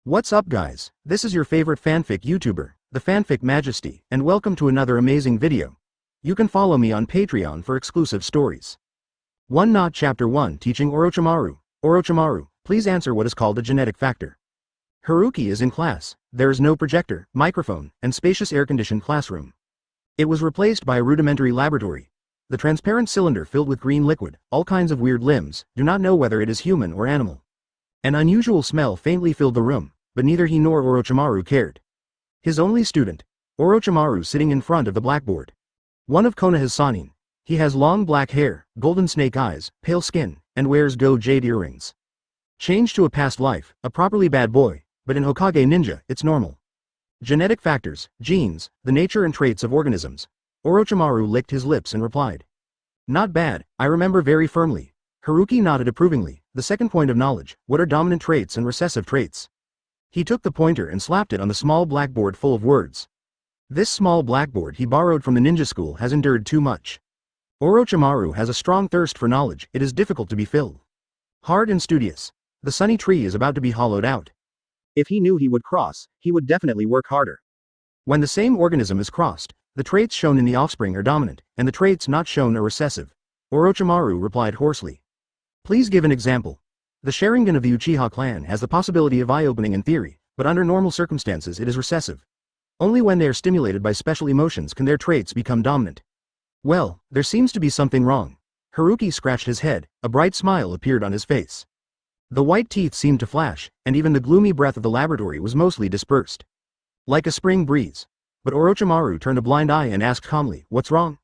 What's up guys, this is your favorite fanfic YouTuber, the Fanfic Majesty, and welcome to another amazing video. You can follow me on Patreon for exclusive stories. One Not Chapter 1 Teaching Orochimaru. Orochimaru, please answer what is called a genetic factor. Haruki is in class. There is no projector, microphone, and spacious air-conditioned classroom. It was replaced by a rudimentary laboratory. The transparent cylinder filled with green liquid, all kinds of weird limbs, do not know whether it is human or animal. An unusual smell faintly filled the room, but neither he nor Orochimaru cared. His only student, Orochimaru, sitting in front of the blackboard. One of Konoha's Sannin. He has long black hair, golden snake eyes, pale skin, and wears jade earrings. Changed to a past life, a properly bad boy, but in Hokage ninja, it's normal. Genetic factors, genes, the nature and traits of organisms. Orochimaru licked his lips and replied. Not bad, I remember very firmly. Haruki nodded approvingly. The second point of knowledge, what are dominant traits and recessive traits? He took the pointer and slapped it on the small blackboard full of words. This small blackboard he borrowed from the ninja school has endured too much. Orochimaru has a strong thirst for knowledge, it is difficult to be filled. Hard and studious. The sunny tree is about to be hollowed out. If he knew he would cross, he would definitely work harder. When the same organism is crossed, the traits shown in the offspring are dominant, and the traits not shown are recessive. Orochimaru replied hoarsely. Please give an example. The Sharingan of the Uchiha clan has the possibility of eye-opening in theory, but under normal circumstances it is recessive. Only when they are stimulated by special emotions can their traits become dominant. Well, there seems to be something wrong. Haruki scratched his head, a bright smile appeared on his face. The white teeth seemed to flash, and even the gloomy breath of the laboratory was mostly dispersed. Like a spring breeze. But Orochimaru turned a blind eye and asked calmly, what's wrong?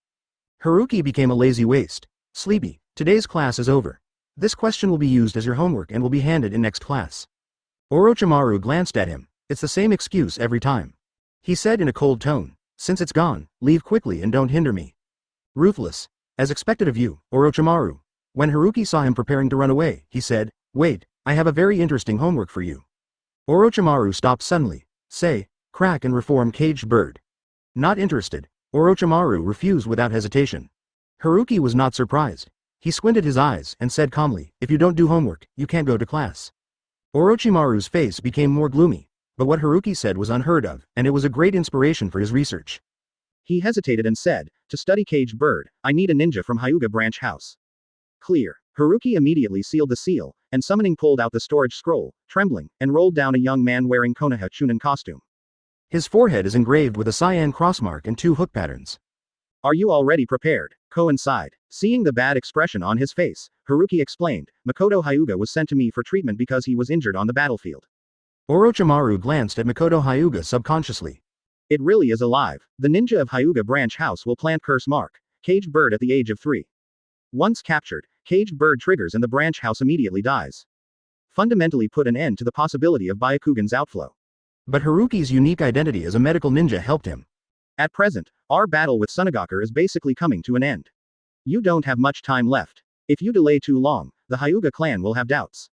Haruki became a lazy waste. Sleepy, today's class is over. This question will be used as your homework and will be handed in next class. Orochimaru glanced at him. It's the same excuse every time. He said in a cold tone, since it's gone, leave quickly and don't hinder me. Ruthless. As expected of you, Orochimaru. When Haruki saw him preparing to run away, he said, wait, I have a very interesting homework for you. Orochimaru stopped suddenly. Say, crack and reform caged bird. Not interested. Orochimaru refused without hesitation. Haruki was not surprised. He squinted his eyes and said calmly, if you don't do homework, you can't go to class. Orochimaru's face became more gloomy, but what Haruki said was unheard of, and it was a great inspiration for his research. He hesitated and said, to study caged bird, I need a ninja from Hyuga branch house. Clear. Haruki immediately sealed the seal, and summoning pulled out the storage scroll, trembling, and rolled down a young man wearing Konoha Chunin costume. His forehead is engraved with a cyan crossmark and 2 hook patterns. Are you already prepared? Coincide. Seeing the bad expression on his face, Haruki explained, Makoto Hyuga was sent to me for treatment because he was injured on the battlefield. Orochimaru glanced at Makoto Hyuga subconsciously. It really is alive. The ninja of Hyuga branch house will plant curse mark, caged bird at the age of 3. Once captured, caged bird triggers and the branch house immediately dies. Fundamentally put an end to the possibility of Bakugan's outflow. But Haruki's unique identity as a medical ninja helped him. At present, our battle with Tsunade is basically coming to an end. You don't have much time left. If you delay too long, the Hyuga clan will have doubts.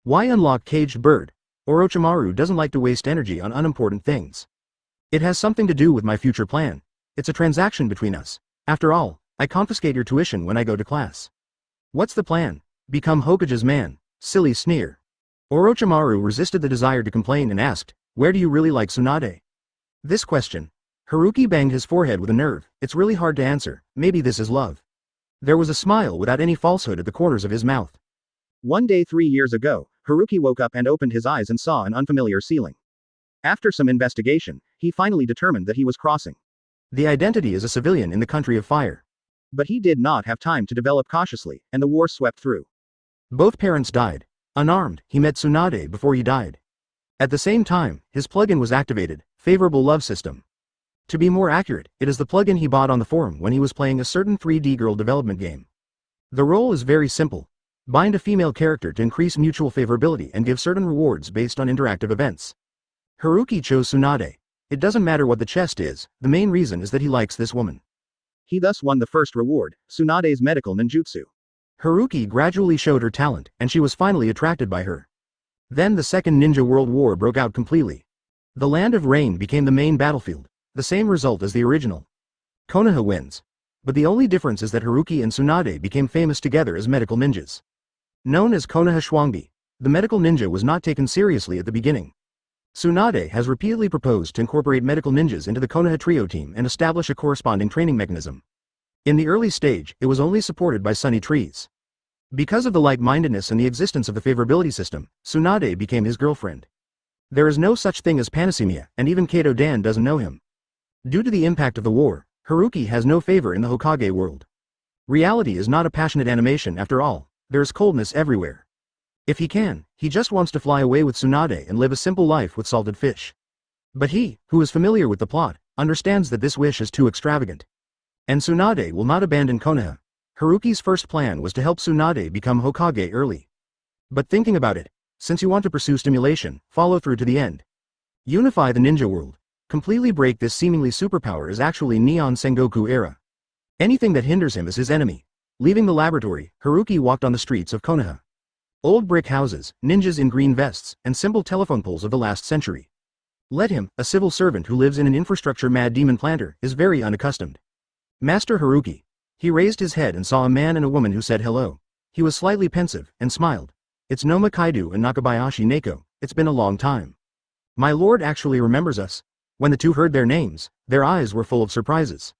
Why unlock caged bird? Orochimaru doesn't like to waste energy on unimportant things. It has something to do with my future plan. It's a transaction between us. After all, I confiscate your tuition when I go to class. What's the plan? Become Hokage's man. Silly sneer. Orochimaru resisted the desire to complain and asked, where do you really like Tsunade? This question. Haruki banged his forehead with a nerve. It's really hard to answer, maybe this is love. There was a smile without any falsehood at the corners of his mouth. One day 3 years ago, Haruki woke up and opened his eyes and saw an unfamiliar ceiling. After some investigation, he finally determined that he was crossing. The identity is a civilian in the country of fire. But he did not have time to develop cautiously, and the war swept through. Both parents died. Unarmed, he met Tsunade before he died. At the same time, his plugin was activated, favorable love system. To be more accurate, it is the plugin he bought on the forum when he was playing a certain 3D girl development game. The role is very simple. Bind a female character to increase mutual favorability and give certain rewards based on interactive events. Haruki chose Tsunade. It doesn't matter what the chest is, the main reason is that he likes this woman. He thus won the first reward, Tsunade's medical ninjutsu. Haruki gradually showed her talent, and she was finally attracted by her. Then the Second Ninja World War broke out completely. The Land of Rain became the main battlefield. The same result as the original. Konoha wins. But the only difference is that Haruki and Tsunade became famous together as medical ninjas. Known as Konoha Shwanbi, the medical ninja was not taken seriously at the beginning. Tsunade has repeatedly proposed to incorporate medical ninjas into the Konoha trio team and establish a corresponding training mechanism. In the early stage, it was only supported by Sunny Trees. Because of the like-mindedness and the existence of the favorability system, Tsunade became his girlfriend. There is no such thing as panacea, and even Kato Dan doesn't know him. Due to the impact of the war, Haruki has no favor in the Hokage world. Reality is not a passionate animation after all, there is coldness everywhere. If he can, he just wants to fly away with Tsunade and live a simple life with salted fish. But he, who is familiar with the plot, understands that this wish is too extravagant. And Tsunade will not abandon Konoha. Haruki's first plan was to help Tsunade become Hokage early. But thinking about it, since you want to pursue stimulation, follow through to the end. Unify the ninja world. Completely break this seemingly superpower is actually Neon Sengoku era. Anything that hinders him is his enemy. Leaving the laboratory, Haruki walked on the streets of Konoha. Old brick houses, ninjas in green vests, and simple telephone poles of the last century. Let him, a civil servant who lives in an infrastructure-mad demon planter, is very unaccustomed. Master Haruki. He raised his head and saw a man and a woman who said hello. He was slightly pensive, and smiled. It's Noma Kaido and Nakabayashi Neko, it's been a long time. My lord actually remembers us. When the two heard their names, their eyes were full of surprises.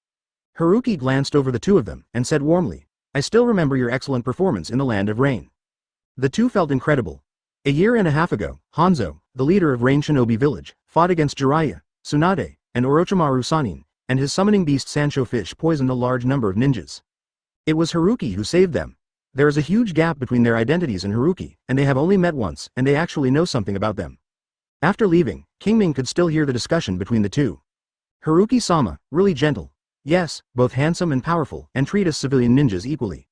Haruki glanced over the two of them, and said warmly, I still remember your excellent performance in the Land of Rain. The two felt incredible. A year and a half ago, Hanzo, the leader of Rain Shinobi Village, fought against Jiraiya, Tsunade, and Orochimaru Sanin, and his summoning beast Sancho Fish poisoned a large number of ninjas. It was Haruki who saved them. There is a huge gap between their identities and Haruki, and they have only met once, and they actually know something about them. After leaving, Kingming could still hear the discussion between the two. Haruki-sama, really gentle. Yes, both handsome and powerful, and treat us civilian ninjas equally.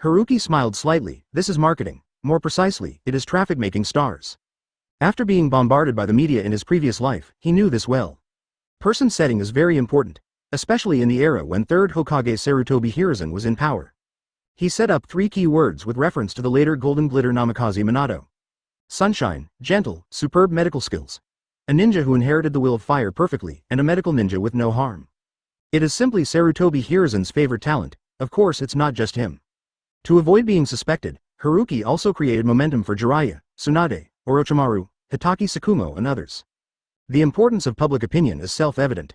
Haruki smiled slightly, this is marketing. More precisely, it is traffic-making stars. After being bombarded by the media in his previous life, he knew this well. Person setting is very important, especially in the era when 3rd Hokage Sarutobi Hiruzen was in power. He set up 3 key words with reference to the later Golden Glitter Namikaze Minato. Sunshine, gentle, superb medical skills. A ninja who inherited the will of fire perfectly, and a medical ninja with no harm. It is simply Sarutobi Hiruzen's favorite talent, of course it's not just him. To avoid being suspected, Haruki also created momentum for Jiraiya, Tsunade, Orochimaru, Hitaki Tsukumo and others. The importance of public opinion is self-evident.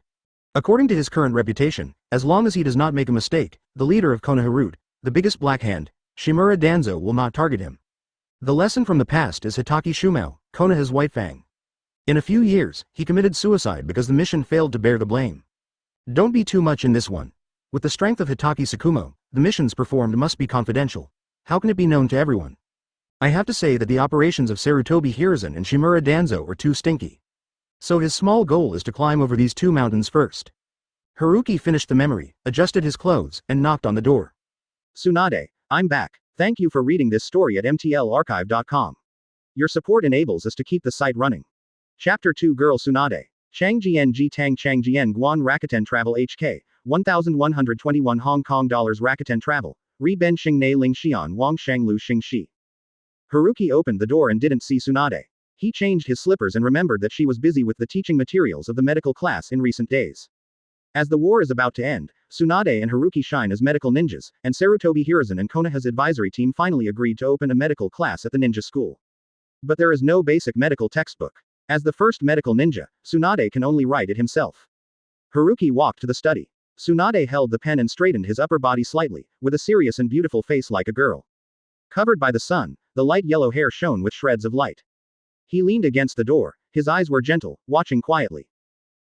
According to his current reputation, as long as he does not make a mistake, the leader of Konoha Root, the biggest black hand, Shimura Danzo will not target him. The lesson from the past is Hitaki Shumao, Konoha's White Fang. In a few years, he committed suicide because the mission failed to bear the blame. Don't be too much in this one. With the strength of Hitaki Tsukumo, the missions performed must be confidential. How can it be known to everyone? I have to say that the operations of Sarutobi Hiruzen and Shimura Danzo are too stinky. So his small goal is to climb over these 2 mountains first. Haruki finished the memory, adjusted his clothes, and knocked on the door. Tsunade, I'm back. Thank you for reading this story at mtlarchive.com. Your support enables us to keep the site running. Chapter 2 Girl Tsunade. Changjian Ji Tang Changjian Guan Rakuten Travel HK, 1,121 Hong Kong dollars Rakuten Travel. Ri Ben Xing Ne Ling Xian Wang Shanglu Xing Shi. Haruki opened the door and didn't see Tsunade. He changed his slippers and remembered that she was busy with the teaching materials of the medical class in recent days. As the war is about to end, Tsunade and Haruki shine as medical ninjas, and Sarutobi Hiruzen and Konoha's advisory team finally agreed to open a medical class at the ninja school. But there is no basic medical textbook. As the first medical ninja, Tsunade can only write it himself. Haruki walked to the study. Tsunade held the pen and straightened his upper body slightly, with a serious and beautiful face like a girl. Covered by the sun, the light yellow hair shone with shreds of light. He leaned against the door, his eyes were gentle, watching quietly.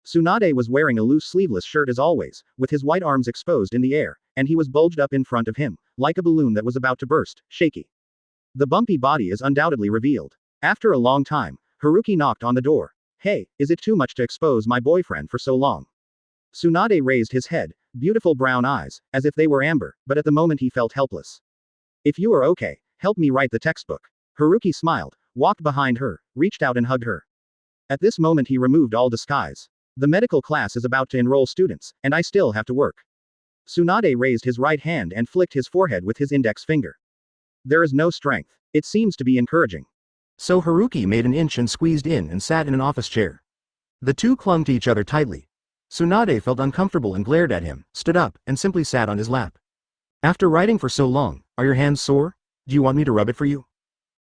Tsunade was wearing a loose sleeveless shirt as always, with his white arms exposed in the air, and he was bulged up in front of him, like a balloon that was about to burst, shaky. The bumpy body is undoubtedly revealed. After a long time, Haruki knocked on the door. Hey, is it too much to expose my boyfriend for so long? Tsunade raised his head, beautiful brown eyes, as if they were amber, but at the moment he felt helpless. If you are okay, help me write the textbook. Haruki smiled, walked behind her, reached out and hugged her. At this moment he removed all disguise. The medical class is about to enroll students, and I still have to work. Tsunade raised his right hand and flicked his forehead with his index finger. There is no strength. It seems to be encouraging. So Haruki made an inch and squeezed in and sat in an office chair. The two clung to each other tightly. Tsunade felt uncomfortable and glared at him, stood up, and simply sat on his lap. After writing for so long, are your hands sore? Do you want me to rub it for you?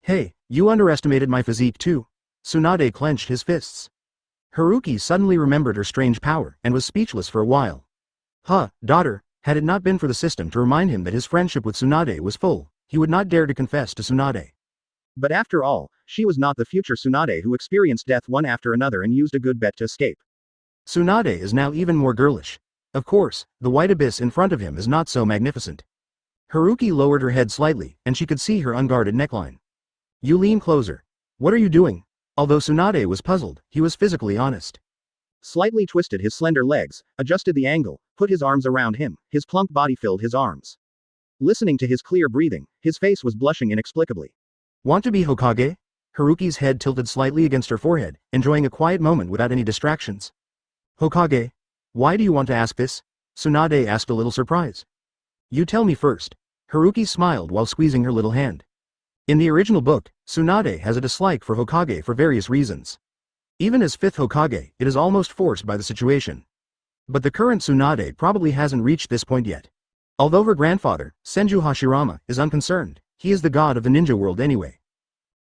Hey, you underestimated my physique too. Tsunade clenched his fists. Haruki suddenly remembered her strange power and was speechless for a while. Daughter, had it not been for the system to remind him that his friendship with Tsunade was full, he would not dare to confess to Tsunade. But after all, she was not the future Tsunade who experienced death one after another and used a good bet to escape. Tsunade is now even more girlish. Of course, the white abyss in front of him is not so magnificent. Haruki lowered her head slightly, and she could see her unguarded neckline. You lean closer. What are you doing? Although Tsunade was puzzled, he was physically honest. Slightly twisted his slender legs, adjusted the angle, put his arms around him, his plump body filled his arms. Listening to his clear breathing, his face was blushing inexplicably. Want to be Hokage? Haruki's head tilted slightly against her forehead, enjoying a quiet moment without any distractions. Hokage? Why do you want to ask this? Tsunade asked a little surprised. You tell me first. Haruki smiled while squeezing her little hand. In the original book, Tsunade has a dislike for Hokage for various reasons. Even as fifth Hokage, it is almost forced by the situation. But the current Tsunade probably hasn't reached this point yet. Although her grandfather, Senju Hashirama, is unconcerned, he is the god of the ninja world anyway.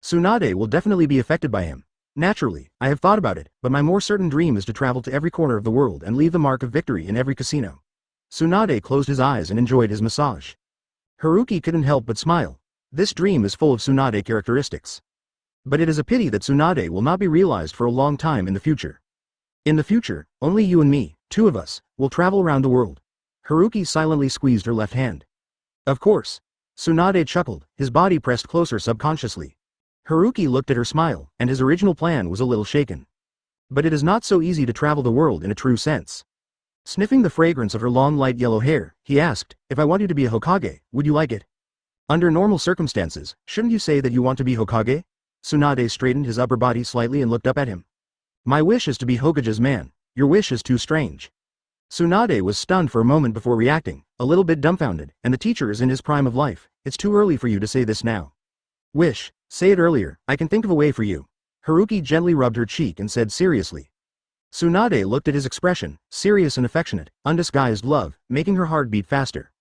Tsunade will definitely be affected by him. Naturally, I have thought about it, but my more certain dream is to travel to every corner of the world and leave the mark of victory in every casino. Tsunade closed his eyes and enjoyed his massage. Haruki couldn't help but smile. This dream is full of Tsunade characteristics. But it is a pity that Tsunade will not be realized for a long time in the future. In the future, only you and me, two of us, will travel around the world. Haruki silently squeezed her left hand. Of course. Tsunade chuckled, his body pressed closer subconsciously. Haruki looked at her smile, and his original plan was a little shaken. But it is not so easy to travel the world in a true sense. Sniffing the fragrance of her long light yellow hair, he asked, if I want you to be a Hokage, would you like it? Under normal circumstances, shouldn't you say that you want to be Hokage? Tsunade straightened his upper body slightly and looked up at him. My wish is to be Hokage's man. Your wish is too strange. Tsunade was stunned for a moment before reacting, a little bit dumbfounded, and the teacher is in his prime of life. It's too early for you to say this now. Wish, say it earlier, I can think of a way for you. Haruki gently rubbed her cheek and said seriously. Tsunade looked at his expression, serious and affectionate, undisguised love, making her heart beat faster.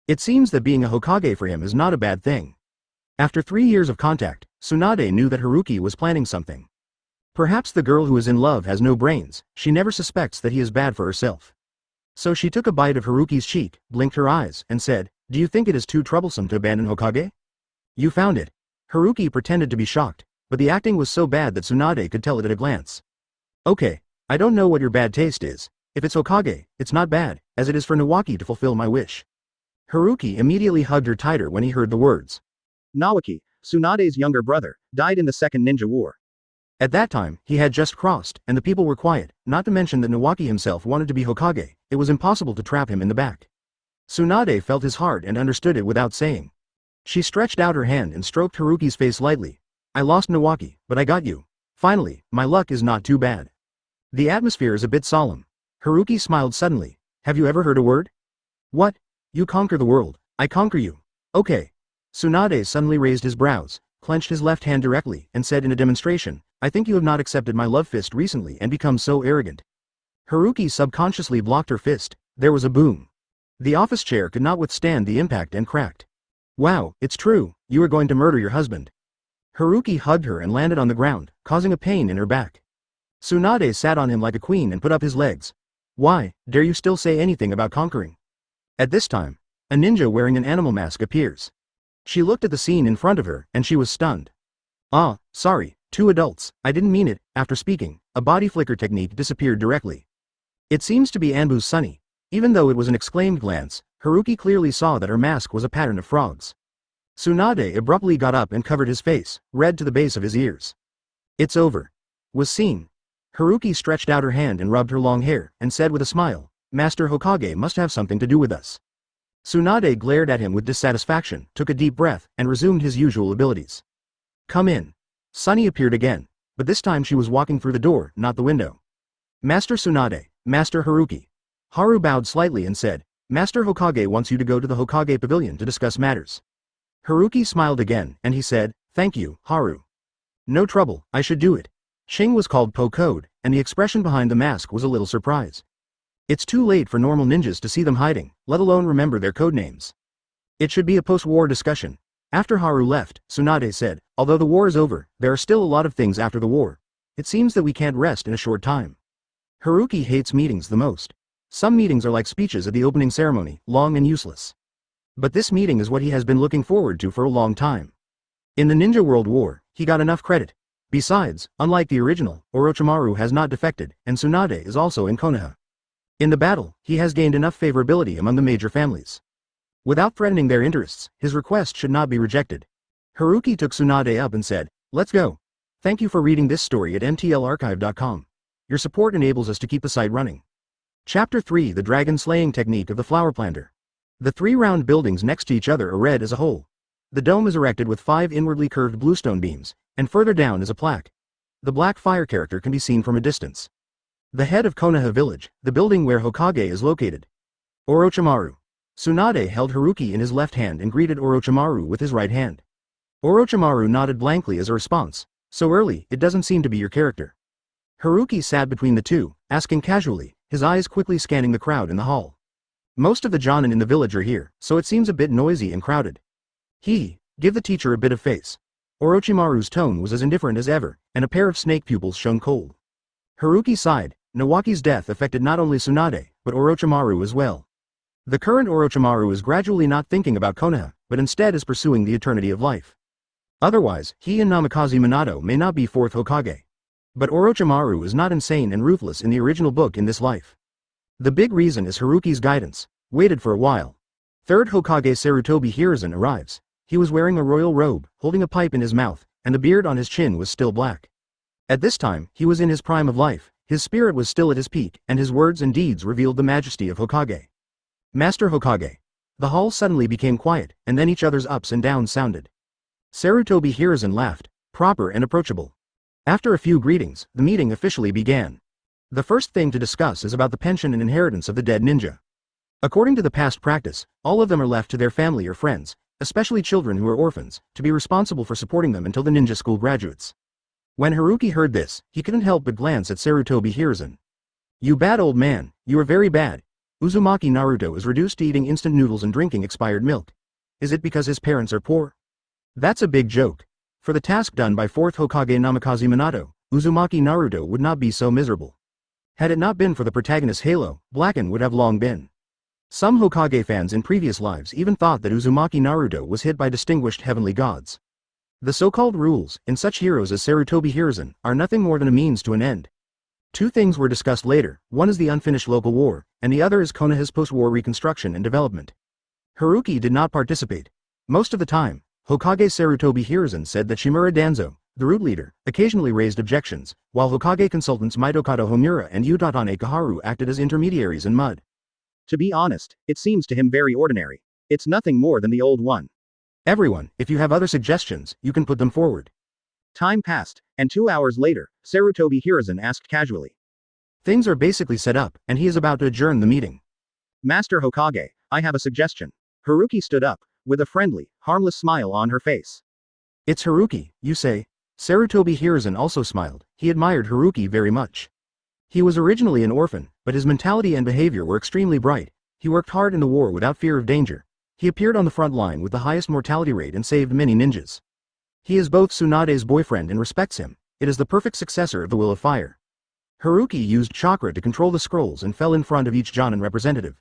It seems that being a Hokage for him is not a bad thing. After 3 years of contact, Tsunade knew that Haruki was planning something. Perhaps the girl who is in love has no brains, she never suspects that he is bad for herself. So she took a bite of Haruki's cheek, blinked her eyes, and said, do you think it is too troublesome to abandon Hokage? You found it. Haruki pretended to be shocked, but the acting was so bad that Tsunade could tell it at a glance. Okay, I don't know what your bad taste is. If it's Hokage, it's not bad, as it is for Nawaki to fulfill my wish. Haruki immediately hugged her tighter when he heard the words. Nawaki, Tsunade's younger brother, died in the Second Ninja War. At that time, he had just crossed, and the people were quiet, not to mention that Nawaki himself wanted to be Hokage. It was impossible to trap him in the back. Tsunade felt his heart and understood it without saying. She stretched out her hand and stroked Haruki's face lightly. I lost Nawaki, but I got you. Finally, my luck is not too bad. The atmosphere is a bit solemn. Haruki smiled suddenly. Have you ever heard a word? What? You conquer the world, I conquer you. Okay. Tsunade suddenly raised his brows, clenched his left hand directly, and said in a demonstration, I think you have not accepted my love fist recently and become so arrogant. Haruki subconsciously blocked her fist. There was a boom. The office chair could not withstand the impact and cracked. Wow, it's true, you are going to murder your husband. Haruki hugged her and landed on the ground, causing a pain in her back. Tsunade sat on him like a queen and put up his legs. Why, dare you still say anything about conquering? At this time, a ninja wearing an animal mask appears. She looked at the scene in front of her, and she was stunned. Ah, sorry, 2 adults, I didn't mean it. After speaking, a body flicker technique disappeared directly. It seems to be Anbu's Sunny. Even though it was an exclaimed glance, Haruki clearly saw that her mask was a pattern of frogs. Tsunade abruptly got up and covered his face, red to the base of his ears. It's over. Was seen. Haruki stretched out her hand and rubbed her long hair, and said with a smile, Master Hokage must have something to do with us. Tsunade glared at him with dissatisfaction, took a deep breath, and resumed his usual abilities. Come in. Sunny appeared again, but this time she was walking through the door, not the window. Master Tsunade, Master Haruki. Haru bowed slightly and said, Master Hokage wants you to go to the Hokage Pavilion to discuss matters. Haruki smiled again, and he said, Thank you, Haru. No trouble, I should do it. Shing was called Po Code, and the expression behind the mask was a little surprise. It's too late for normal ninjas to see them hiding, let alone remember their code names. It should be a post-war discussion. After Haru left, Tsunade said, although the war is over, there are still a lot of things after the war. It seems that we can't rest in a short time. Haruki hates meetings the most. Some meetings are like speeches at the opening ceremony, long and useless. But this meeting is what he has been looking forward to for a long time. In the Ninja World War, he got enough credit. Besides, unlike the original, Orochimaru has not defected, and Tsunade is also in Konoha. In the battle, he has gained enough favorability among the major families. Without threatening their interests, his request should not be rejected. Haruki took Tsunade up and said, "Let's go. Thank you for reading this story at mtlarchive.com. Your support enables us to keep the site running." Chapter 3: The Dragon Slaying Technique of the Flower Planter. The three round buildings next to each other are red as a whole. The dome is erected with 5 inwardly curved bluestone beams, and further down is a plaque. The black fire character can be seen from a distance. The head of Konoha village, the building where Hokage is located. Orochimaru. Tsunade held Haruki in his left hand and greeted Orochimaru with his right hand. Orochimaru nodded blankly as a response. "So early, it doesn't seem to be your character." Haruki sat between the two, asking casually, his eyes quickly scanning the crowd in the hall. Most of the Jonin in the village are here, so it seems a bit noisy and crowded. Give the teacher a bit of face. Orochimaru's tone was as indifferent as ever, and a pair of snake pupils shone cold. Haruki sighed. Nawaki's death affected not only Tsunade, but Orochimaru as well. The current Orochimaru is gradually not thinking about Konoha, but instead is pursuing the eternity of life. Otherwise, he and Namikaze Minato may not be 4th Hokage. But Orochimaru is not insane and ruthless in the original book in this life. The big reason is Haruki's guidance. Waited for a while. 3rd Hokage Sarutobi Hiruzen arrives. He was wearing a royal robe, holding a pipe in his mouth, and the beard on his chin was still black. At this time, he was in his prime of life, his spirit was still at his peak, and his words and deeds revealed the majesty of Hokage. "Master Hokage." The hall suddenly became quiet, and then each other's ups and downs sounded. Sarutobi Hiruzen laughed, proper and approachable. After a few greetings, the meeting officially began. The first thing to discuss is about the pension and inheritance of the dead ninja. According to the past practice, all of them are left to their family or friends, especially children who are orphans, to be responsible for supporting them until the ninja school graduates. When Haruki heard this, he couldn't help but glance at Sarutobi Hiruzen. "You bad old man, you are very bad. Uzumaki Naruto is reduced to eating instant noodles and drinking expired milk. Is it because his parents are poor? That's a big joke. For the task done by 4th Hokage Namikaze Minato, Uzumaki Naruto would not be so miserable. Had it not been for the protagonist's halo, Blacken would have long been." Some Hokage fans in previous lives even thought that Uzumaki Naruto was hit by distinguished heavenly gods. The so-called rules, in such heroes as Sarutobi Hiruzen, are nothing more than a means to an end. Two things were discussed later, one is the unfinished local war, and the other is Konoha's post-war reconstruction and development. Haruki did not participate. Most of the time, Hokage Sarutobi Hiruzen said that Shimura Danzo, the root leader, occasionally raised objections, while Hokage consultants Mitokado Homura and Utatane Kaharu acted as intermediaries in mud. To be honest, it seems to him very ordinary. It's nothing more than the old one. "Everyone, if you have other suggestions, you can put them forward." Time passed, and 2 hours later, Sarutobi Hiruzen asked casually. Things are basically set up, and he is about to adjourn the meeting. "Master Hokage, I have a suggestion." Haruki stood up, with a friendly, harmless smile on her face. "It's Haruki, you say?" Sarutobi Hiruzen also smiled. He admired Haruki very much. He was originally an orphan, but his mentality and behavior were extremely bright. He worked hard in the war without fear of danger. He appeared on the front line with the highest mortality rate and saved many ninjas. He is both Tsunade's boyfriend and respects him. It is the perfect successor of the Will of Fire. Haruki used chakra to control the scrolls and fell in front of each Jonin representative.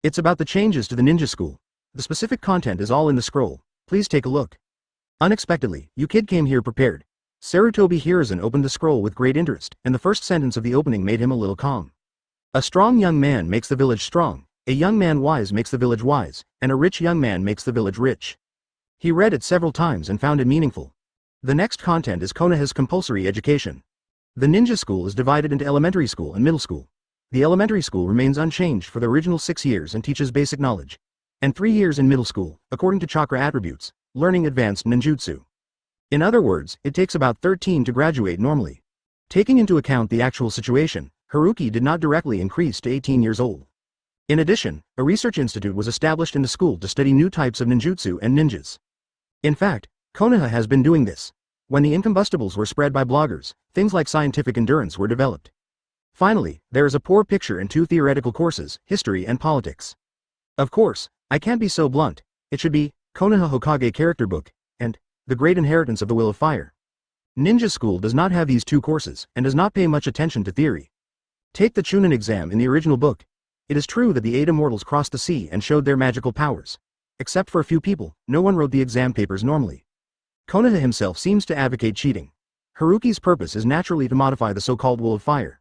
It's about the changes to the ninja school. The specific content is all in the scroll. Please take a look. Unexpectedly, you kid came here prepared. Sarutobi Hiruzen opened the scroll with great interest, and the first sentence of the opening made him a little calm. "A strong young man makes the village strong, a young man wise makes the village wise, and a rich young man makes the village rich." He read it several times and found it meaningful. The next content is Konoha's compulsory education. The ninja school is divided into elementary school and middle school. The elementary school remains unchanged for the original 6 years and teaches basic knowledge. And 3 years in middle school, according to chakra attributes, learning advanced ninjutsu. In other words, it takes about 13 to graduate normally. Taking into account the actual situation, Haruki did not directly increase to 18 years old. In addition, a research institute was established in the school to study new types of ninjutsu and ninjas. In fact, Konoha has been doing this. When the incombustibles were spread by bloggers, things like scientific endurance were developed. Finally, there is a poor picture in 2 theoretical courses, history and politics. Of course, I can't be so blunt. It should be Konoha Hokage character book, and The Great Inheritance of the Will of Fire. Ninja school does not have these two courses, and does not pay much attention to theory. Take the Chunin exam in the original book. It is true that the 8 immortals crossed the sea and showed their magical powers. Except for a few people, no one wrote the exam papers normally. Konoha himself seems to advocate cheating. Haruki's purpose is naturally to modify the so-called Will of Fire.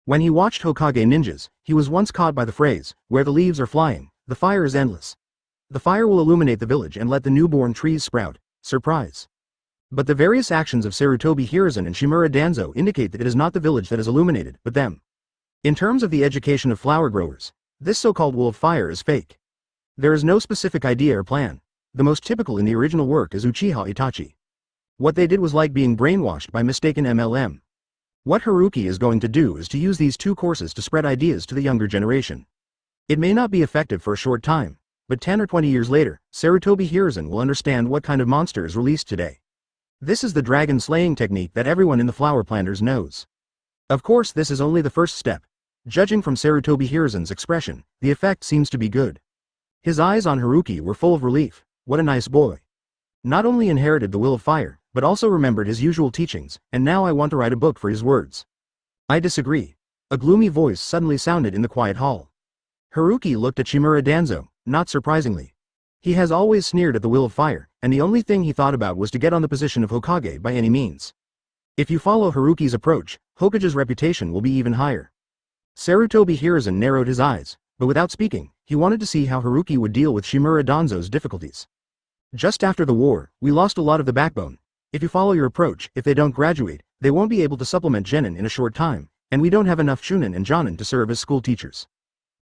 When he watched Hokage ninjas, he was once caught by the phrase, where the leaves are flying, the fire is endless. The fire will illuminate the village and let the newborn trees sprout. Surprise. But the various actions of Sarutobi Hiruzen and Shimura Danzo indicate that it is not the village that is illuminated, but them. In terms of the education of flower growers, this so-called Will of Fire is fake. There is no specific idea or plan. The most typical in the original work is Uchiha Itachi. What they did was like being brainwashed by mistaken MLM. What Haruki is going to do is to use these two courses to spread ideas to the younger generation. It may not be effective for a short time, but 10 or 20 years later, Sarutobi Hiruzen will understand what kind of monster is released today. This is the dragon slaying technique that everyone in the flower planters knows. Of course, this is only the first step. Judging from Sarutobi Hiruzen's expression, the effect seems to be good. His eyes on Haruki were full of relief. What a nice boy. Not only inherited the Will of Fire, but also remembered his usual teachings, and now I want to write a book for his words. I disagree. A gloomy voice suddenly sounded in the quiet hall. Haruki looked at Shimura Danzo, not surprisingly. He has always sneered at the Will of Fire, and the only thing he thought about was to get on the position of Hokage by any means. If you follow Haruki's approach, Hokage's reputation will be even higher. Sarutobi Hiruzen narrowed his eyes, but without speaking, he wanted to see how Haruki would deal with Shimura Danzo's difficulties. Just after the war, we lost a lot of the backbone. If you follow your approach, if they don't graduate, they won't be able to supplement Genin in a short time, and we don't have enough Shunin and Jonin to serve as school teachers.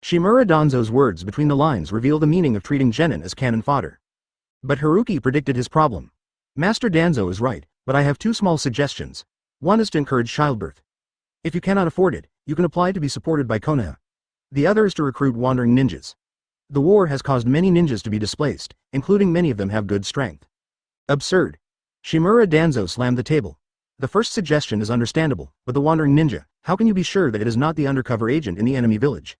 Shimura Danzo's words between the lines reveal the meaning of treating Genin as cannon fodder. But Haruki predicted his problem. Master Danzo is right, but I have two small suggestions. One is to encourage childbirth. If you cannot afford it, you can apply to be supported by Konoha. The other is to recruit wandering ninjas. The war has caused many ninjas to be displaced, including many of them have good strength. Absurd. Shimura Danzo slammed the table. The first suggestion is understandable, but the wandering ninja, how can you be sure that it is not the undercover agent in the enemy village?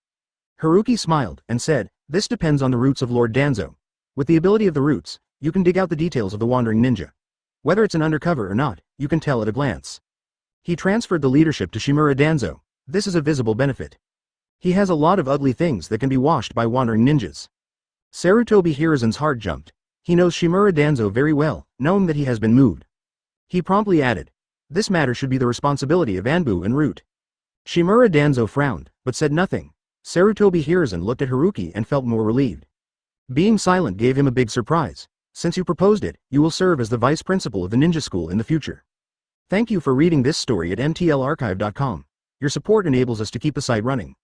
Haruki smiled and said, this depends on the roots of Lord Danzo. With the ability of the roots, you can dig out the details of the wandering ninja. Whether it's an undercover or not, you can tell at a glance. He transferred the leadership to Shimura Danzo. This is a visible benefit. He has a lot of ugly things that can be washed by wandering ninjas. Sarutobi Hiruzen's heart jumped. He knows Shimura Danzo very well, knowing that he has been moved. He promptly added, this matter should be the responsibility of Anbu and Root. Shimura Danzo frowned, but said nothing. Sarutobi Hiruzen looked at Haruki and felt more relieved. Being silent gave him a big surprise. Since you proposed it, you will serve as the vice principal of the ninja school in the future. Thank you for reading this story at mtlarchive.com. Your support enables us to keep the site running.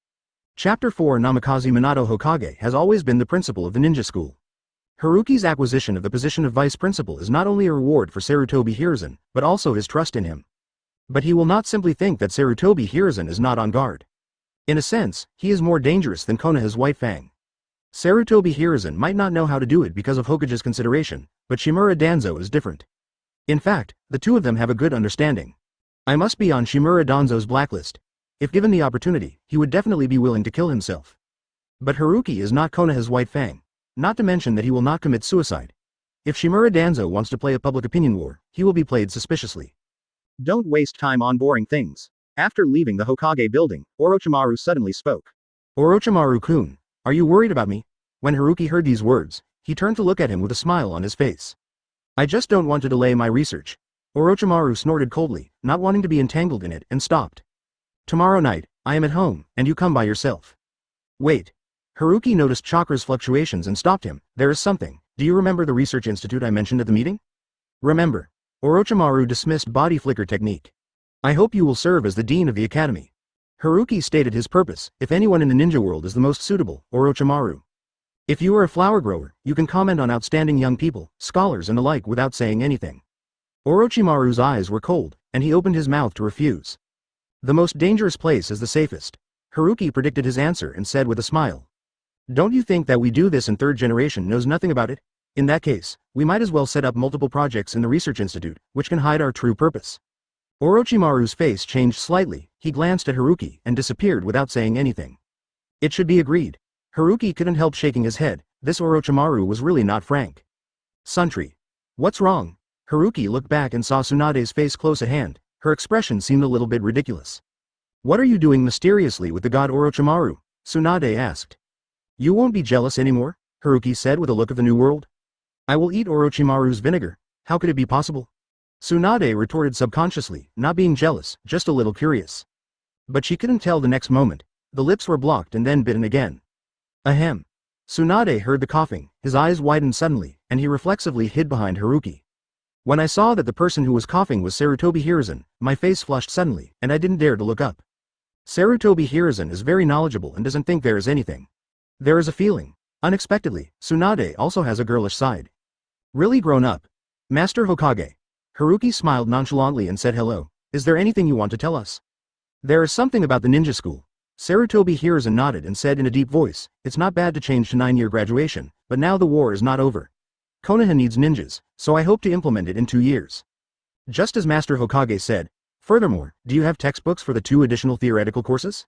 Chapter 4 Namikaze Minato Hokage has always been the principal of the ninja school. Haruki's acquisition of the position of vice principal is not only a reward for Sarutobi Hiruzen, but also his trust in him. But he will not simply think that Sarutobi Hiruzen is not on guard. In a sense, he is more dangerous than Konoha's White Fang. Sarutobi Hiruzen might not know how to do it because of Hokage's consideration, but Shimura Danzo is different. In fact, the two of them have a good understanding. I must be on Shimura Danzo's blacklist. If given the opportunity, he would definitely be willing to kill himself. But Haruki is not Konoha's White Fang. Not to mention that he will not commit suicide. If Shimura Danzo wants to play a public opinion war, he will be played suspiciously. Don't waste time on boring things. After leaving the Hokage building, Orochimaru suddenly spoke. Orochimaru-kun, are you worried about me? When Haruki heard these words, he turned to look at him with a smile on his face. I just don't want to delay my research. Orochimaru snorted coldly, not wanting to be entangled in it, and stopped. Tomorrow night, I am at home, and you come by yourself. Wait. Haruki noticed Chakra's fluctuations and stopped him. There is something. Do you remember the research institute I mentioned at the meeting? Remember. Orochimaru dismissed body flicker technique. I hope you will serve as the dean of the academy. Haruki stated his purpose. If anyone in the ninja world is the most suitable, Orochimaru. If you are a flower grower, you can comment on outstanding young people, scholars and the like without saying anything. Orochimaru's eyes were cold, and he opened his mouth to refuse. The most dangerous place is the safest. Haruki predicted his answer and said with a smile. Don't you think that we do this and third generation knows nothing about it? In that case, we might as well set up multiple projects in the research institute, which can hide our true purpose. Orochimaru's face changed slightly, he glanced at Haruki and disappeared without saying anything. It should be agreed. Haruki couldn't help shaking his head, this Orochimaru was really not frank. Suntree. What's wrong? Haruki looked back and saw Tsunade's face close at hand. Her expression seemed a little bit ridiculous. What are you doing mysteriously with the god Orochimaru? Tsunade asked. You won't be jealous anymore? Haruki said with a look of the new world. I will eat Orochimaru's vinegar. How could it be possible? Tsunade retorted subconsciously, not being jealous, just a little curious. But she couldn't tell the next moment. The lips were blocked and then bitten again. Ahem. Tsunade heard the coughing, his eyes widened suddenly, and he reflexively hid behind Haruki. When I saw that the person who was coughing was Sarutobi Hiruzen, my face flushed suddenly, and I didn't dare to look up. Sarutobi Hiruzen is very knowledgeable and doesn't think there is anything. There is a feeling. Unexpectedly, Tsunade also has a girlish side. Really grown up. Master Hokage. Haruki smiled nonchalantly and said hello. Is there anything you want to tell us? There is something about the ninja school. Sarutobi Hiruzen nodded and said in a deep voice, it's not bad to change to 9-year graduation, but now the war is not over. Konoha needs ninjas, so I hope to implement it in 2 years. Just as Master Hokage said. Furthermore, do you have textbooks for the 2 additional theoretical courses?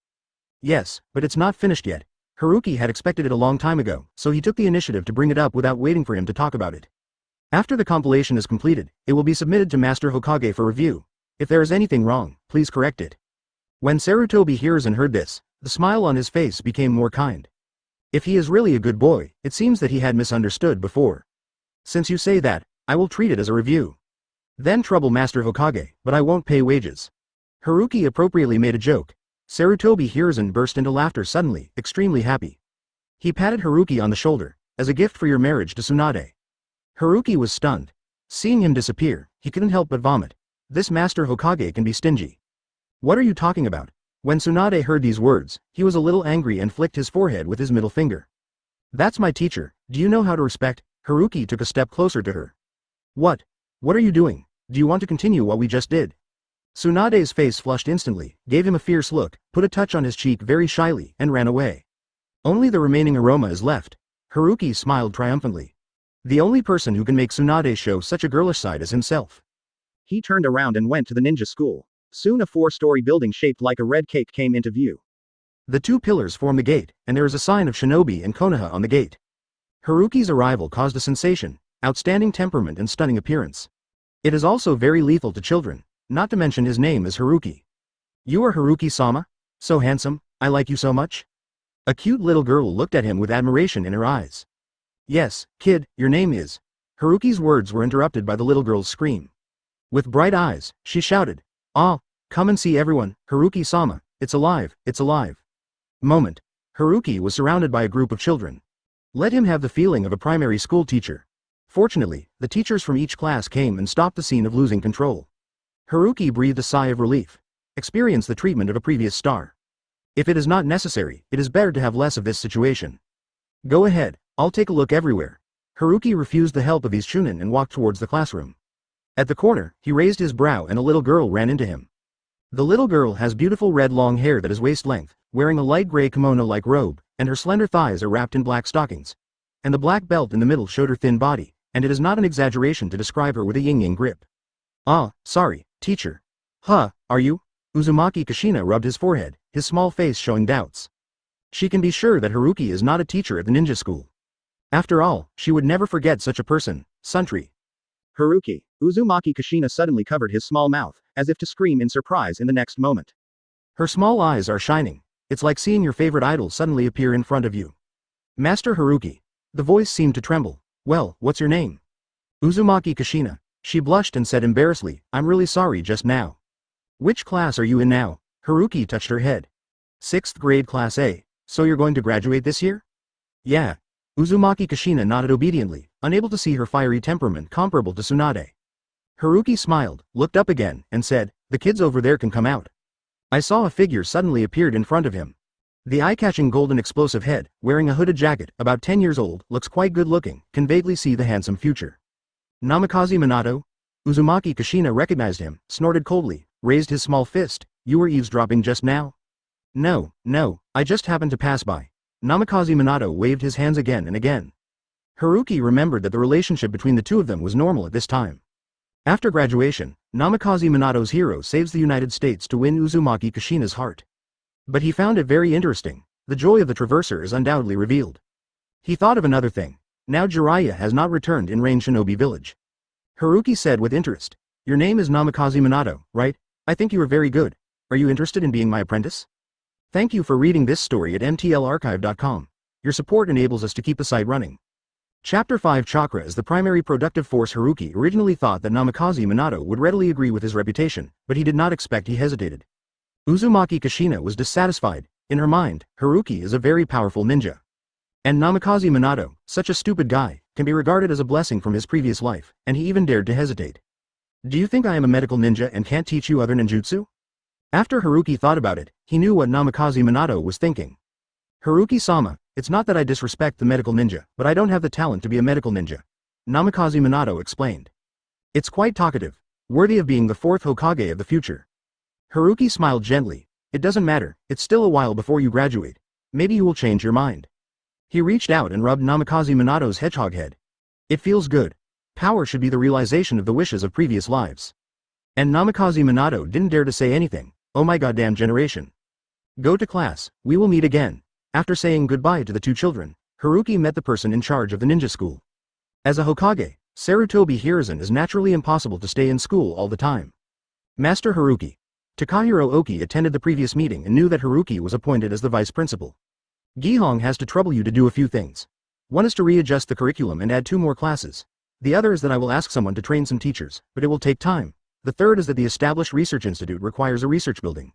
Yes, but it's not finished yet. Haruki had expected it a long time ago, so he took the initiative to bring it up without waiting for him to talk about it. After the compilation is completed, it will be submitted to Master Hokage for review. If there is anything wrong, please correct it. When Sarutobi Hiruzen heard this, the smile on his face became more kind. If he is really a good boy, it seems that he had misunderstood before. Since you say that, I will treat it as a review. Then trouble Master Hokage, but I won't pay wages. Haruki appropriately made a joke. Sarutobi Hiruzen burst into laughter suddenly, extremely happy. He patted Haruki on the shoulder, as a gift for your marriage to Tsunade. Haruki was stunned. Seeing him disappear, he couldn't help but vomit. This Master Hokage can be stingy. What are you talking about? When Tsunade heard these words, he was a little angry and flicked his forehead with his middle finger. That's my teacher, do you know how to respect? Haruki took a step closer to her. What? What are you doing? Do you want to continue what we just did? Tsunade's face flushed instantly, gave him a fierce look, put a touch on his cheek very shyly, and ran away. Only the remaining aroma is left. Haruki smiled triumphantly. The only person who can make Tsunade show such a girlish side is himself. He turned around and went to the ninja school. Soon a 4-story building shaped like a red cake came into view. The 2 pillars form the gate, and there is a sign of Shinobi and Konoha on the gate. Haruki's arrival caused a sensation, outstanding temperament and stunning appearance. It is also very lethal to children, not to mention his name is Haruki. You are Haruki-sama? So handsome, I like you so much? A cute little girl looked at him with admiration in her eyes. Yes, kid, your name is. Haruki's words were interrupted by the little girl's scream. With bright eyes, she shouted, Ah, come and see everyone, Haruki-sama, it's alive, it's alive. Moment. Haruki was surrounded by a group of children. Let him have the feeling of a primary school teacher. Fortunately, the teachers from each class came and stopped the scene of losing control. Haruki breathed a sigh of relief. Experience the treatment of a previous star. If it is not necessary, it is better to have less of this situation. Go ahead, I'll take a look everywhere. Haruki refused the help of his chunin and walked towards the classroom. At the corner, he raised his brow and a little girl ran into him. The little girl has beautiful red long hair that is waist length, wearing a light gray kimono-like robe, and her slender thighs are wrapped in black stockings. And the black belt in the middle showed her thin body, and it is not an exaggeration to describe her with a yin-yang grip. Ah, sorry, teacher. Huh, are you? Uzumaki Kushina rubbed his forehead, his small face showing doubts. She can be sure that Haruki is not a teacher at the ninja school. After all, she would never forget such a person, Suntri. Haruki. Uzumaki Kushina suddenly covered his small mouth, as if to scream in surprise in the next moment. Her small eyes are shining. It's like seeing your favorite idol suddenly appear in front of you. Master Haruki. The voice seemed to tremble. Well, what's your name? Uzumaki Kushina. She blushed and said embarrassedly, I'm really sorry just now. Which class are you in now? Haruki touched her head. 6th grade class A. So you're going to graduate this year? Yeah. Uzumaki Kushina nodded obediently, unable to see her fiery temperament comparable to Tsunade. Haruki smiled, looked up again, and said, the kids over there can come out. I saw a figure suddenly appeared in front of him. The eye-catching golden explosive head, wearing a hooded jacket, about 10 years old, looks quite good-looking, can vaguely see the handsome future. Namikaze Minato? Uzumaki Kushina recognized him, snorted coldly, raised his small fist. You were eavesdropping just now? No, I just happened to pass by. Namikaze Minato waved his hands again and again. Haruki remembered that the relationship between the two of them was normal at this time. After graduation, Namikaze Minato's hero saves the United States to win Uzumaki Kushina's heart. But he found it very interesting. The joy of the Traverser is undoubtedly revealed. He thought of another thing. Now Jiraiya has not returned in Rain Shinobi Village. Haruki said with interest. Your name is Namikaze Minato, right? I think you are very good. Are you interested in being my apprentice? Thank you for reading this story at mtlarchive.com. Your support enables us to keep the site running. Chapter 5 Chakra is the primary productive force. Haruki originally thought that Namikaze Minato would readily agree with his reputation, but he did not expect. He hesitated. Uzumaki Kushina was dissatisfied. In her mind, Haruki is a very powerful ninja. And Namikaze Minato, such a stupid guy, can be regarded as a blessing from his previous life, and he even dared to hesitate. Do you think I am a medical ninja and can't teach you other ninjutsu? After Haruki thought about it, he knew what Namikaze Minato was thinking. Haruki-sama, it's not that I disrespect the medical ninja, but I don't have the talent to be a medical ninja. Namikaze Minato explained. It's quite talkative, worthy of being the fourth Hokage of the future. Haruki smiled gently. It doesn't matter, it's still a while before you graduate. Maybe you will change your mind. He reached out and rubbed Namikaze Minato's hedgehog head. It feels good. Power should be the realization of the wishes of previous lives. And Namikaze Minato didn't dare to say anything. Oh my goddamn generation. Go to class, we will meet again. After saying goodbye to the two children, Haruki met the person in charge of the ninja school. As a Hokage, Sarutobi Hiruzen is naturally impossible to stay in school all the time. Master Haruki. Takahiro Oki attended the previous meeting and knew that Haruki was appointed as the vice principal. Gihong has to trouble you to do a few things. One is to readjust the curriculum and add 2 more classes. The other is that I will ask someone to train some teachers, but it will take time. The third is that the established research institute requires a research building.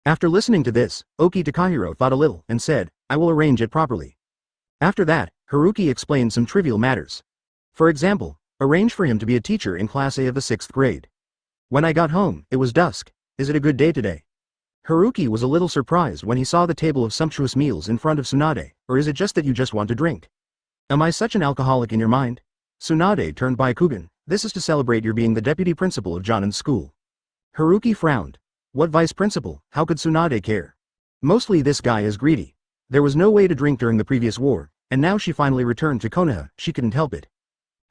After listening to this, Oki Takahiro thought a little and said, I will arrange it properly. After that, Haruki explained some trivial matters. For example, arrange for him to be a teacher in class A of the 6th grade. When I got home, it was dusk. Is it a good day today? Haruki was a little surprised when he saw the table of sumptuous meals in front of Tsunade, or is it just that you just want to drink? Am I such an alcoholic in your mind? Tsunade turned Bakugan. This is to celebrate your being the deputy principal of Jonan's school. Haruki frowned. What vice principal? How could Tsunade care? Mostly this guy is greedy. There was no way to drink during the previous war, and now she finally returned to Konoha, she couldn't help it.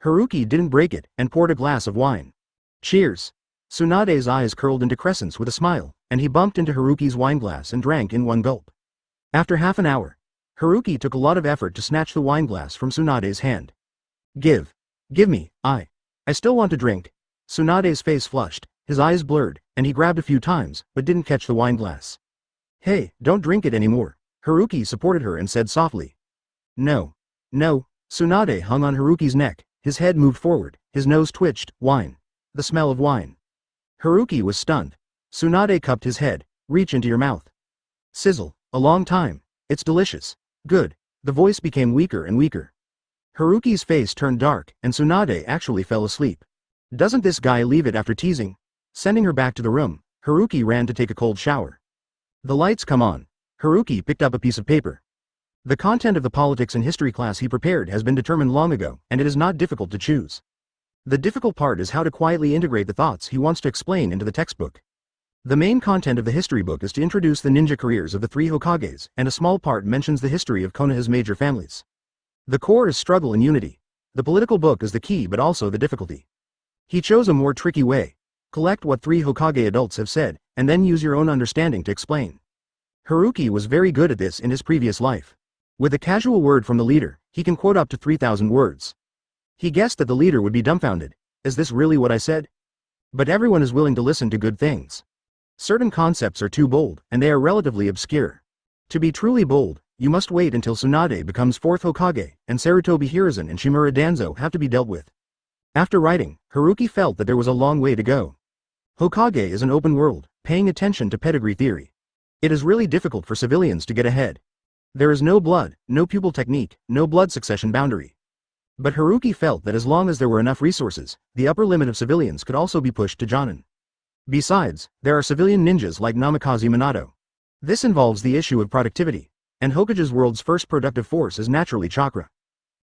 Haruki didn't break it, and poured a glass of wine. Cheers. Tsunade's eyes curled into crescents with a smile, and he bumped into Haruki's wineglass and drank in one gulp. After half an hour, Haruki took a lot of effort to snatch the wineglass from Tsunade's hand. Give me, I still want to drink. Tsunade's face flushed, his eyes blurred, and he grabbed a few times, but didn't catch the wineglass. Hey, don't drink it anymore. Haruki supported her and said softly. No. Tsunade hung on Haruki's neck, his head moved forward, his nose twitched. Wine. The smell of wine. Haruki was stunned. Tsunade cupped his head. Reach into your mouth. Sizzle. A long time. It's delicious. Good. The voice became weaker and weaker. Haruki's face turned dark, and Tsunade actually fell asleep. Doesn't this guy leave it after teasing? Sending her back to the room, Haruki ran to take a cold shower. The lights come on. Haruki picked up a piece of paper. The content of the politics and history class he prepared has been determined long ago, and it is not difficult to choose. The difficult part is how to quietly integrate the thoughts he wants to explain into the textbook. The main content of the history book is to introduce the ninja careers of the 3 Hokages, and a small part mentions the history of Konoha's major families. The core is struggle and unity. The political book is the key but also the difficulty. He chose a more tricky way. Collect what 3 Hokage adults have said, and then use your own understanding to explain. Haruki was very good at this in his previous life. With a casual word from the leader, he can quote up to 3,000 words. He guessed that the leader would be dumbfounded. Is this really what I said? But everyone is willing to listen to good things. Certain concepts are too bold, and they are relatively obscure. To be truly bold, you must wait until Tsunade becomes 4th Hokage, and Sarutobi Hiruzen and Shimura Danzo have to be dealt with. After writing, Haruki felt that there was a long way to go. Hokage is an open world, paying attention to pedigree theory. It is really difficult for civilians to get ahead. There is no blood, no pupil technique, no blood succession boundary. But Haruki felt that as long as there were enough resources, the upper limit of civilians could also be pushed to Jonin. Besides, there are civilian ninjas like Namikaze Minato. This involves the issue of productivity, and Hokage's world's first productive force is naturally chakra.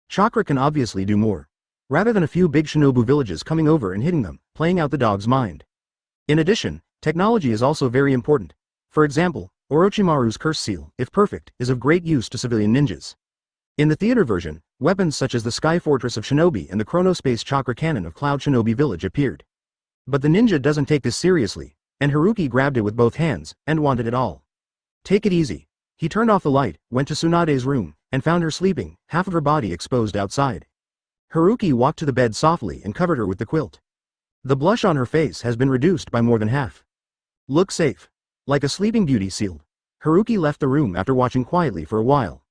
Chakra can obviously do more. Rather than a few big shinobu villages coming over and hitting them, playing out the dog's mind. In addition, technology is also very important. For example, Orochimaru's curse seal, if perfect, is of great use to civilian ninjas. In the theater version, weapons such as the Sky Fortress of Shinobi and the Chronospace Chakra Cannon of Cloud Shinobi Village appeared. But the ninja doesn't take this seriously, and Haruki grabbed it with both hands, and wanted it all. Take it easy. He turned off the light, went to Tsunade's room, and found her sleeping, half of her body exposed outside. Haruki walked to the bed softly and covered her with the quilt. The blush on her face has been reduced by more than half. Look safe. Like a sleeping beauty sealed. Haruki left the room after watching quietly for a while.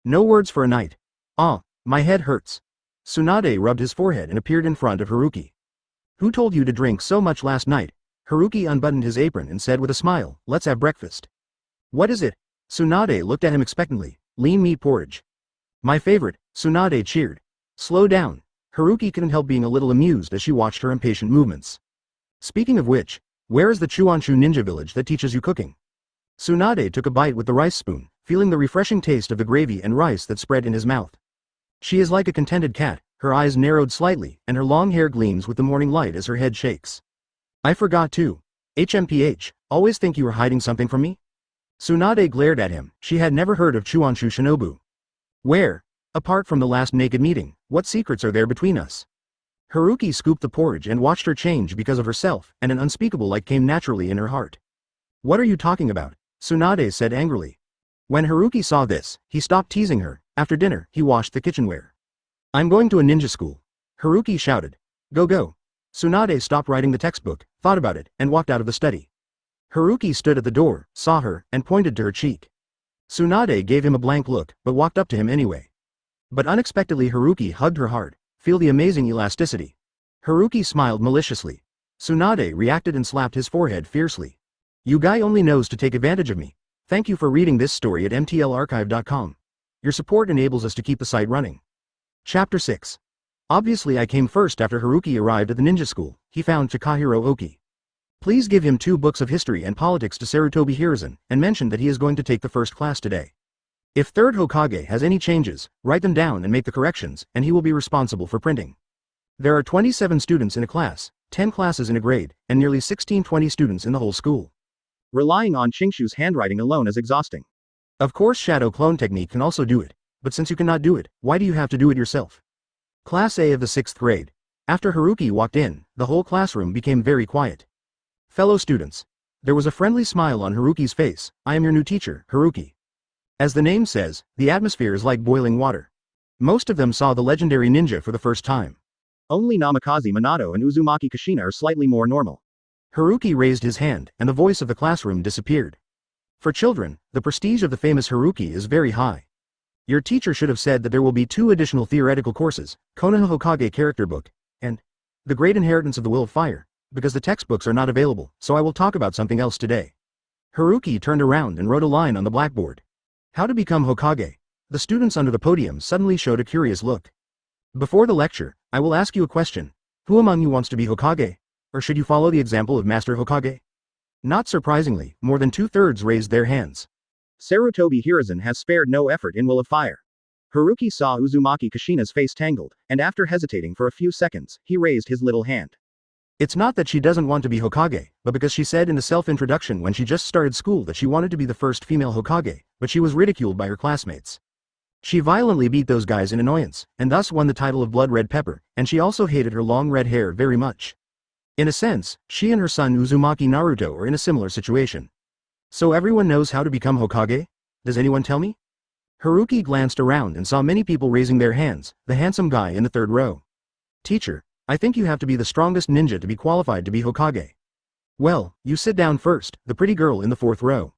No words for a night. Ah, my head hurts. Tsunade rubbed his forehead and appeared in front of Haruki. Who told you to drink so much last night? Haruki unbuttoned his apron and said with a smile, let's have breakfast. What is it? Tsunade looked at him expectantly. Lean meat porridge. My favorite, Tsunade cheered. Slow down. Haruki couldn't help being a little amused as she watched her impatient movements. Speaking of which, where is the Chuanshu ninja village that teaches you cooking? Tsunade took a bite with the rice spoon, feeling the refreshing taste of the gravy and rice that spread in his mouth. She is like a contented cat, her eyes narrowed slightly, and her long hair gleams with the morning light as her head shakes. I forgot too. HMPH, always think you were hiding something from me? Tsunade glared at him. She had never heard of Chuanshu Shinobu. Where? Apart from the last naked meeting, what secrets are there between us? Haruki scooped the porridge and watched her change because of herself, and an unspeakable light came naturally in her heart. What are you talking about? Tsunade said angrily. When Haruki saw this, he stopped teasing her. After dinner, he washed the kitchenware. I'm going to a ninja school. Haruki shouted. Go go. Tsunade stopped writing the textbook, thought about it, and walked out of the study. Haruki stood at the door, saw her, and pointed to her cheek. Tsunade gave him a blank look, but walked up to him anyway. But unexpectedly Haruki hugged her hard. Feel the amazing elasticity. Haruki smiled maliciously. Tsunade reacted and slapped his forehead fiercely. You guy only knows to take advantage of me. Thank you for reading this story at mtlarchive.com. Your support enables us to keep the site running. Chapter 6. Obviously I came first after Haruki arrived at the ninja school. He found Takahiro Oki. Please give him 2 books of history and politics to Sarutobi Hiruzen, and mention that he is going to take the first class today. If 3rd Hokage has any changes, write them down and make the corrections, and he will be responsible for printing. There are 27 students in a class, 10 classes in a grade, and nearly 16-20 students in the whole school. Relying on Chingshu's handwriting alone is exhausting. Of course shadow clone technique can also do it, but since you cannot do it, why do you have to do it yourself? Class A of the 6th grade. After Haruki walked in, the whole classroom became very quiet. Fellow students. There was a friendly smile on Haruki's face. I am your new teacher, Haruki. As the name says, the atmosphere is like boiling water. Most of them saw the legendary ninja for the first time. Only Namikaze Minato and Uzumaki Kushina are slightly more normal. Haruki raised his hand, and the voice of the classroom disappeared. For children, the prestige of the famous Haruki is very high. Your teacher should have said that there will be 2 additional theoretical courses, Konoha Hokage Character Book, and The Great Inheritance of the Will of Fire, because the textbooks are not available, so I will talk about something else today. Haruki turned around and wrote a line on the blackboard. How to become Hokage. The students under the podium suddenly showed a curious look. Before the lecture, I will ask you a question. Who among you wants to be Hokage? Or should you follow the example of Master Hokage? Not surprisingly, more than 2/3 raised their hands. Sarutobi Hiruzen has spared no effort in Will of Fire. Haruki saw Uzumaki Kushina's face tangled, and after hesitating for a few seconds, he raised his little hand. It's not that she doesn't want to be Hokage, but because she said in the self-introduction when she just started school that she wanted to be the first female Hokage, but she was ridiculed by her classmates. She violently beat those guys in annoyance, and thus won the title of Blood Red Pepper, and she also hated her long red hair very much. In a sense, she and her son Uzumaki Naruto are in a similar situation. So everyone knows how to become Hokage? Does anyone tell me? Haruki glanced around and saw many people raising their hands, the handsome guy in the 3rd row. Teacher, I think you have to be the strongest ninja to be qualified to be Hokage. Well, you sit down first, the pretty girl in the 4th row.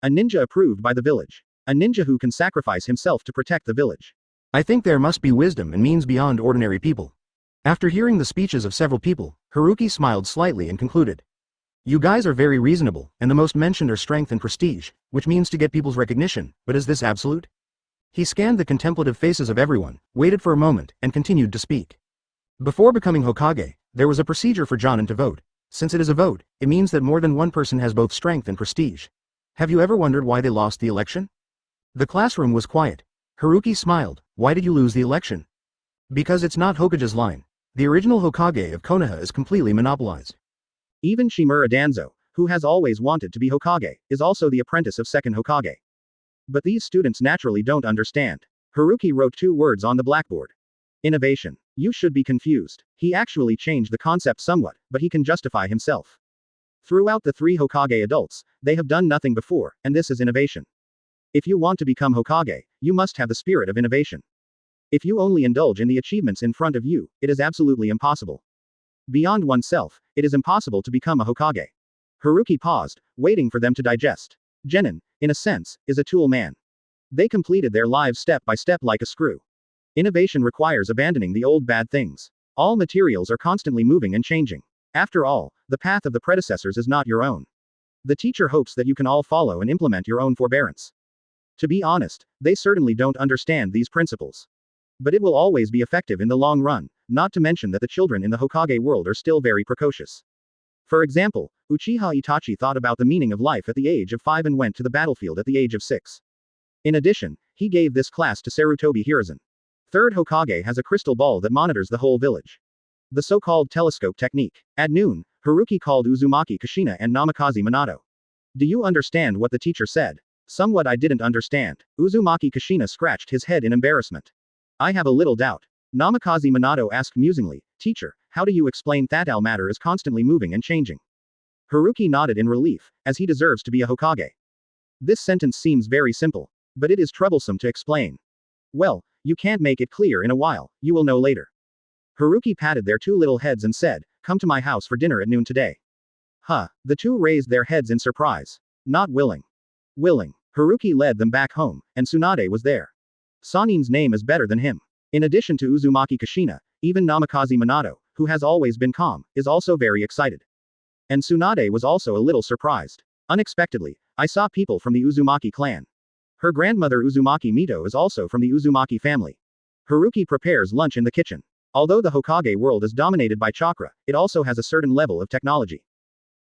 A ninja approved by the village. A ninja who can sacrifice himself to protect the village. I think there must be wisdom and means beyond ordinary people. After hearing the speeches of several people, Haruki smiled slightly and concluded. You guys are very reasonable, and the most mentioned are strength and prestige, which means to get people's recognition, but is this absolute? He scanned the contemplative faces of everyone, waited for a moment, and continued to speak. Before becoming Hokage, there was a procedure for Jonin to vote. Since it is a vote, it means that more than one person has both strength and prestige. Have you ever wondered why they lost the election? The classroom was quiet. Haruki smiled. Why did you lose the election? Because it's not Hokage's line. The original Hokage of Konoha is completely monopolized. Even Shimura Danzo, who has always wanted to be Hokage, is also the apprentice of second Hokage. But these students naturally don't understand. Haruki wrote 2 words on the blackboard. Innovation. You should be confused. He actually changed the concept somewhat, but he can justify himself. Throughout the 3 Hokage adults, they have done nothing before, and this is innovation. If you want to become Hokage, you must have the spirit of innovation. If you only indulge in the achievements in front of you, it is absolutely impossible. Beyond oneself, it is impossible to become a Hokage. Haruki paused, waiting for them to digest. Genin, in a sense, is a tool man. They completed their lives step by step like a screw. Innovation requires abandoning the old bad things. All materials are constantly moving and changing. After all, the path of the predecessors is not your own. The teacher hopes that you can all follow and implement your own forbearance. To be honest, they certainly don't understand these principles. But it will always be effective in the long run, not to mention that the children in the Hokage world are still very precocious. For example, Uchiha Itachi thought about the meaning of life at the age of 5 and went to the battlefield at the age of 6. In addition, he gave this class to Sarutobi Hiruzen. Third Hokage has a crystal ball that monitors the whole village. The so-called telescope technique. At noon, Haruki called Uzumaki Kushina and Namikaze Minato. Do you understand what the teacher said? Somewhat I didn't understand. Uzumaki Kushina scratched his head in embarrassment. I have a little doubt. Namikaze Minato asked musingly, Teacher, how do you explain that all matter is constantly moving and changing? Haruki nodded in relief, as he deserves to be a Hokage. This sentence seems very simple. But it is troublesome to explain. Well, you can't make it clear in a while, you will know later. Haruki patted their two little heads and said, Come to my house for dinner at noon today. Huh, the two raised their heads in surprise. Not willing. Willing. Haruki led them back home, and Tsunade was there. Sanin's name is better than him. In addition to Uzumaki Kushina, even Namikaze Minato, who has always been calm, is also very excited. And Tsunade was also a little surprised. Unexpectedly, I saw people from the Uzumaki clan. Her grandmother Uzumaki Mito is also from the Uzumaki family. Haruki prepares lunch in the kitchen. Although the Hokage world is dominated by chakra, it also has a certain level of technology.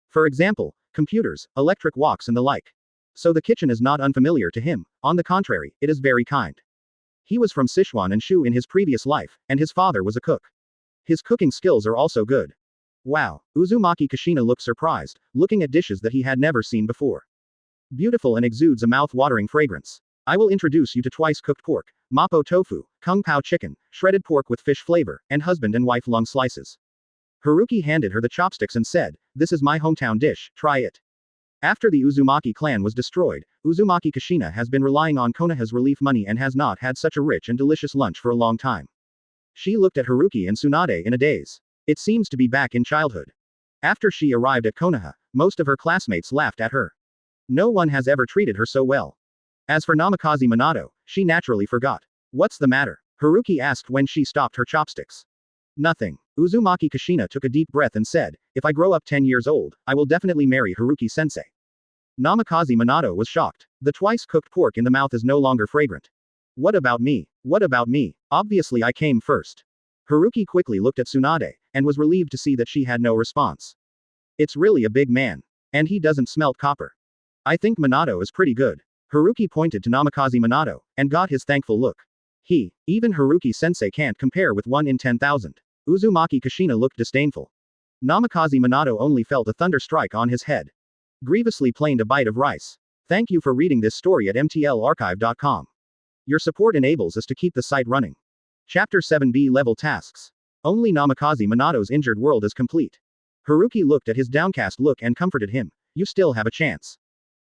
For example, computers, electric walks and the like. So the kitchen is not unfamiliar to him, on the contrary, it is very kind. He was from Sichuan and Shu in his previous life, and his father was a cook. His cooking skills are also good. Wow, Uzumaki Kushina looked surprised, looking at dishes that he had never seen before. Beautiful and exudes a mouth-watering fragrance. I will introduce you to twice-cooked pork, mapo tofu, kung pao chicken, shredded pork with fish flavor, and husband and wife lung slices. Haruki handed her the chopsticks and said, This is my hometown dish, try it. After the Uzumaki clan was destroyed, Uzumaki Kushina has been relying on Konoha's relief money and has not had such a rich and delicious lunch for a long time. She looked at Haruki and Tsunade in a daze. It seems to be back in childhood. After she arrived at Konoha, most of her classmates laughed at her. No one has ever treated her so well. As for Namikaze Minato, she naturally forgot. What's the matter? Haruki asked when she stopped her chopsticks. Nothing. Uzumaki Kushina took a deep breath and said, If I grow up 10 years old, I will definitely marry Haruki-sensei. Namikaze Minato was shocked. The twice-cooked pork in the mouth is no longer fragrant. What about me? What about me? Obviously I came first. Haruki quickly looked at Tsunade, and was relieved to see that she had no response. It's really a big man. And he doesn't smelt copper. I think Minato is pretty good. Haruki pointed to Namikaze Minato, and got his thankful look. Even Haruki-sensei can't compare with 1 in 10,000. Uzumaki Kushina looked disdainful. Namikaze Minato only felt a thunder strike on his head. Grievously planed a bite of rice. Thank you for reading this story at mtlarchive.com. Your support enables us to keep the site running. Chapter 7B Level Tasks. Only Namikaze Minato's injured world is complete. Haruki looked at his downcast look and comforted him. You still have a chance.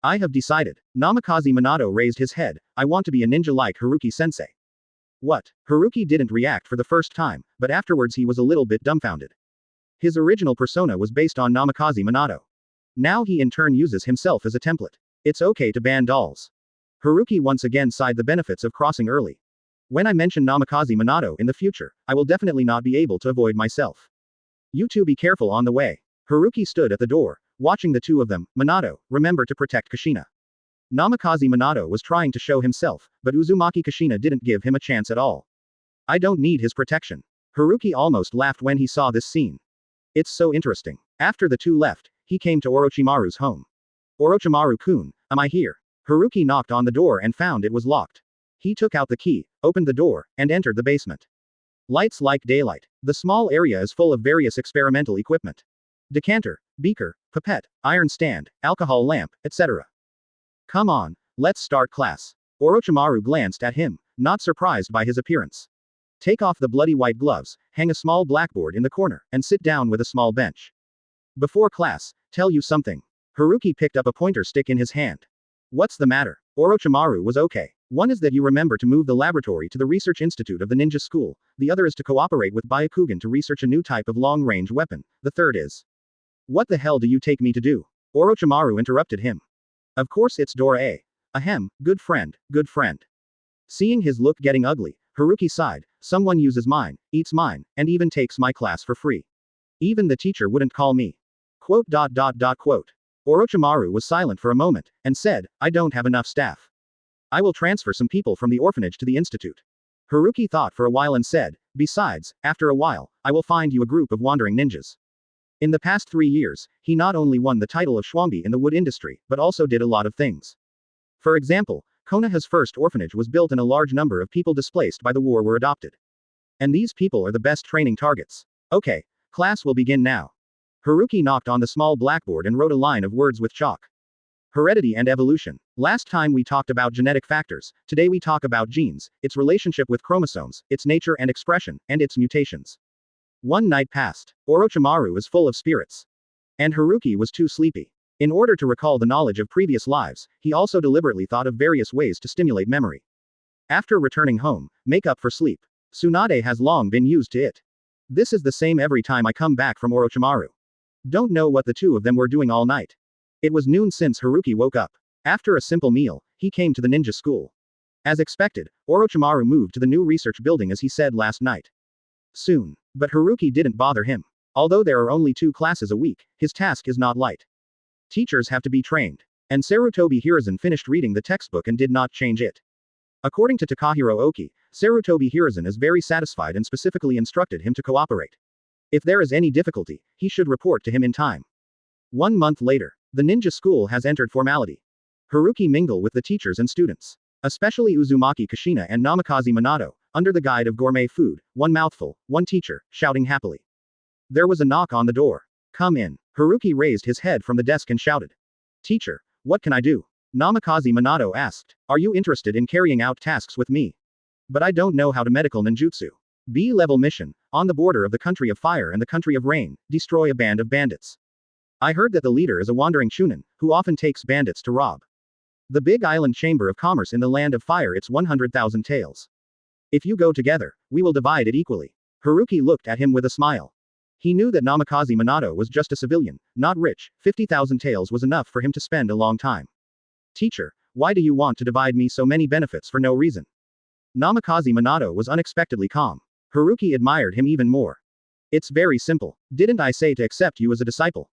I have decided. Namikaze Minato raised his head. I want to be a ninja like Haruki-sensei. What? Haruki didn't react for the first time, but afterwards he was a little bit dumbfounded. His original persona was based on Namikaze Minato. Now he in turn uses himself as a template. It's okay to ban dolls. Haruki once again sighed the benefits of crossing early. When I mention Namikaze Minato in the future, I will definitely not be able to avoid myself. You two be careful on the way. Haruki stood at the door, watching the two of them. Minato, remember to protect Kushina. Namikaze Minato was trying to show himself, but Uzumaki Kushina didn't give him a chance at all. I don't need his protection. Haruki almost laughed when he saw this scene. It's so interesting. After the two left, he came to Orochimaru's home. Orochimaru-kun, am I here? Haruki knocked on the door and found it was locked. He took out the key, opened the door, and entered the basement. Lights like daylight. The small area is full of various experimental equipment. Decanter, beaker, pipette, iron stand, alcohol lamp, etc. Come on, let's start class. Orochimaru glanced at him, not surprised by his appearance. Take off the bloody white gloves, hang a small blackboard in the corner, and sit down with a small bench. Before class, tell you something. Haruki picked up a pointer stick in his hand. What's the matter? Orochimaru was okay. One is that you remember to move the laboratory to the research institute of the ninja school, the other is to cooperate with Bakugan to research a new type of long-range weapon, the third is. What the hell do you take me to do? Orochimaru interrupted him. Of course it's Dora. Ahem, good friend, good friend. Seeing his look getting ugly, Haruki sighed, someone uses mine, eats mine, and even takes my class for free. Even the teacher wouldn't call me. Quote. Orochimaru was silent for a moment, and said, I don't have enough staff. I will transfer some people from the orphanage to the institute. Haruki thought for a while and said, besides, after a while, I will find you a group of wandering ninjas. In the past 3 years, he not only won the title of Shwanbi in the wood industry, but also did a lot of things. For example, Konoha's first orphanage was built and a large number of people displaced by the war were adopted. And these people are the best training targets. Okay, class will begin now. Haruki knocked on the small blackboard and wrote a line of words with chalk. Heredity and evolution. Last time we talked about genetic factors, today we talk about genes, its relationship with chromosomes, its nature and expression, and its mutations. One night passed. Orochimaru is full of spirits. And Haruki was too sleepy. In order to recall the knowledge of previous lives, he also deliberately thought of various ways to stimulate memory. After returning home, make up for sleep. Tsunade has long been used to it. This is the same every time I come back from Orochimaru. Don't know what the two of them were doing all night. It was noon since Haruki woke up. After a simple meal, he came to the ninja school. As expected, Orochimaru moved to the new research building as he said last night. Soon. But Haruki didn't bother him. Although there are only 2 classes a week, his task is not light. Teachers have to be trained. And Sarutobi Hiruzen finished reading the textbook and did not change it. According to Takahiro Oki, Sarutobi Hiruzen is very satisfied and specifically instructed him to cooperate. If there is any difficulty, he should report to him in time. 1 month later, the ninja school has entered formality. Haruki mingle with the teachers and students. Especially Uzumaki Kushina and Namikaze Minato, under the guide of gourmet food, 1 mouthful, 1 teacher, shouting happily. There was a knock on the door. Come in. Haruki raised his head from the desk and shouted. Teacher, what can I do? Namikaze Minato asked. Are you interested in carrying out tasks with me? But I don't know how to medical ninjutsu. B-level mission, on the border of the country of fire and the country of rain, destroy a band of bandits. I heard that the leader is a wandering shunin, who often takes bandits to rob. The big island chamber of commerce in the land of fire, it's 100,000 taels. If you go together, we will divide it equally. Haruki looked at him with a smile. He knew that Namikaze Minato was just a civilian, not rich. 50,000 taels was enough for him to spend a long time. Teacher, why do you want to divide me so many benefits for no reason? Namikaze Minato was unexpectedly calm. Haruki admired him even more. It's very simple. Didn't I say to accept you as a disciple?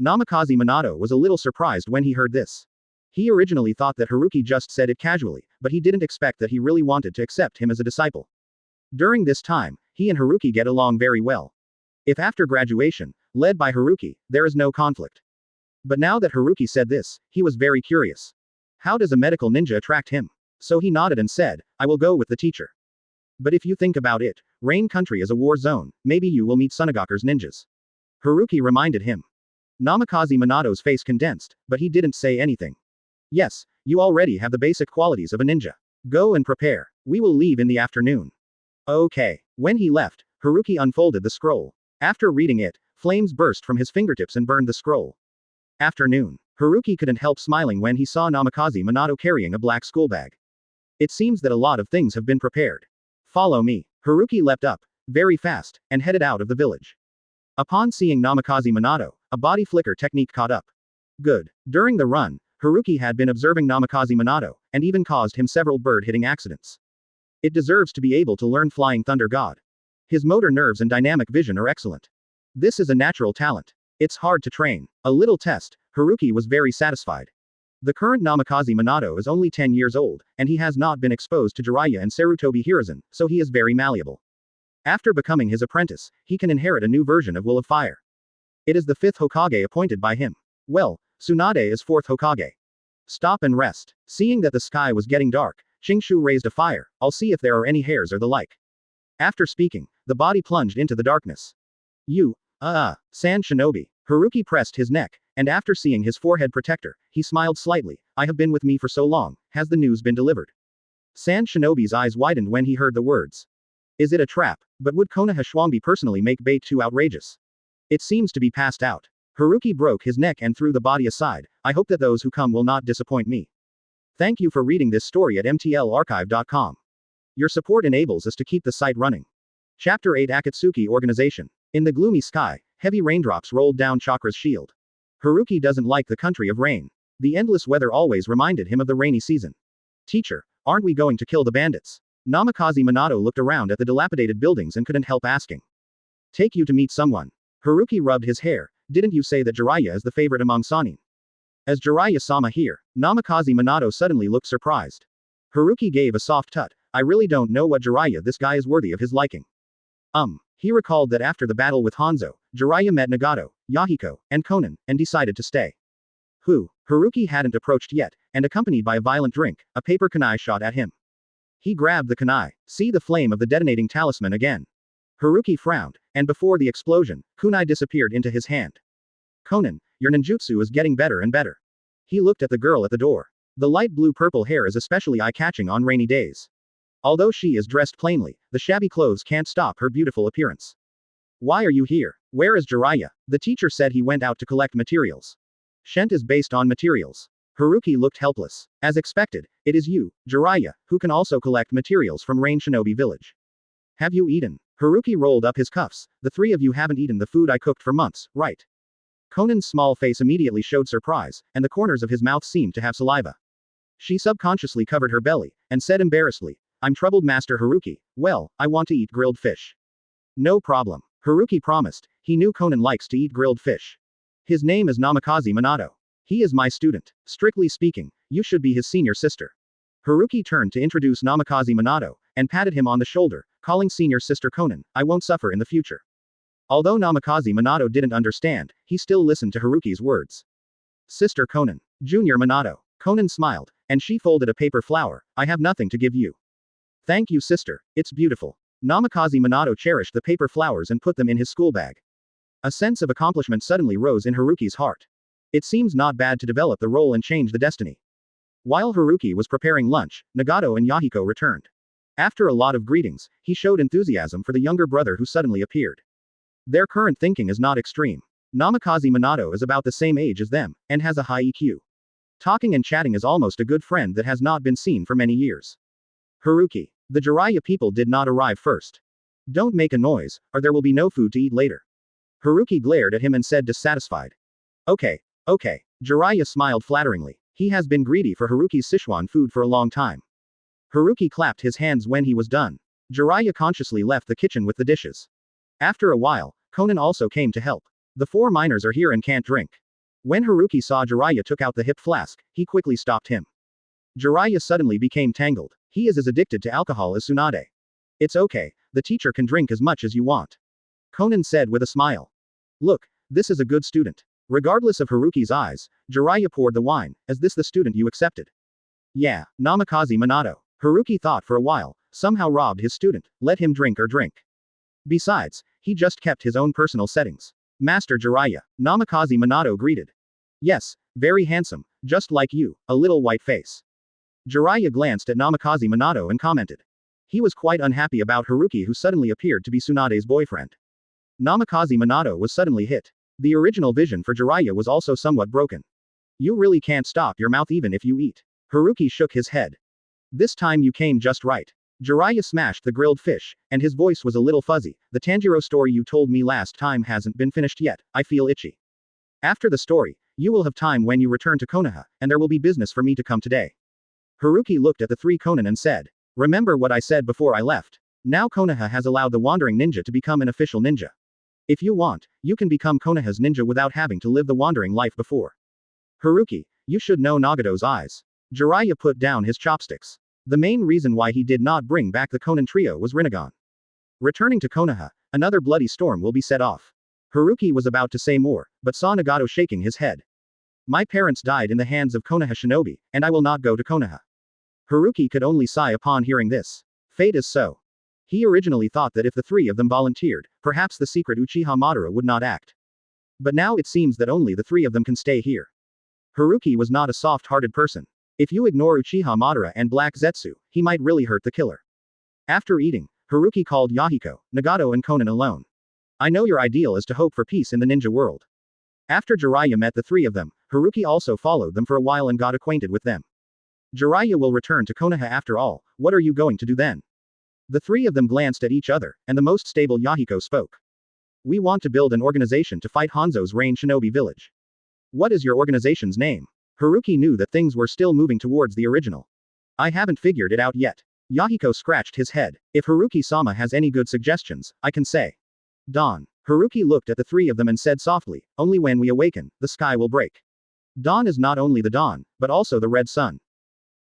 Namikaze Minato was a little surprised when he heard this. He originally thought that Haruki just said it casually, but he didn't expect that he really wanted to accept him as a disciple. During this time, he and Haruki get along very well. If after graduation, led by Haruki, there is no conflict. But now that Haruki said this, he was very curious. How does a medical ninja attract him? So he nodded and said, I will go with the teacher. But if you think about it, Rain Country is a war zone, maybe you will meet Tsunagaku's ninjas. Haruki reminded him. Namikaze Minato's face condensed, but he didn't say anything. Yes, you already have the basic qualities of a ninja. Go and prepare. We will leave in the afternoon. Okay. When he left, Haruki unfolded the scroll. After reading it, flames burst from his fingertips and burned the scroll. Afternoon. Haruki couldn't help smiling when he saw Namikaze Minato carrying a black school bag. It seems that a lot of things have been prepared. Follow me. Haruki leapt up, very fast, and headed out of the village. Upon seeing Namikaze Minato, a body flicker technique caught up. Good. During the run, Haruki had been observing Namikaze Minato, and even caused him several bird-hitting accidents. It deserves to be able to learn Flying Thunder God. His motor nerves and dynamic vision are excellent. This is a natural talent. It's hard to train. A little test, Haruki was very satisfied. The current Namikaze Minato is only 10 years old, and he has not been exposed to Jiraiya and Sarutobi Hiruzen, so he is very malleable. After becoming his apprentice, he can inherit a new version of Will of Fire. It is the 5th Hokage appointed by him. Well, Tsunade is 4th Hokage. Stop and rest. Seeing that the sky was getting dark, Chingshu raised a fire. I'll see if there are any hairs or the like. After speaking, the body plunged into the darkness. Sand Shinobi. Haruki pressed his neck, and after seeing his forehead protector, he smiled slightly. I have been with me for so long, has the news been delivered? Sand Shinobi's eyes widened when he heard the words. Is it a trap? But would Konoha Shwanbi personally make bait too outrageous? It seems to be passed out. Haruki broke his neck and threw the body aside. I hope that those who come will not disappoint me. Thank you for reading this story at mtlarchive.com. Your support enables us to keep the site running. Chapter 8 Akatsuki Organization. In the gloomy sky, heavy raindrops rolled down Chakra's shield. Haruki doesn't like the country of rain. The endless weather always reminded him of the rainy season. Teacher, aren't we going to kill the bandits? Namikaze Minato looked around at the dilapidated buildings and couldn't help asking. Take you to meet someone. Haruki rubbed his hair. Didn't you say that Jiraiya is the favorite among Sannin? As Jiraiya-sama here, Namikaze Minato suddenly looked surprised. Haruki gave a soft tut. I really don't know what Jiraiya this guy is worthy of his liking. He recalled that after the battle with Hanzo, Jiraiya met Nagato, Yahiko, and Konan, and decided to stay. Haruki hadn't approached yet, and accompanied by a violent drink, a paper kunai shot at him. He grabbed the kunai. See the flame of the detonating talisman again. Haruki frowned, and before the explosion, kunai disappeared into his hand. Konan, your ninjutsu is getting better and better. He looked at the girl at the door. The light blue-purple hair is especially eye-catching on rainy days. Although she is dressed plainly, the shabby clothes can't stop her beautiful appearance. Why are you here? Where is Jiraiya? The teacher said he went out to collect materials. Shent is based on materials. Haruki looked helpless. As expected, it is you, Jiraiya, who can also collect materials from Rain Shinobi village. Have you eaten? Haruki rolled up his cuffs. The three of you haven't eaten the food I cooked for months, right? Konan's small face immediately showed surprise, and the corners of his mouth seemed to have saliva. She subconsciously covered her belly, and said embarrassedly, I'm troubled Master Haruki. Well, I want to eat grilled fish. No problem. Haruki promised. He knew Konan likes to eat grilled fish. His name is Namikaze Minato. He is my student. Strictly speaking, you should be his senior sister. Haruki turned to introduce Namikaze Minato, and patted him on the shoulder, calling senior sister Konan, I won't suffer in the future. Although Namikaze Minato didn't understand, he still listened to Haruki's words. Sister Konan. Junior Minato. Konan smiled, and she folded a paper flower. I have nothing to give you. Thank you sister, it's beautiful. Namikaze Minato cherished the paper flowers and put them in his school bag. A sense of accomplishment suddenly rose in Haruki's heart. It seems not bad to develop the role and change the destiny. While Haruki was preparing lunch, Nagato and Yahiko returned. After a lot of greetings, he showed enthusiasm for the younger brother who suddenly appeared. Their current thinking is not extreme. Namikaze Minato is about the same age as them, and has a high EQ. Talking and chatting is almost a good friend that has not been seen for many years. Haruki. The Jiraiya people did not arrive first. Don't make a noise, or there will be no food to eat later. Haruki glared at him and said dissatisfied. Okay. Jiraiya smiled flatteringly. He has been greedy for Haruki's Sichuan food for a long time. Haruki clapped his hands when he was done. Jiraiya consciously left the kitchen with the dishes. After a while, Konan also came to help. The four miners are here and can't drink. When Haruki saw Jiraiya took out the hip flask, he quickly stopped him. Jiraiya suddenly became tangled. He is as addicted to alcohol as Tsunade. It's okay, the teacher can drink as much as you want. Konan said with a smile. Look, this is a good student. Regardless of Haruki's eyes, Jiraiya poured the wine. Is this the student you accepted? Yeah, Namikaze Minato. Haruki thought for a while, somehow robbed his student, let him drink or drink. Besides, he just kept his own personal settings. Master Jiraiya, Namikaze Minato greeted. Yes, very handsome, just like you, a little white face. Jiraiya glanced at Namikaze Minato and commented. He was quite unhappy about Haruki who suddenly appeared to be Tsunade's boyfriend. Namikaze Minato was suddenly hit. The original vision for Jiraiya was also somewhat broken. You really can't stop your mouth even if you eat. Haruki shook his head. This time you came just right. Jiraiya smashed the grilled fish, and his voice was a little fuzzy. The Tanjiro story you told me last time hasn't been finished yet, I feel itchy. After the story, you will have time when you return to Konoha, and there will be business for me to come today. Haruki looked at the three Konan and said, remember what I said before I left. Now Konoha has allowed the wandering ninja to become an official ninja. If you want, you can become Konoha's ninja without having to live the wandering life before. Haruki, you should know Nagato's eyes. Jiraiya put down his chopsticks. The main reason why he did not bring back the Konan trio was Rinnegan. Returning to Konoha, another bloody storm will be set off. Haruki was about to say more, but saw Nagato shaking his head. My parents died in the hands of Konoha Shinobi, and I will not go to Konoha. Haruki could only sigh upon hearing this. Fate is so. He originally thought that if the three of them volunteered, perhaps the secret Uchiha Madara would not act. But now it seems that only the three of them can stay here. Haruki was not a soft-hearted person. If you ignore Uchiha Madara and Black Zetsu, he might really hurt the killer. After eating, Haruki called Yahiko, Nagato and Konan alone. I know your ideal is to hope for peace in the ninja world. After Jiraiya met the three of them, Haruki also followed them for a while and got acquainted with them. Jiraiya will return to Konoha after all, what are you going to do then? The three of them glanced at each other, and the most stable Yahiko spoke. We want to build an organization to fight Hanzo's Rain Shinobi village. What is your organization's name? Haruki knew that things were still moving towards the original. I haven't figured it out yet. Yahiko scratched his head. If Haruki-sama has any good suggestions, I can say. Dawn. Haruki looked at the three of them and said softly, only when we awaken, the sky will break. Dawn is not only the dawn, but also the red sun.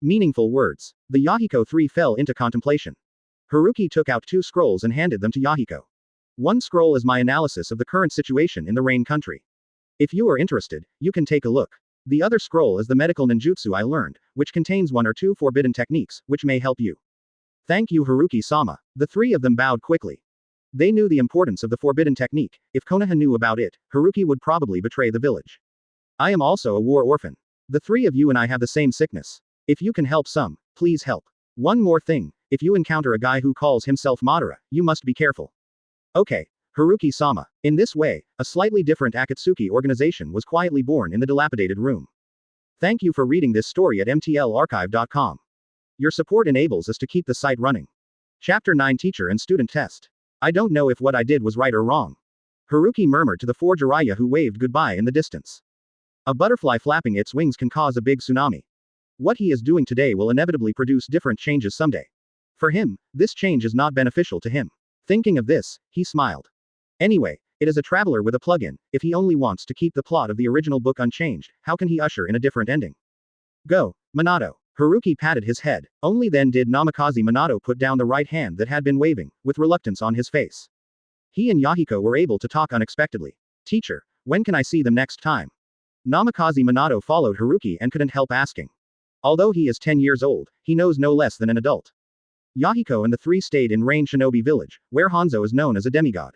Meaningful words. The Yahiko three fell into contemplation. Haruki took out 2 scrolls and handed them to Yahiko. One scroll is my analysis of the current situation in the Rain country. If you are interested, you can take a look. The other scroll is the medical ninjutsu I learned, which contains 1 or 2 forbidden techniques, which may help you. Thank you Haruki-sama. The three of them bowed quickly. They knew the importance of the forbidden technique. If Konoha knew about it, Haruki would probably betray the village. I am also a war orphan. The three of you and I have the same sickness. If you can help some, please help. One more thing, if you encounter a guy who calls himself Madara, you must be careful. Okay. Haruki-sama. In this way, a slightly different Akatsuki organization was quietly born in the dilapidated room. Thank you for reading this story at mtlarchive.com. Your support enables us to keep the site running. Chapter 9 Teacher and Student Test. I don't know if what I did was right or wrong. Haruki murmured to the 4 Jiraiya who waved goodbye in the distance. A butterfly flapping its wings can cause a big tsunami. What he is doing today will inevitably produce different changes someday. For him, this change is not beneficial to him. Thinking of this, he smiled. Anyway, it is a traveler with a plug-in. If he only wants to keep the plot of the original book unchanged, how can he usher in a different ending? Go, Minato. Haruki patted his head. Only then did Namikaze Minato put down the right hand that had been waving, with reluctance on his face. He and Yahiko were able to talk unexpectedly. Teacher, when can I see them next time? Namikaze Minato followed Haruki and couldn't help asking. Although he is 10 years old, he knows no less than an adult. Yahiko and the three stayed in Rain Shinobi village, where Hanzo is known as a demigod.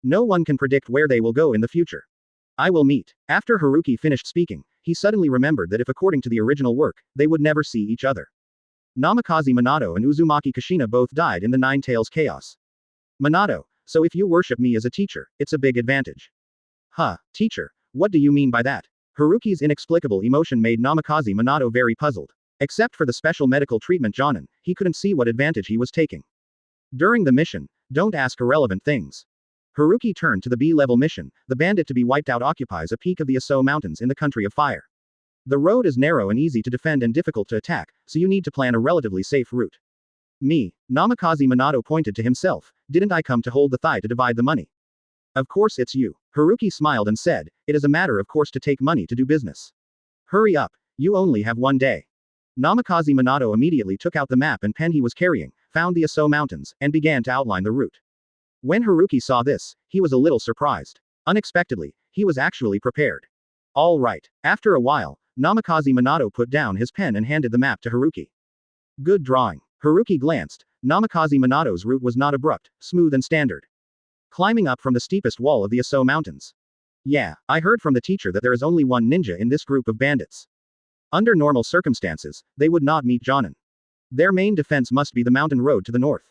No one can predict where they will go in the future. I will meet. After Haruki finished speaking, he suddenly remembered that if according to the original work, they would never see each other. Namikaze Minato and Uzumaki Kushina both died in the Nine Tails chaos. Minato, so if you worship me as a teacher, it's a big advantage. Huh, teacher, what do you mean by that? Haruki's inexplicable emotion made Namikaze Minato very puzzled. Except for the special medical treatment Jonin, he couldn't see what advantage he was taking. During the mission, don't ask irrelevant things. Haruki turned to the B-level mission. The bandit to be wiped out occupies a peak of the Aso Mountains in the country of fire. The road is narrow and easy to defend and difficult to attack, so you need to plan a relatively safe route. Me, Namikaze Minato pointed to himself, didn't I come to hold the thigh to divide the money? Of course it's you. Haruki smiled and said, it is a matter of course to take money to do business. Hurry up, you only have 1 day. Namikaze Minato immediately took out the map and pen he was carrying, found the Aso Mountains, and began to outline the route. When Haruki saw this, he was a little surprised. Unexpectedly, he was actually prepared. All right. After a while, Namikaze Minato put down his pen and handed the map to Haruki. Good drawing. Haruki glanced. Namikaze Minato's route was not abrupt, smooth and standard. Climbing up from the steepest wall of the Aso Mountains. Yeah, I heard from the teacher that there is only one ninja in this group of bandits. Under normal circumstances, they would not meet Jonin. Their main defense must be the mountain road to the north.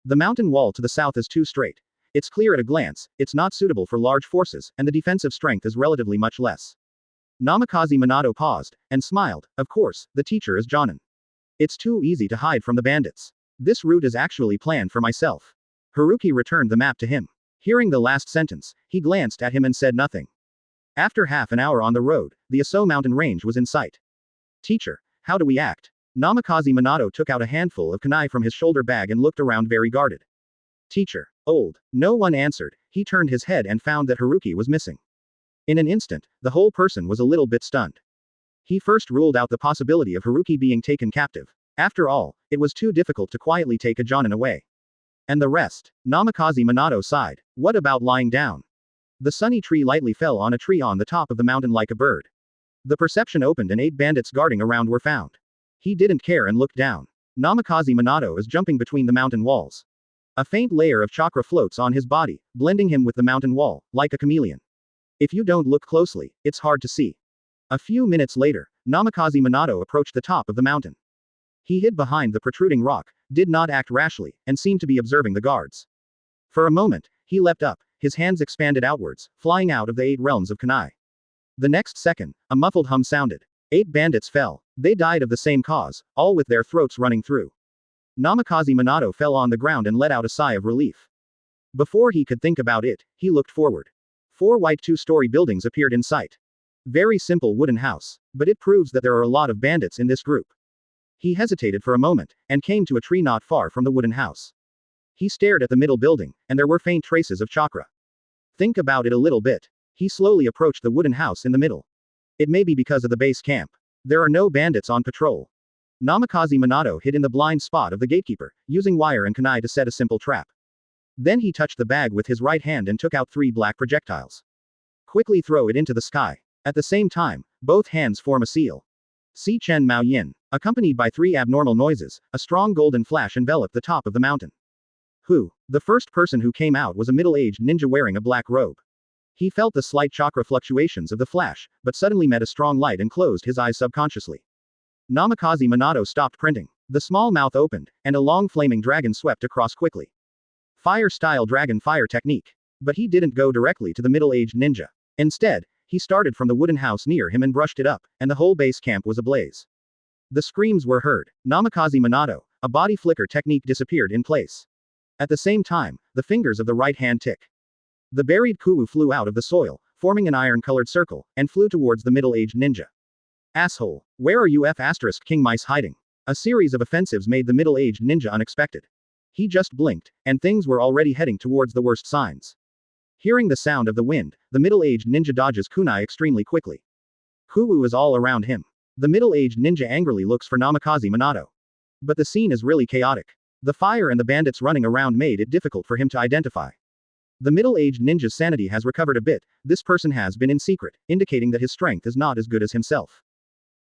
The mountain wall to the south is too straight. It's clear at a glance, it's not suitable for large forces, and the defensive strength is relatively much less. Namikaze Minato paused, and smiled. Of course, the teacher is Jonin. It's too easy to hide from the bandits. This route is actually planned for myself. Haruki returned the map to him. Hearing the last sentence, he glanced at him and said nothing. After half an hour on the road, the Aso mountain range was in sight. Teacher, how do we act? Namikaze Minato took out a handful of kunai from his shoulder bag and looked around very guarded. Teacher, old. No one answered. He turned his head and found that Haruki was missing. In an instant, the whole person was a little bit stunned. He first ruled out the possibility of Haruki being taken captive. After all, it was too difficult to quietly take a Jonin away. And the rest? Namikaze Minato sighed. What about lying down? The sunny tree lightly fell on a tree on the top of the mountain like a bird. The perception opened and 8 bandits guarding around were found. He didn't care and looked down. Namikaze Minato is jumping between the mountain walls. A faint layer of chakra floats on his body, blending him with the mountain wall, like a chameleon. If you don't look closely, it's hard to see. A few minutes later, Namikaze Minato approached the top of the mountain. He hid behind the protruding rock, did not act rashly, and seemed to be observing the guards. For a moment, he leapt up, his hands expanded outwards, flying out of the 8 realms of kunai. The next second, a muffled hum sounded. 8 bandits fell. They died of the same cause, all with their throats running through. Namikaze Minato fell on the ground and let out a sigh of relief. Before he could think about it, he looked forward. 4 white 2-story buildings appeared in sight. Very simple wooden house, but it proves that there are a lot of bandits in this group. He hesitated for a moment, and came to a tree not far from the wooden house. He stared at the middle building, and there were faint traces of chakra. Think about it a little bit. He slowly approached the wooden house in the middle. It may be because of the base camp. There are no bandits on patrol. Namikaze Minato hid in the blind spot of the gatekeeper, using wire and kunai to set a simple trap. Then he touched the bag with his right hand and took out 3 black projectiles. Quickly throw it into the sky. At the same time, both hands form a seal. Si Chen Mao Yin. Accompanied by 3 abnormal noises, a strong golden flash enveloped the top of the mountain. Who? The first person who came out was a middle-aged ninja wearing a black robe. He felt the slight chakra fluctuations of the flash, but suddenly met a strong light and closed his eyes subconsciously. Namikaze Minato stopped printing. The small mouth opened, and a long flaming dragon swept across quickly. Fire-style dragon fire technique. But he didn't go directly to the middle-aged ninja. Instead, he started from the wooden house near him and brushed it up, and the whole base camp was ablaze. The screams were heard. Namikaze Minato, a body flicker technique disappeared in place. At the same time, the fingers of the right hand tick. The buried Kuwu flew out of the soil, forming an iron-colored circle, and flew towards the middle-aged ninja. Asshole. Where are you King Mice hiding? A series of offensives made the middle-aged ninja unexpected. He just blinked, and things were already heading towards the worst signs. Hearing the sound of the wind, the middle-aged ninja dodges kunai extremely quickly. Kuwu is all around him. The middle-aged ninja angrily looks for Namikaze Minato. But the scene is really chaotic. The fire and the bandits running around made it difficult for him to identify. The middle-aged ninja's sanity has recovered a bit. This person has been in secret, indicating that his strength is not as good as himself.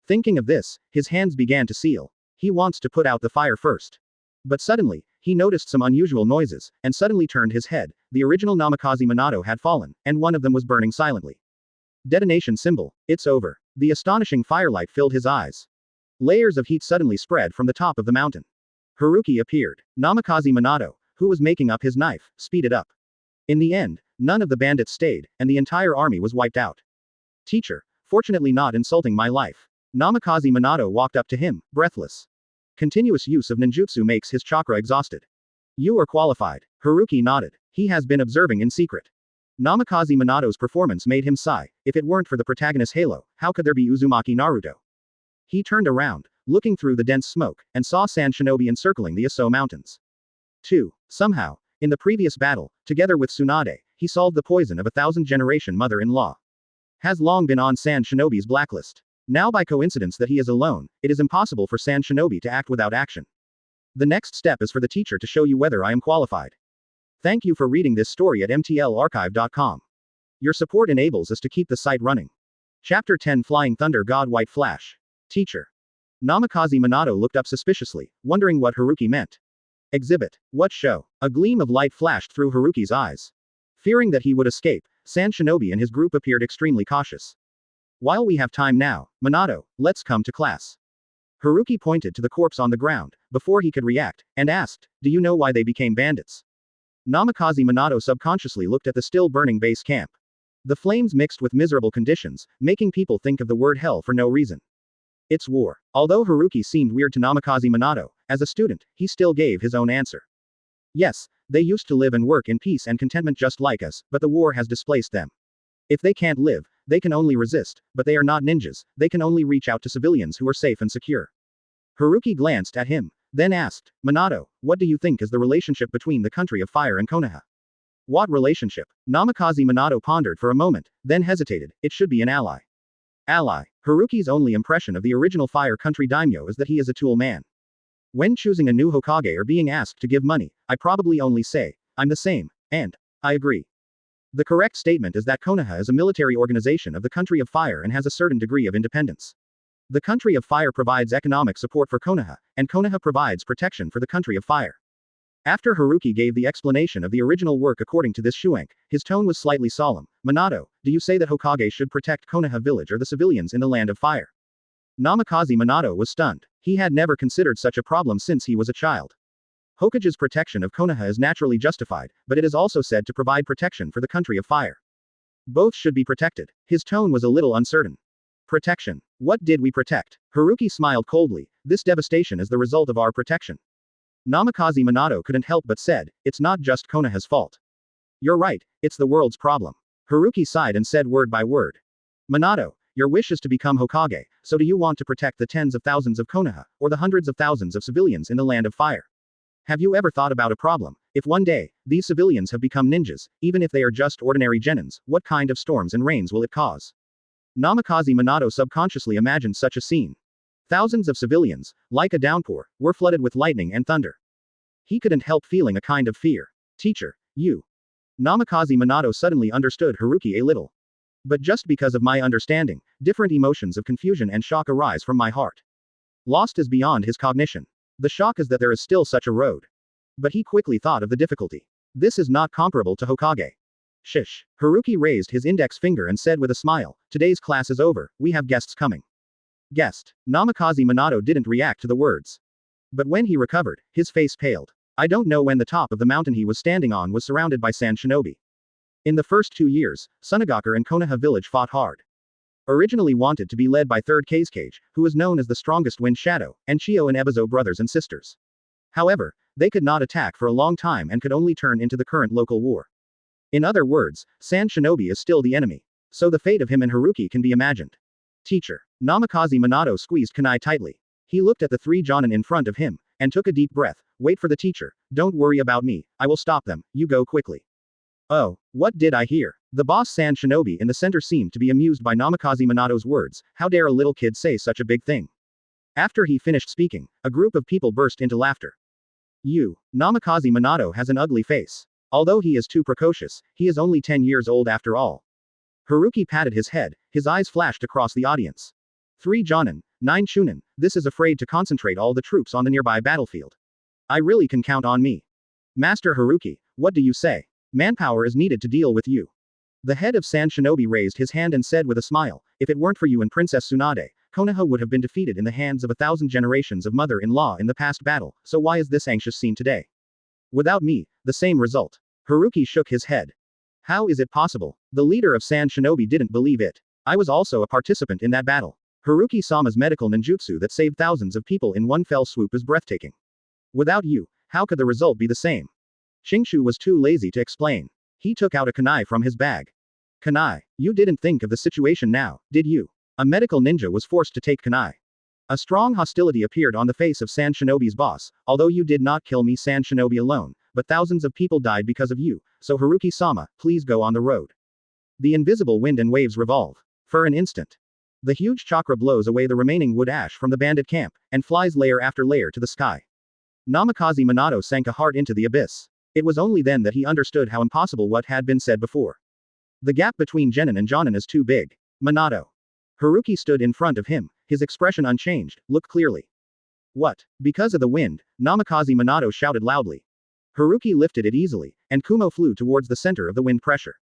Thinking of this, his hands began to seal. He wants to put out the fire first. But suddenly, he noticed some unusual noises, and suddenly turned his head. The original Namikaze Minato had fallen, and one of them was burning silently. Detonation symbol. It's over. The astonishing firelight filled his eyes. Layers of heat suddenly spread from the top of the mountain. Haruki appeared. Namikaze Minato, who was making up his knife, speeded up. In the end, none of the bandits stayed, and the entire army was wiped out. Teacher, fortunately not insulting my life. Namikaze Minato walked up to him, breathless. Continuous use of ninjutsu makes his chakra exhausted. You are qualified. Haruki nodded. He has been observing in secret. Namikaze Minato's performance made him sigh. If it weren't for the protagonist halo, how could there be Uzumaki Naruto? He turned around, looking through the dense smoke, and saw Sand Shinobi encircling the Aso Mountains. 2. Somehow, in the previous battle, together with Tsunade, he solved the poison of a 1,000-generation mother-in-law. Has long been on Sand Shinobi's blacklist. Now by coincidence that he is alone, it is impossible for Sand Shinobi to act without action. The next step is for the teacher to show you whether I am qualified. Thank you for reading this story at mtlarchive.com. Your support enables us to keep the site running. Chapter 10 Flying Thunder God White Flash. Teacher. Namikaze Minato looked up suspiciously, wondering what Haruki meant. Exhibit. What show? A gleam of light flashed through Haruki's eyes. Fearing that he would escape, Sand Shinobi and his group appeared extremely cautious. While we have time now, Minato, let's come to class. Haruki pointed to the corpse on the ground, before he could react, and asked, do you know why they became bandits? Namikaze Minato subconsciously looked at the still burning base camp. The flames mixed with miserable conditions, making people think of the word hell for no reason. It's war. Although Haruki seemed weird to Namikaze Minato, as a student, he still gave his own answer. Yes, they used to live and work in peace and contentment just like us, but the war has displaced them. If they can't live, they can only resist, but they are not ninjas, they can only reach out to civilians who are safe and secure. Haruki glanced at him, then asked, Minato, what do you think is the relationship between the country of fire and Konoha? What relationship? Namikaze Minato pondered for a moment, then hesitated. It should be an ally. Ally. Haruki's only impression of the original fire country daimyo is that he is a tool man. When choosing a new Hokage or being asked to give money, I probably only say, I'm the same, and I agree. The correct statement is that Konoha is a military organization of the country of fire and has a certain degree of independence. The country of fire provides economic support for Konoha, and Konoha provides protection for the country of fire. After Haruki gave the explanation of the original work according to this shuank, his tone was slightly solemn. Minato, do you say that Hokage should protect Konoha village or the civilians in the land of fire? Namikaze Minato was stunned. He had never considered such a problem since he was a child. Hokage's protection of Konoha is naturally justified, but it is also said to provide protection for the country of fire. Both should be protected. His tone was a little uncertain. Protection. What did we protect? Haruki smiled coldly. This devastation is the result of our protection. Namikaze Minato couldn't help but said, it's not just Konoha's fault. You're right, it's the world's problem. Haruki sighed and said word by word. Minato, your wish is to become Hokage, so do you want to protect the tens of thousands of Konoha, or the hundreds of thousands of civilians in the land of fire? Have you ever thought about a problem? If one day, these civilians have become ninjas, even if they are just ordinary genins, what kind of storms and rains will it cause? Namikaze Minato subconsciously imagined such a scene. Thousands of civilians, like a downpour, were flooded with lightning and thunder. He couldn't help feeling a kind of fear. Teacher, you. Namikaze Minato suddenly understood Haruki a little. But just because of my understanding, different emotions of confusion and shock arise from my heart. Lost is beyond his cognition. The shock is that there is still such a road. But he quickly thought of the difficulty. This is not comparable to Hokage. Shish. Haruki raised his index finger and said with a smile, today's class is over, we have guests coming. Guest. Namikaze Minato didn't react to the words. But when he recovered, his face paled. I don't know when the top of the mountain he was standing on was surrounded by sand shinobi. In the first 2 years, Tsunade and Konoha village fought hard. Originally wanted to be led by 3rd Kazekage, who was known as the strongest wind shadow, and Chio and Ebizo brothers and sisters. However, they could not attack for a long time and could only turn into the current local war. In other words, Sand Shinobi is still the enemy. So the fate of him and Haruki can be imagined. Teacher. Namikaze Minato squeezed kunai tightly. He looked at the 3 jonin in front of him, and took a deep breath. Wait for the teacher, don't worry about me, I will stop them, you go quickly. Oh, what did I hear? The boss Sand Shinobi in the center seemed to be amused by Namikaze Minato's words, how dare a little kid say such a big thing. After he finished speaking, a group of people burst into laughter. Namikaze Minato has an ugly face. Although he is too precocious, he is only 10 years old after all. Haruki patted his head, his eyes flashed across the audience. 3 jonin, 9 chunin, this is afraid to concentrate all the troops on the nearby battlefield. I really can count on me. Master Haruki, what do you say? Manpower is needed to deal with you. The head of Sand Shinobi raised his hand and said with a smile, if it weren't for you and Princess Tsunade, Konoha would have been defeated in the hands of 1,000 generations of mother-in-law in the past battle, so why is this anxious scene today? Without me, the same result. Haruki shook his head. How is it possible? The leader of Sand Shinobi didn't believe it. I was also a participant in that battle. Haruki-sama's medical ninjutsu that saved thousands of people in one fell swoop is breathtaking. Without you, how could the result be the same? Shingshu was too lazy to explain. He took out a kunai from his bag. Kunai, you didn't think of the situation now, did you? A medical ninja was forced to take kunai. A strong hostility appeared on the face of Sand Shinobi's boss, although you did not kill me Sand Shinobi alone, but thousands of people died because of you, so Haruki-sama, please go on the road. The invisible wind and waves revolve. For an instant. The huge chakra blows away the remaining wood ash from the bandit camp, and flies layer after layer to the sky. Namikaze Minato sank a heart into the abyss. It was only then that he understood how impossible what had been said before. The gap between genin and jonin is too big. Minato. Haruki stood in front of him, his expression unchanged, look clearly. What? Because of the wind, Namikaze Minato shouted loudly. Haruki lifted it easily, and Kumo flew towards the center of the wind pressure.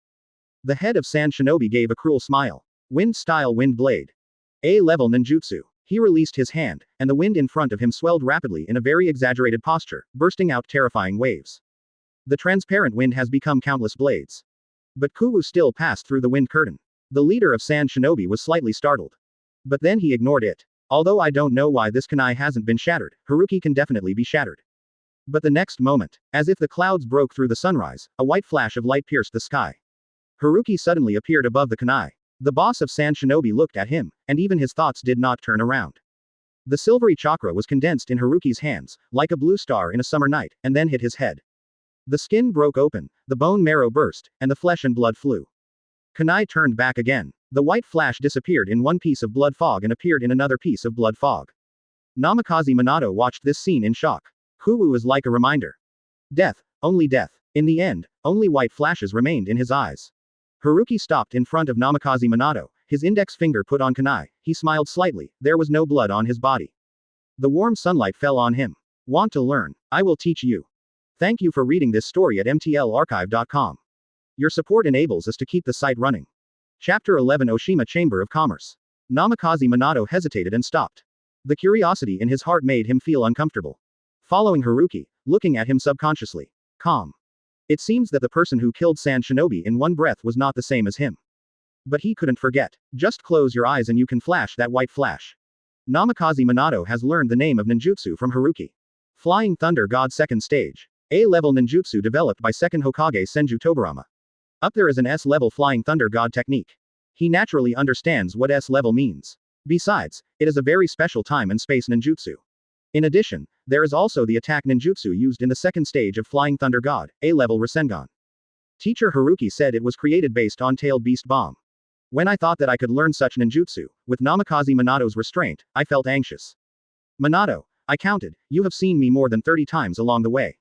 The head of Sand Shinobi gave a cruel smile. Wind-style wind blade. A-level ninjutsu. He released his hand, and the wind in front of him swelled rapidly in a very exaggerated posture, bursting out terrifying waves. The transparent wind has become countless blades. But Kuwu still passed through the wind curtain. The leader of Sand Shinobi was slightly startled. But then he ignored it. Although I don't know why this kunai hasn't been shattered, Haruki can definitely be shattered. But the next moment, as if the clouds broke through the sunrise, a white flash of light pierced the sky. Haruki suddenly appeared above the kunai. The boss of Sand Shinobi looked at him, and even his thoughts did not turn around. The silvery chakra was condensed in Haruki's hands, like a blue star in a summer night, and then hit his head. The skin broke open, the bone marrow burst, and the flesh and blood flew. Kunai turned back again. The white flash disappeared in one piece of blood fog and appeared in another piece of blood fog. Namikaze Minato watched this scene in shock. Kuwu is like a reminder. Death, only death. In the end, only white flashes remained in his eyes. Haruki stopped in front of Namikaze Minato, his index finger put on kunai, he smiled slightly, there was no blood on his body. The warm sunlight fell on him. Want to learn? I will teach you. Thank you for reading this story at mtlarchive.com. Your support enables us to keep the site running. Chapter 11 Oshima Chamber of Commerce. Namikaze Minato hesitated and stopped. The curiosity in his heart made him feel uncomfortable. Following Haruki, looking at him subconsciously. Calm. It seems that the person who killed Sand Shinobi in one breath was not the same as him. But he couldn't forget. Just close your eyes and you can flash that white flash. Namikaze Minato has learned the name of ninjutsu from Haruki. Flying Thunder God Second Stage. A-level ninjutsu developed by second Hokage Senju Tobirama. Up there is an S-level Flying Thunder God technique. He naturally understands what S-level means. Besides, it is a very special time and space ninjutsu. In addition, there is also the attack ninjutsu used in the second stage of Flying Thunder God, A-level Rasengan. Teacher Haruki said it was created based on Tailed Beast Bomb. When I thought that I could learn such ninjutsu, with Namikaze Minato's restraint, I felt anxious. Minato, I counted, you have seen me more than 30 times along the way.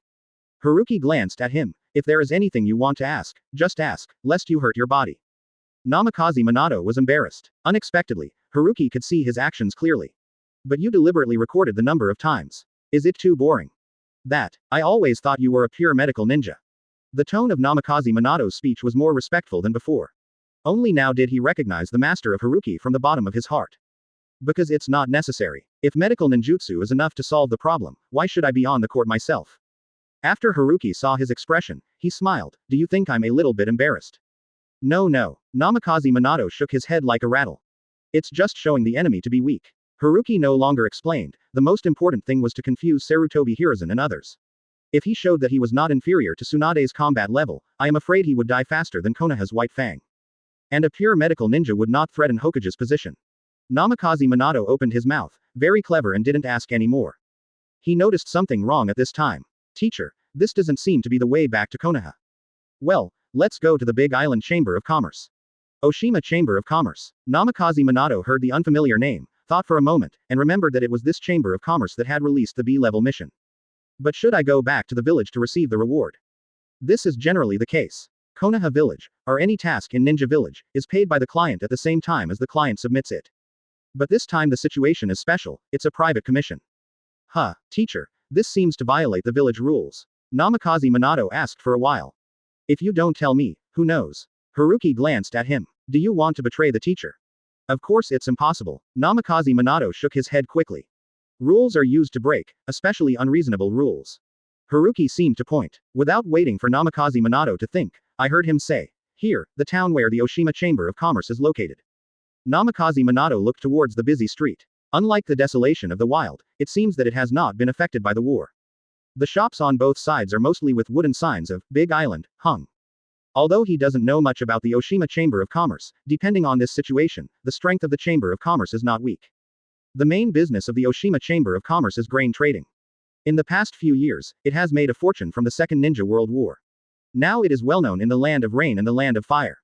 Haruki glanced at him. If there is anything you want to ask, just ask, lest you hurt your body. Namikaze Minato was embarrassed. Unexpectedly, Haruki could see his actions clearly. But you deliberately recorded the number of times. Is it too boring? I always thought you were a pure medical ninja. The tone of Namikaze Minato's speech was more respectful than before. Only now did he recognize the master of Haruki from the bottom of his heart. Because it's not necessary. If medical ninjutsu is enough to solve the problem, why should I be on the court myself? After Haruki saw his expression, he smiled. Do you think I'm a little bit embarrassed? No. Namikaze Minato shook his head like a rattle. It's just showing the enemy to be weak. Haruki no longer explained. The most important thing was to confuse Sarutobi Hiruzen and others. If he showed that he was not inferior to Tsunade's combat level, I am afraid he would die faster than Konoha's White Fang. And a pure medical ninja would not threaten Hokage's position. Namikaze Minato opened his mouth, very clever, and didn't ask any more. He noticed something wrong at this time. Teacher, this doesn't seem to be the way back to Konoha. Well, let's go to the Big Island Chamber of Commerce. Oshima Chamber of Commerce. Namikaze Minato heard the unfamiliar name, thought for a moment, and remembered that it was this Chamber of Commerce that had released the B-level mission. But should I go back to the village to receive the reward? This is generally the case. Konoha Village, or any task in Ninja Village, is paid by the client at the same time as the client submits it. But this time the situation is special, it's a private commission. Teacher, this seems to violate the village rules. Namikaze Minato asked for a while. If you don't tell me, who knows? Haruki glanced at him. Do you want to betray the teacher? Of course it's impossible. Namikaze Minato shook his head quickly. Rules are used to break, especially unreasonable rules. Haruki seemed to point. Without waiting for Namikaze Minato to think, I heard him say, here, the town where the Oshima Chamber of Commerce is located. Namikaze Minato looked towards the busy street. Unlike the desolation of the wild, it seems that it has not been affected by the war. The shops on both sides are mostly with wooden signs of Big Island hung. Although he doesn't know much about the Oshima Chamber of Commerce, depending on this situation, the strength of the Chamber of Commerce is not weak. The main business of the Oshima Chamber of Commerce is grain trading. In the past few years, it has made a fortune from the Second Ninja World War. Now it is well known in the Land of Rain and the Land of Fire.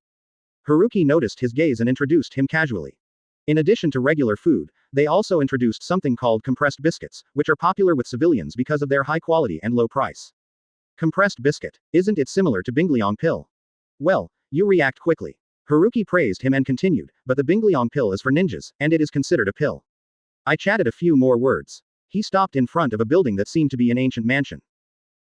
Haruki noticed his gaze and introduced him casually. In addition to regular food, they also introduced something called compressed biscuits, which are popular with civilians because of their high quality and low price. Compressed biscuit. Isn't it similar to Bingliong pill? Well, you react quickly. Haruki praised him and continued, but the Bingliong pill is for ninjas, and it is considered a pill. I chatted a few more words. He stopped in front of a building that seemed to be an ancient mansion.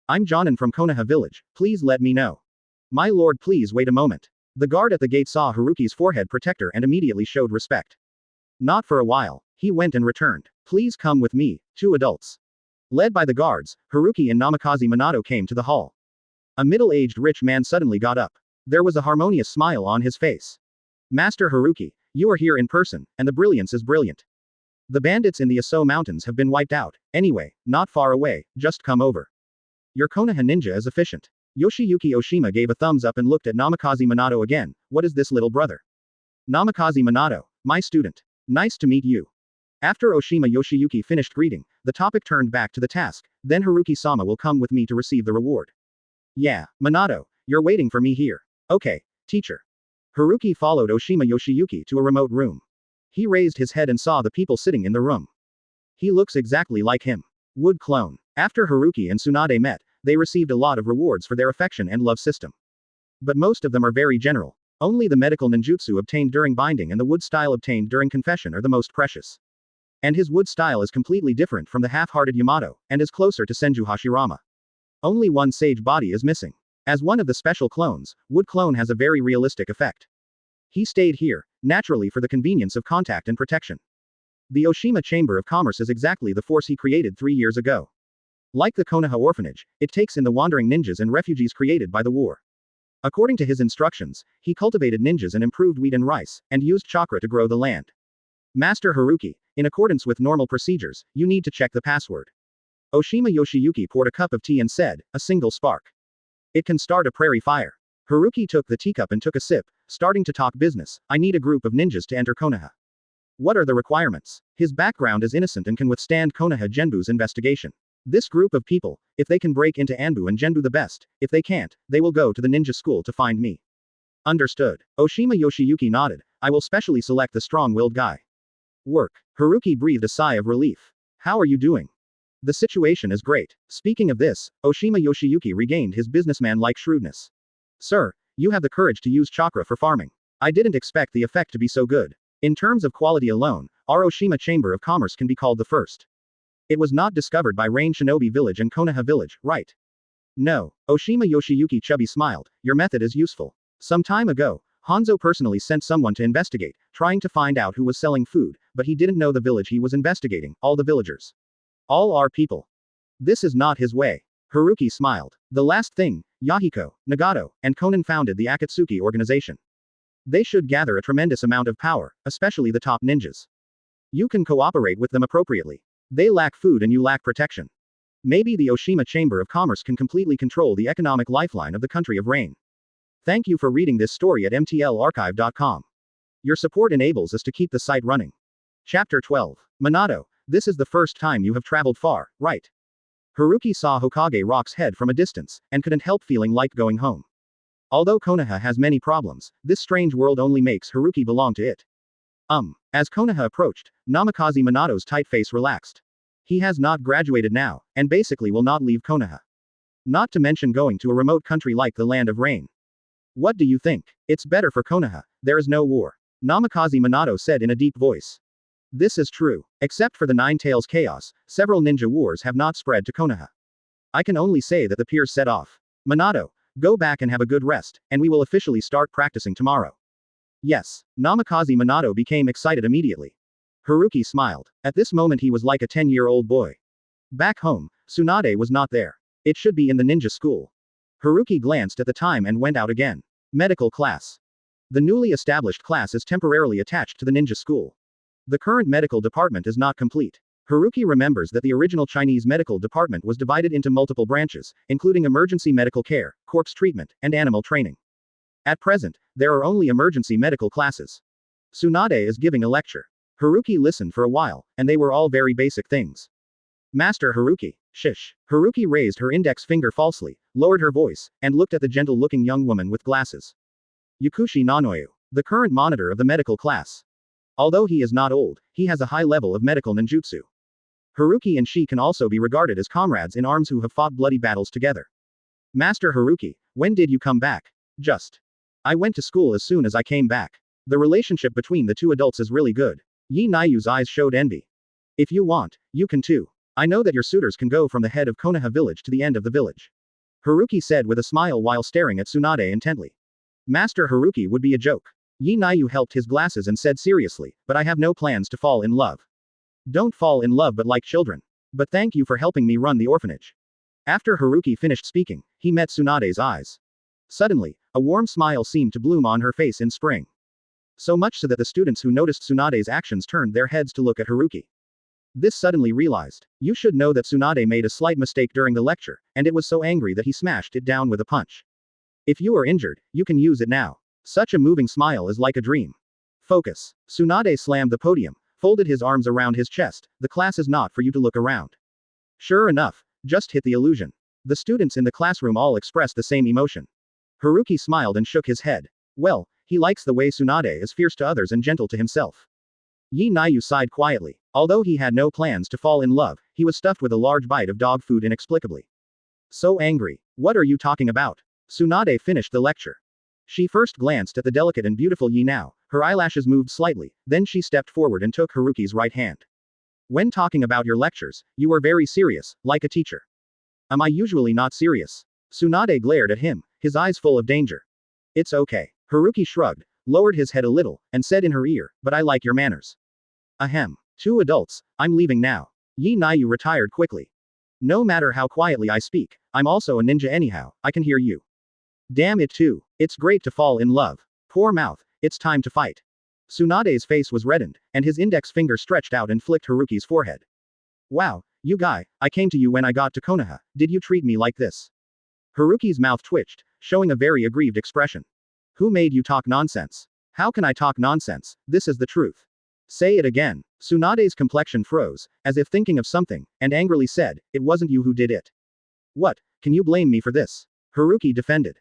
I'm Jonin from Konoha Village, please let me know. My lord, please wait a moment. The guard at the gate saw Haruki's forehead protector and immediately showed respect. Not for a while. He went and returned. Please come with me, 2 adults. Led by the guards, Haruki and Namikaze Minato came to the hall. A middle-aged rich man suddenly got up. There was a harmonious smile on his face. Master Haruki, you are here in person, and the brilliance is brilliant. The bandits in the Aso Mountains have been wiped out. Anyway, not far away, just come over. Your Konoha ninja is efficient. Yoshiyuki Oshima gave a thumbs up and looked at Namikaze Minato again. What is this little brother? Namikaze Minato, my student. Nice to meet you. After Oshima Yoshiyuki finished greeting, the topic turned back to the task. Then Haruki-sama will come with me to receive the reward. Yeah, Minato, you're waiting for me here. Okay, teacher. Haruki followed Oshima Yoshiyuki to a remote room. He raised his head and saw the people sitting in the room. He looks exactly like him. Wood clone. After Haruki and Tsunade met, they received a lot of rewards for their affection and love system. But most of them are very general. Only the medical ninjutsu obtained during binding and the wood style obtained during confession are the most precious. And his wood style is completely different from the half-hearted Yamato, and is closer to Senju Hashirama. Only one sage body is missing. As one of the special clones, Wood Clone has a very realistic effect. He stayed here, naturally for the convenience of contact and protection. The Oshima Chamber of Commerce is exactly the force he created 3 years ago. Like the Konoha orphanage, it takes in the wandering ninjas and refugees created by the war. According to his instructions, he cultivated ninjas and improved wheat and rice, and used chakra to grow the land. Master Haruki, in accordance with normal procedures, you need to check the password. Oshima Yoshiyuki poured a cup of tea and said, a single spark. It can start a prairie fire. Haruki took the teacup and took a sip, starting to talk business. I need a group of ninjas to enter Konoha. What are the requirements? His background is innocent and can withstand Konoha Genbu's investigation. This group of people, if they can break into Anbu and Genbu the best, if they can't, they will go to the ninja school to find me. Understood. Oshima Yoshiyuki nodded. I will specially select the strong-willed guy. Work. Haruki breathed a sigh of relief. How are you doing? The situation is great. Speaking of this, Oshima Yoshiyuki regained his businessman-like shrewdness. Sir, you have the courage to use chakra for farming. I didn't expect the effect to be so good. In terms of quality alone, our Oshima Chamber of Commerce can be called the first. It was not discovered by Rain Shinobi Village and Konoha Village, right? No. Oshima Yoshiyuki chubby smiled. Your method is useful. Some time ago, Hanzo personally sent someone to investigate, trying to find out who was selling food, but he didn't know the village he was investigating, all the villagers. All our people. This is not his way. Haruki smiled. The last thing, Yahiko, Nagato, and Konan founded the Akatsuki organization. They should gather a tremendous amount of power, especially the top ninjas. You can cooperate with them appropriately. They lack food and you lack protection. Maybe the Oshima Chamber of Commerce can completely control the economic lifeline of the country of Rain. Thank you for reading this story at mtlarchive.com. Your support enables us to keep the site running. Chapter 12. Minato, this is the first time you have traveled far, right? Haruki saw Hokage Rock's head from a distance, and couldn't help feeling like going home. Although Konoha has many problems, this strange world only makes Haruki belong to it. As Konoha approached, Namikaze Minato's tight face relaxed. He has not graduated now, and basically will not leave Konoha. Not to mention going to a remote country like the Land of Rain. What do you think? It's better for Konoha, there is no war. Namikaze Minato said in a deep voice. This is true. Except for the Nine Tails chaos, several ninja wars have not spread to Konoha. I can only say that the peers set off. Minato, go back and have a good rest, and we will officially start practicing tomorrow. Yes. Namikaze Minato became excited immediately. Haruki smiled. At this moment he was like a 10-year-old boy. Back home, Tsunade was not there. It should be in the ninja school. Haruki glanced at the time and went out again. Medical class. The newly established class is temporarily attached to the ninja school. The current medical department is not complete. Haruki remembers that the original Chinese medical department was divided into multiple branches, including emergency medical care, corpse treatment, and animal training. At present, there are only emergency medical classes. Tsunade is giving a lecture. Haruki listened for a while, and they were all very basic things. Master Haruki. Shish. Haruki raised her index finger falsely, lowered her voice, and looked at the gentle-looking young woman with glasses. Yukushi Nanoyu. The current monitor of the medical class. Although he is not old, he has a high level of medical ninjutsu. Haruki and she can also be regarded as comrades in arms who have fought bloody battles together. Master Haruki, when did you come back? Just. I went to school as soon as I came back. The relationship between the two adults is really good. Yi Nayu's eyes showed envy. If you want, you can too. I know that your suitors can go from the head of Konoha village to the end of the village. Haruki said with a smile while staring at Tsunade intently. Master Haruki would be a joke. Yi Nayu helped his glasses and said seriously, but I have no plans to fall in love. Don't fall in love but like children. But thank you for helping me run the orphanage. After Haruki finished speaking, he met Tsunade's eyes. Suddenly, a warm smile seemed to bloom on her face in spring. So much so that the students who noticed Tsunade's actions turned their heads to look at Haruki. This suddenly realized. You should know that Tsunade made a slight mistake during the lecture, and it was so angry that he smashed it down with a punch. If you are injured, you can use it now. Such a moving smile is like a dream. Focus. Tsunade slammed the podium, folded his arms around his chest. The class is not for you to look around. Sure enough, just hit the illusion. The students in the classroom all expressed the same emotion. Haruki smiled and shook his head. Well, he likes the way Tsunade is fierce to others and gentle to himself. Yi Nayu sighed quietly. Although he had no plans to fall in love, he was stuffed with a large bite of dog food inexplicably. So angry. What are you talking about? Tsunade finished the lecture. She first glanced at the delicate and beautiful Yi Nao. Her eyelashes moved slightly, then she stepped forward and took Haruki's right hand. When talking about your lectures, you are very serious, like a teacher. Am I usually not serious? Tsunade glared at him, his eyes full of danger. It's okay. Haruki shrugged, lowered his head a little, and said in her ear, but I like your manners. Ahem. 2 adults, I'm leaving now. Yi Nayu retired quickly. No matter how quietly I speak, I'm also a ninja anyhow, I can hear you. Damn it too. It's great to fall in love. Poor mouth, it's time to fight. Tsunade's face was reddened, and his index finger stretched out and flicked Haruki's forehead. Wow, you guy, I came to you when I got to Konoha, did you treat me like this? Haruki's mouth twitched, showing a very aggrieved expression. Who made you talk nonsense? How can I talk nonsense? This is the truth. Say it again. Tsunade's complexion froze, as if thinking of something, and angrily said, it wasn't you who did it. What, can you blame me for this? Haruki defended.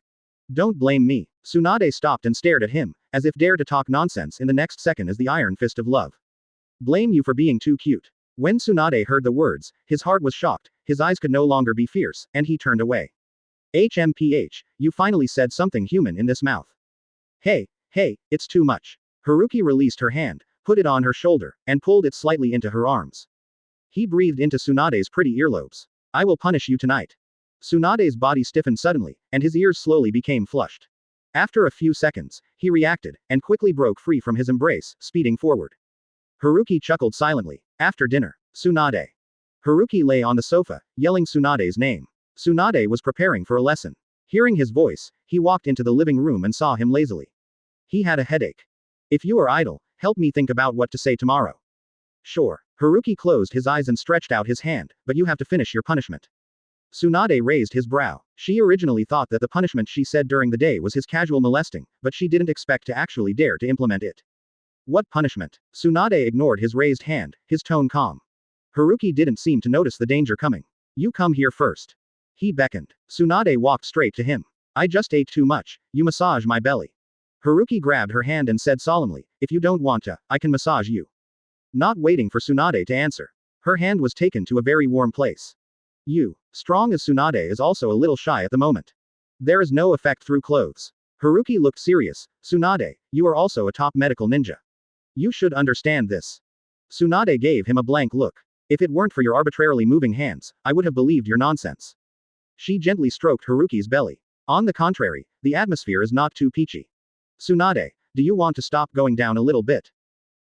Don't blame me. Tsunade stopped and stared at him, as if dare to talk nonsense in the next second as the iron fist of love. Blame you for being too cute. When Tsunade heard the words, his heart was shocked, his eyes could no longer be fierce, and he turned away. HMPH, you finally said something human in this mouth. Hey, it's too much. Haruki released her hand, put it on her shoulder, and pulled it slightly into her arms. He breathed into Tsunade's pretty earlobes. I will punish you tonight. Tsunade's body stiffened suddenly, and his ears slowly became flushed. After a few seconds, he reacted, and quickly broke free from his embrace, speeding forward. Haruki chuckled silently. After dinner, Tsunade. Haruki lay on the sofa, yelling Tsunade's name. Tsunade was preparing for a lesson. Hearing his voice, he walked into the living room and saw him lazily. He had a headache. If you are idle, help me think about what to say tomorrow. Sure. Haruki closed his eyes and stretched out his hand, but you have to finish your punishment. Tsunade raised his brow. She originally thought that the punishment she said during the day was his casual molesting, but she didn't expect to actually dare to implement it. What punishment? Tsunade ignored his raised hand, his tone calm. Haruki didn't seem to notice the danger coming. You come here first. He beckoned. Tsunade walked straight to him. I just ate too much, you massage my belly. Haruki grabbed her hand and said solemnly, if you don't want to, I can massage you. Not waiting for Tsunade to answer. Her hand was taken to a very warm place. You, strong as Tsunade is also a little shy at the moment. There is no effect through clothes. Haruki looked serious. Tsunade, you are also a top medical ninja. You should understand this. Tsunade gave him a blank look. If it weren't for your arbitrarily moving hands, I would have believed your nonsense. She gently stroked Haruki's belly. On the contrary, the atmosphere is not too peachy. Tsunade, do you want to stop going down a little bit?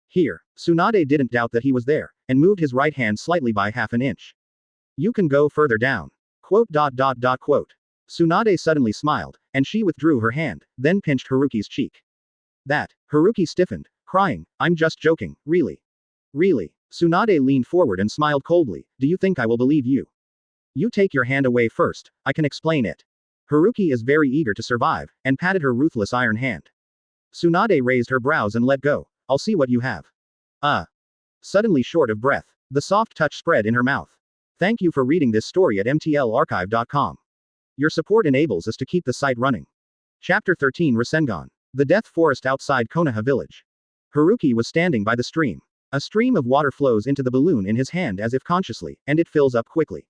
Here, Tsunade didn't doubt that he was there, and moved his right hand slightly by half an inch. You can go further down. Quote. Tsunade suddenly smiled, and she withdrew her hand, then pinched Haruki's cheek. That, Haruki stiffened, crying, I'm just joking, really. Really. Tsunade leaned forward and smiled coldly, do you think I will believe you? You take your hand away first, I can explain it. Haruki is very eager to survive, and patted her ruthless iron hand. Tsunade raised her brows and let go. I'll see what you have. Suddenly short of breath, the soft touch spread in her mouth. Thank you for reading this story at mtlarchive.com. Your support enables us to keep the site running. Chapter 13 Rasengan. The Death Forest outside Konoha village. Haruki was standing by the stream. A stream of water flows into the balloon in his hand as if consciously, and it fills up quickly.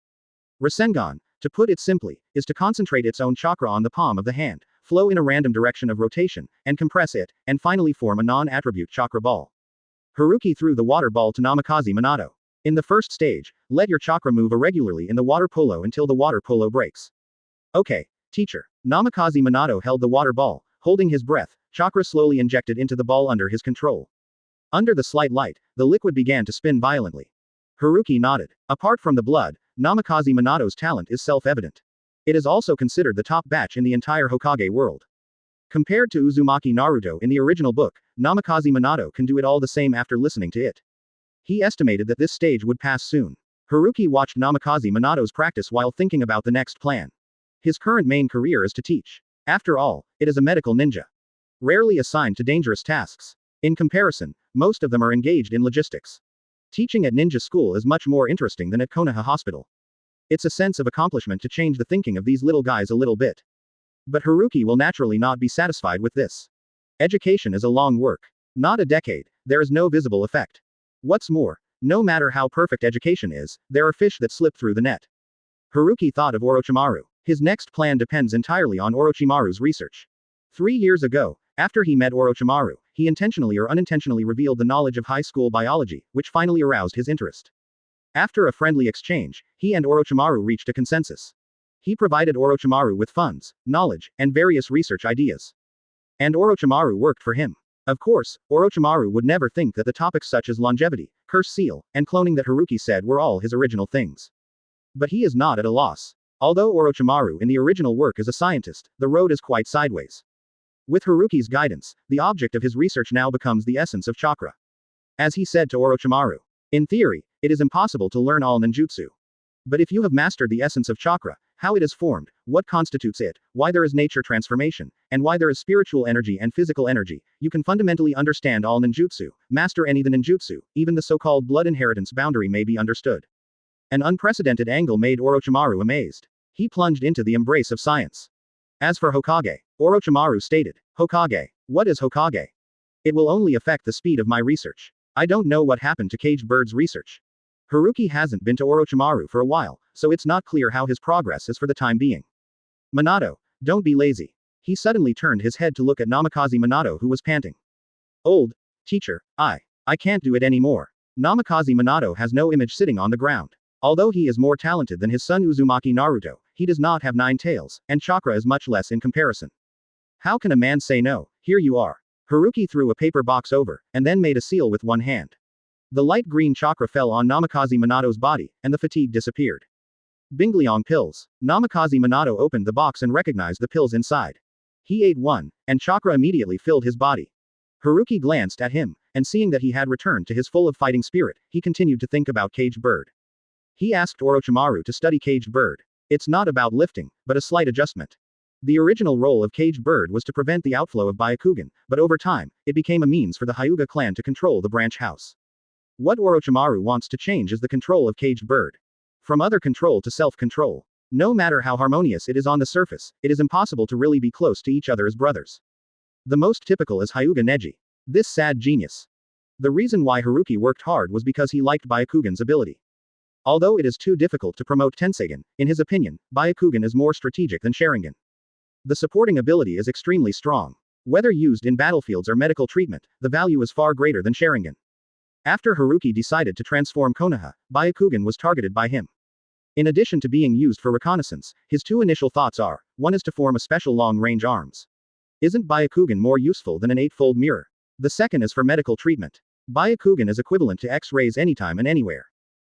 Rasengan, to put it simply, is to concentrate its own chakra on the palm of the hand, flow in a random direction of rotation, and compress it, and finally form a non-attribute chakra ball. Haruki threw the water ball to Namikaze Minato. In the first stage, let your chakra move irregularly in the water polo until the water polo breaks. Okay, teacher. Namikaze Minato held the water ball, holding his breath, chakra slowly injected into the ball under his control. Under the slight light, the liquid began to spin violently. Haruki nodded. Apart from the blood, Namikaze Minato's talent is self-evident. It is also considered the top batch in the entire Hokage world. Compared to Uzumaki Naruto in the original book, Namikaze Minato can do it all the same after listening to it. He estimated that this stage would pass soon. Haruki watched Namikaze Minato's practice while thinking about the next plan. His current main career is to teach. After all, it is a medical ninja. Rarely assigned to dangerous tasks. In comparison, most of them are engaged in logistics. Teaching at ninja school is much more interesting than at Konoha Hospital. It's a sense of accomplishment to change the thinking of these little guys a little bit. But Haruki will naturally not be satisfied with this. Education is a long work. Not a decade, there is no visible effect. What's more, no matter how perfect education is, there are fish that slip through the net. Haruki thought of Orochimaru. His next plan depends entirely on Orochimaru's research. 3 years ago, after he met Orochimaru, he intentionally or unintentionally revealed the knowledge of high school biology, which finally aroused his interest. After a friendly exchange, he and Orochimaru reached a consensus. He provided Orochimaru with funds, knowledge, and various research ideas. And Orochimaru worked for him. Of course, Orochimaru would never think that the topics such as longevity, curse seal, and cloning that Haruki said were all his original things. But he is not at a loss. Although Orochimaru in the original work is a scientist, the road is quite sideways. With Haruki's guidance, the object of his research now becomes the essence of chakra. As he said to Orochimaru, in theory, it is impossible to learn all ninjutsu. But if you have mastered the essence of chakra, how it is formed, what constitutes it, why there is nature transformation, and why there is spiritual energy and physical energy, you can fundamentally understand all ninjutsu, master any the ninjutsu, even the so-called blood inheritance boundary may be understood. An unprecedented angle made Orochimaru amazed. He plunged into the embrace of science. As for Hokage, Orochimaru stated, Hokage, what is Hokage? It will only affect the speed of my research. I don't know what happened to Caged Bird's research. Haruki hasn't been to Orochimaru for a while, so it's not clear how his progress is for the time being. Minato, don't be lazy. He suddenly turned his head to look at Namikaze Minato, who was panting. Old teacher, I can't do it anymore. Namikaze Minato has no image sitting on the ground. Although he is more talented than his son Uzumaki Naruto, he does not have 9 tails, and chakra is much less in comparison. How can a man say no? Here you are. Haruki threw a paper box over, and then made a seal with one hand. The light green chakra fell on Namikaze Minato's body, and the fatigue disappeared. Bingliong pills. Namikaze Minato opened the box and recognized the pills inside. He ate one, and chakra immediately filled his body. Haruki glanced at him, and seeing that he had returned to his full of fighting spirit, he continued to think about Caged Bird. He asked Orochimaru to study Caged Bird. It's not about lifting, but a slight adjustment. The original role of Caged Bird was to prevent the outflow of Bakugan, but over time, it became a means for the Hyuga clan to control the branch house. What Orochimaru wants to change is the control of Caged Bird. From other control to self-control. No matter how harmonious it is on the surface, it is impossible to really be close to each other as brothers. The most typical is Hyuga Neji. This sad genius. The reason why Haruki worked hard was because he liked Byakugan's ability. Although it is too difficult to promote Tenseigan, in his opinion, Byakugan is more strategic than Sharingan. The supporting ability is extremely strong. Whether used in battlefields or medical treatment, the value is far greater than Sharingan. After Haruki decided to transform Konoha, Byakugan was targeted by him. In addition to being used for reconnaissance, his two initial thoughts are, one is to form a special long-range arms. Isn't Byakugan more useful than an 8-fold mirror? The second is for medical treatment. Byakugan is equivalent to X-rays anytime and anywhere.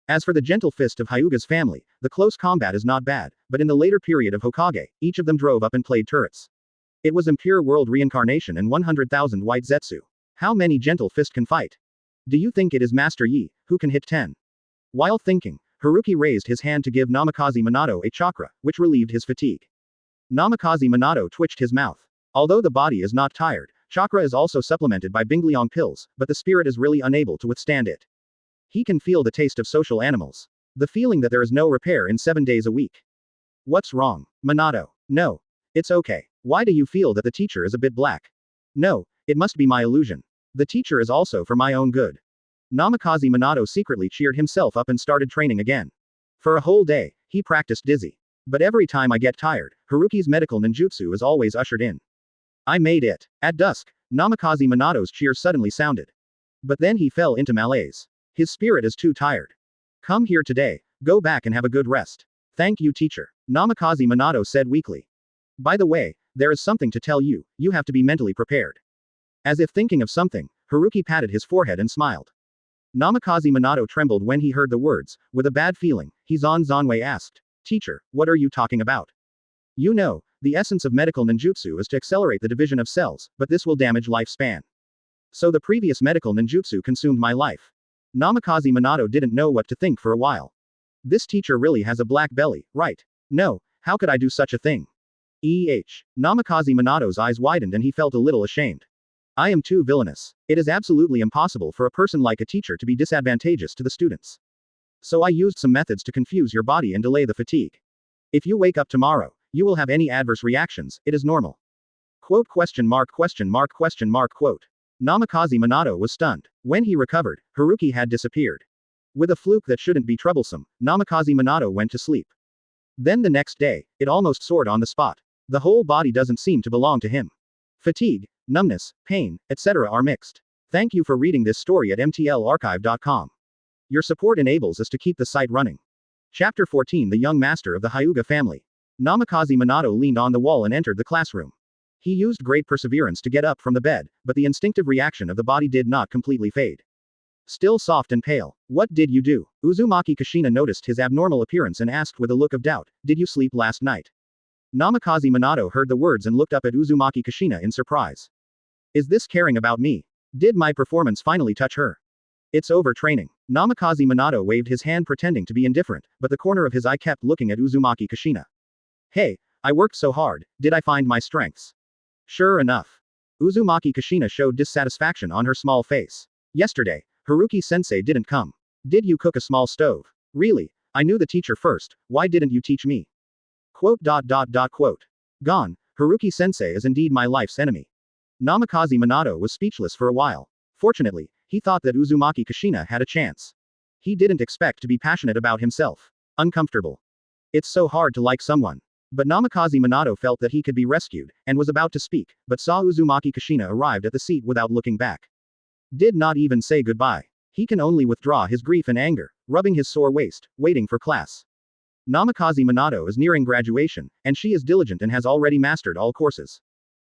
As for the gentle fist of Hyuga's family, the close combat is not bad, but in the later period of Hokage, each of them drove up and played turrets. It was Impure World Reincarnation and 100,000 White Zetsu. How many gentle fist can fight? Do you think it is Master Yi, who can hit 10? While thinking, Haruki raised his hand to give Namikaze Minato a chakra, which relieved his fatigue. Namikaze Minato twitched his mouth. Although the body is not tired, chakra is also supplemented by Bingliong pills, but the spirit is really unable to withstand it. He can feel the taste of social animals. The feeling that there is no repair in 7 days a week. What's wrong, Minato? No. It's okay. Why do you feel that the teacher is a bit black? No, it must be my illusion. The teacher is also for my own good. Namikaze Minato secretly cheered himself up and started training again. For a whole day, he practiced dizzy. But every time I get tired, Haruki's medical ninjutsu is always ushered in. I made it. At dusk, Namikaze Minato's cheer suddenly sounded. But then he fell into malaise. His spirit is too tired. Come here today, go back and have a good rest. Thank you, teacher. Namikaze Minato said weakly. By the way, there is something to tell you, you have to be mentally prepared. As if thinking of something, Haruki patted his forehead and smiled. Namikaze Minato trembled when he heard the words. With a bad feeling, Zanwei asked, Teacher, what are you talking about? You know, the essence of medical ninjutsu is to accelerate the division of cells, but this will damage lifespan. So the previous medical ninjutsu consumed my life. Namikaze Minato didn't know what to think for a while. This teacher really has a black belly, right? No, how could I do such a thing? Namikaze Minato's eyes widened and he felt a little ashamed. I am too villainous. It is absolutely impossible for a person like a teacher to be disadvantageous to the students. So I used some methods to confuse your body and delay the fatigue. If you wake up tomorrow, you will have any adverse reactions, it is normal. Quote question mark question mark question mark quote. Namikaze Minato was stunned. When he recovered, Haruki had disappeared. With a fluke that shouldn't be troublesome, Namikaze Minato went to sleep. Then the next day, it almost soared on the spot. The whole body doesn't seem to belong to him. Fatigue, numbness, pain, etc. are mixed. Thank you for reading this story at mtlarchive.com. Your support enables us to keep the site running. Chapter 14 The Young Master of the Hyuga Family. Namikaze Minato leaned on the wall and entered the classroom. He used great perseverance to get up from the bed, but the instinctive reaction of the body did not completely fade. Still soft and pale. What did you do? Uzumaki Kushina noticed his abnormal appearance and asked with a look of doubt, Did you sleep last night? Namikaze Minato heard the words and looked up at Uzumaki Kushina in surprise. Is this caring about me? Did my performance finally touch her? It's over training. Namikaze Minato waved his hand pretending to be indifferent, but the corner of his eye kept looking at Uzumaki Kushina. Hey, I worked so hard, did I find my strengths? Sure enough. Uzumaki Kushina showed dissatisfaction on her small face. Yesterday, Haruki-sensei didn't come. Did you cook a small stove? Really? I knew the teacher first, why didn't you teach me? Quote. Gone, Haruki-sensei is indeed my life's enemy. Namikaze Minato was speechless for a while. Fortunately, he thought that Uzumaki Kushina had a chance. He didn't expect to be passionate about himself. Uncomfortable. It's so hard to like someone. But Namikaze Minato felt that he could be rescued, and was about to speak, but saw Uzumaki Kushina arrived at the seat without looking back. Did not even say goodbye. He can only withdraw his grief and anger, rubbing his sore waist, waiting for class. Namikaze Minato is nearing graduation, and she is diligent and has already mastered all courses.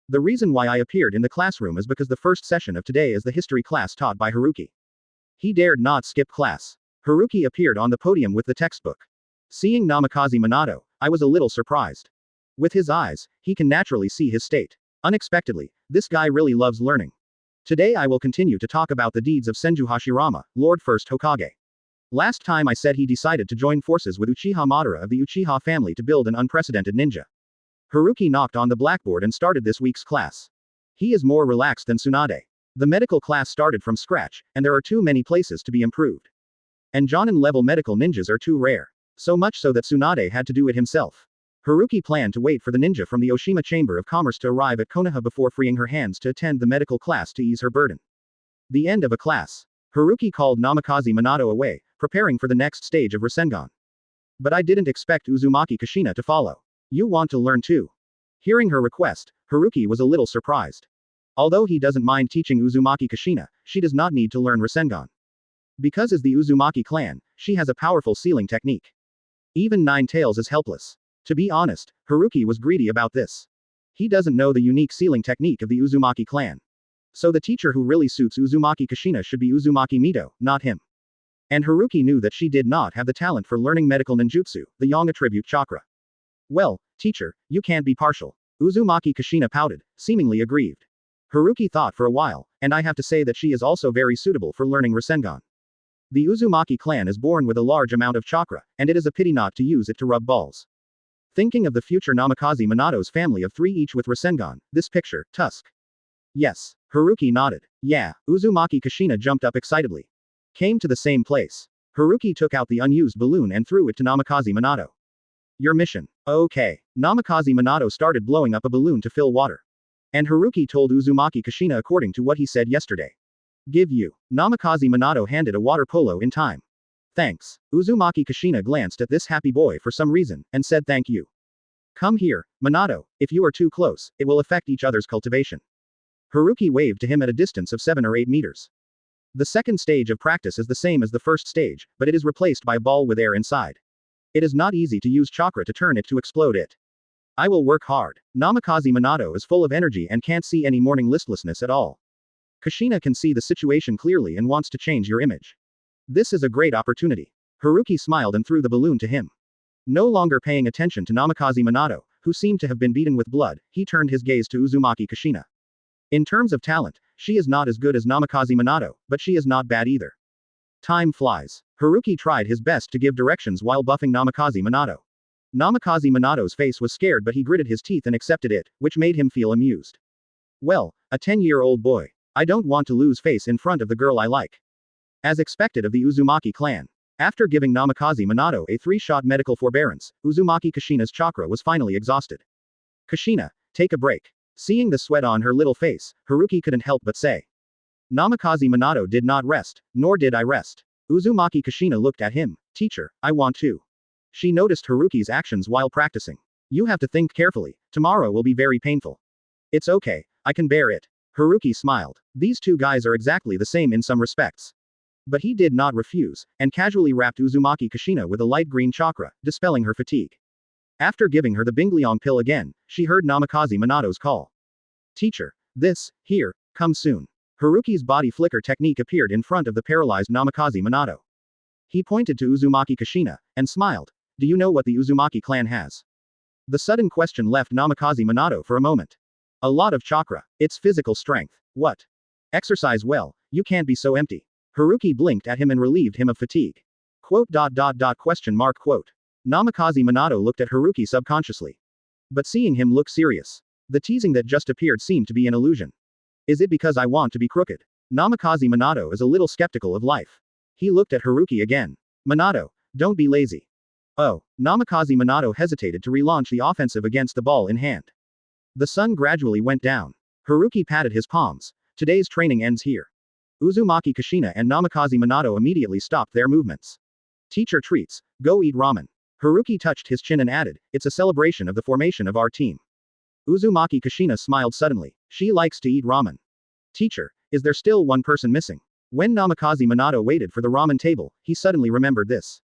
The reason why I appeared in the classroom is because the first session of today is the history class taught by Haruki. He dared not skip class. Haruki appeared on the podium with the textbook. Seeing Namikaze Minato, I was a little surprised. With his eyes, he can naturally see his state. Unexpectedly, this guy really loves learning. Today I will continue to talk about the deeds of Senju Hashirama, Lord First Hokage. Last time I said he decided to join forces with Uchiha Madara of the Uchiha family to build an unprecedented ninja. Haruki knocked on the blackboard and started this week's class. He is more relaxed than Tsunade. The medical class started from scratch, and there are too many places to be improved. And Jonin-level medical ninjas are too rare. So much so that Tsunade had to do it himself. Haruki planned to wait for the ninja from the Oshima Chamber of Commerce to arrive at Konoha before freeing her hands to attend the medical class to ease her burden. The end of a class. Haruki called Namikaze Minato away, preparing for the next stage of Rasengan. But I didn't expect Uzumaki Kushina to follow. You want to learn too? Hearing her request, Haruki was a little surprised. Although he doesn't mind teaching Uzumaki Kushina, she does not need to learn Rasengan. Because as the Uzumaki clan, she has a powerful sealing technique. Even Nine Tails is helpless. To be honest, Haruki was greedy about this. He doesn't know the unique sealing technique of the Uzumaki clan. So the teacher who really suits Uzumaki Kushina should be Uzumaki Mito, not him. And Haruki knew that she did not have the talent for learning medical ninjutsu, the Yang attribute chakra. Well, teacher, you can't be partial. Uzumaki Kushina pouted, seemingly aggrieved. Haruki thought for a while, and I have to say that she is also very suitable for learning Rasengan. The Uzumaki clan is born with a large amount of chakra, and it is a pity not to use it to rub balls. Thinking of the future Namikaze Minato's family of 3 each with Rasengan, this picture, Tusk. Yes. Haruki nodded. Yeah, Uzumaki Kushina jumped up excitedly. Came to the same place. Haruki took out the unused balloon and threw it to Namikaze Minato. Your mission. Okay. Namikaze Minato started blowing up a balloon to fill water. And Haruki told Uzumaki Kushina according to what he said yesterday. Give you. Namikaze Minato handed a water polo in time. Thanks. Uzumaki Kushina glanced at this happy boy for some reason, and said thank you. Come here, Minato, if you are too close, it will affect each other's cultivation. Haruki waved to him at a distance of 7 or 8 meters. The second stage of practice is the same as the first stage, but it is replaced by a ball with air inside. It is not easy to use chakra to turn it to explode it. I will work hard. Namikaze Minato is full of energy and can't see any morning listlessness at all. Kushina can see the situation clearly and wants to change your image. This is a great opportunity. Haruki smiled and threw the balloon to him. No longer paying attention to Namikaze Minato, who seemed to have been beaten with blood, he turned his gaze to Uzumaki Kushina. In terms of talent, she is not as good as Namikaze Minato, but she is not bad either. Time flies. Haruki tried his best to give directions while buffing Namikaze Minato. Namikaze Minato's face was scared, but he gritted his teeth and accepted it, which made him feel amused. Well, a 10-year-old boy. I don't want to lose face in front of the girl I like. As expected of the Uzumaki clan. After giving Namikaze Minato a 3-shot medical forbearance, Uzumaki Kushina's chakra was finally exhausted. Kushina, take a break. Seeing the sweat on her little face, Haruki couldn't help but say. Namikaze Minato did not rest, nor did I rest. Uzumaki Kushina looked at him. Teacher, I want to. She noticed Haruki's actions while practicing. You have to think carefully, tomorrow will be very painful. It's okay, I can bear it. Haruki smiled. These two guys are exactly the same in some respects. But he did not refuse, and casually wrapped Uzumaki Kushina with a light green chakra, dispelling her fatigue. After giving her the Bingliong pill again, she heard Namikaze Minato's call. Teacher, this, here, come soon. Haruki's body flicker technique appeared in front of the paralyzed Namikaze Minato. He pointed to Uzumaki Kushina, and smiled. Do you know what the Uzumaki clan has? The sudden question left Namikaze Minato for a moment. A lot of chakra. It's physical strength. What? Exercise well, you can't be so empty. Haruki blinked at him and relieved him of fatigue. Question mark quote. Namikaze Minato looked at Haruki subconsciously. But seeing him look serious. The teasing that just appeared seemed to be an illusion. Is it because I want to be crooked? Namikaze Minato is a little skeptical of life. He looked at Haruki again. Minato, don't be lazy. Oh, Namikaze Minato hesitated to relaunch the offensive against the ball in hand. The sun gradually went down. Haruki patted his palms. Today's training ends here. Uzumaki Kushina and Namikaze Minato immediately stopped their movements. Teacher treats, go eat ramen. Haruki touched his chin and added, it's a celebration of the formation of our team. Uzumaki Kushina smiled suddenly. She likes to eat ramen. Teacher, is there still one person missing? When Namikaze Minato waited for the ramen table, he suddenly remembered this.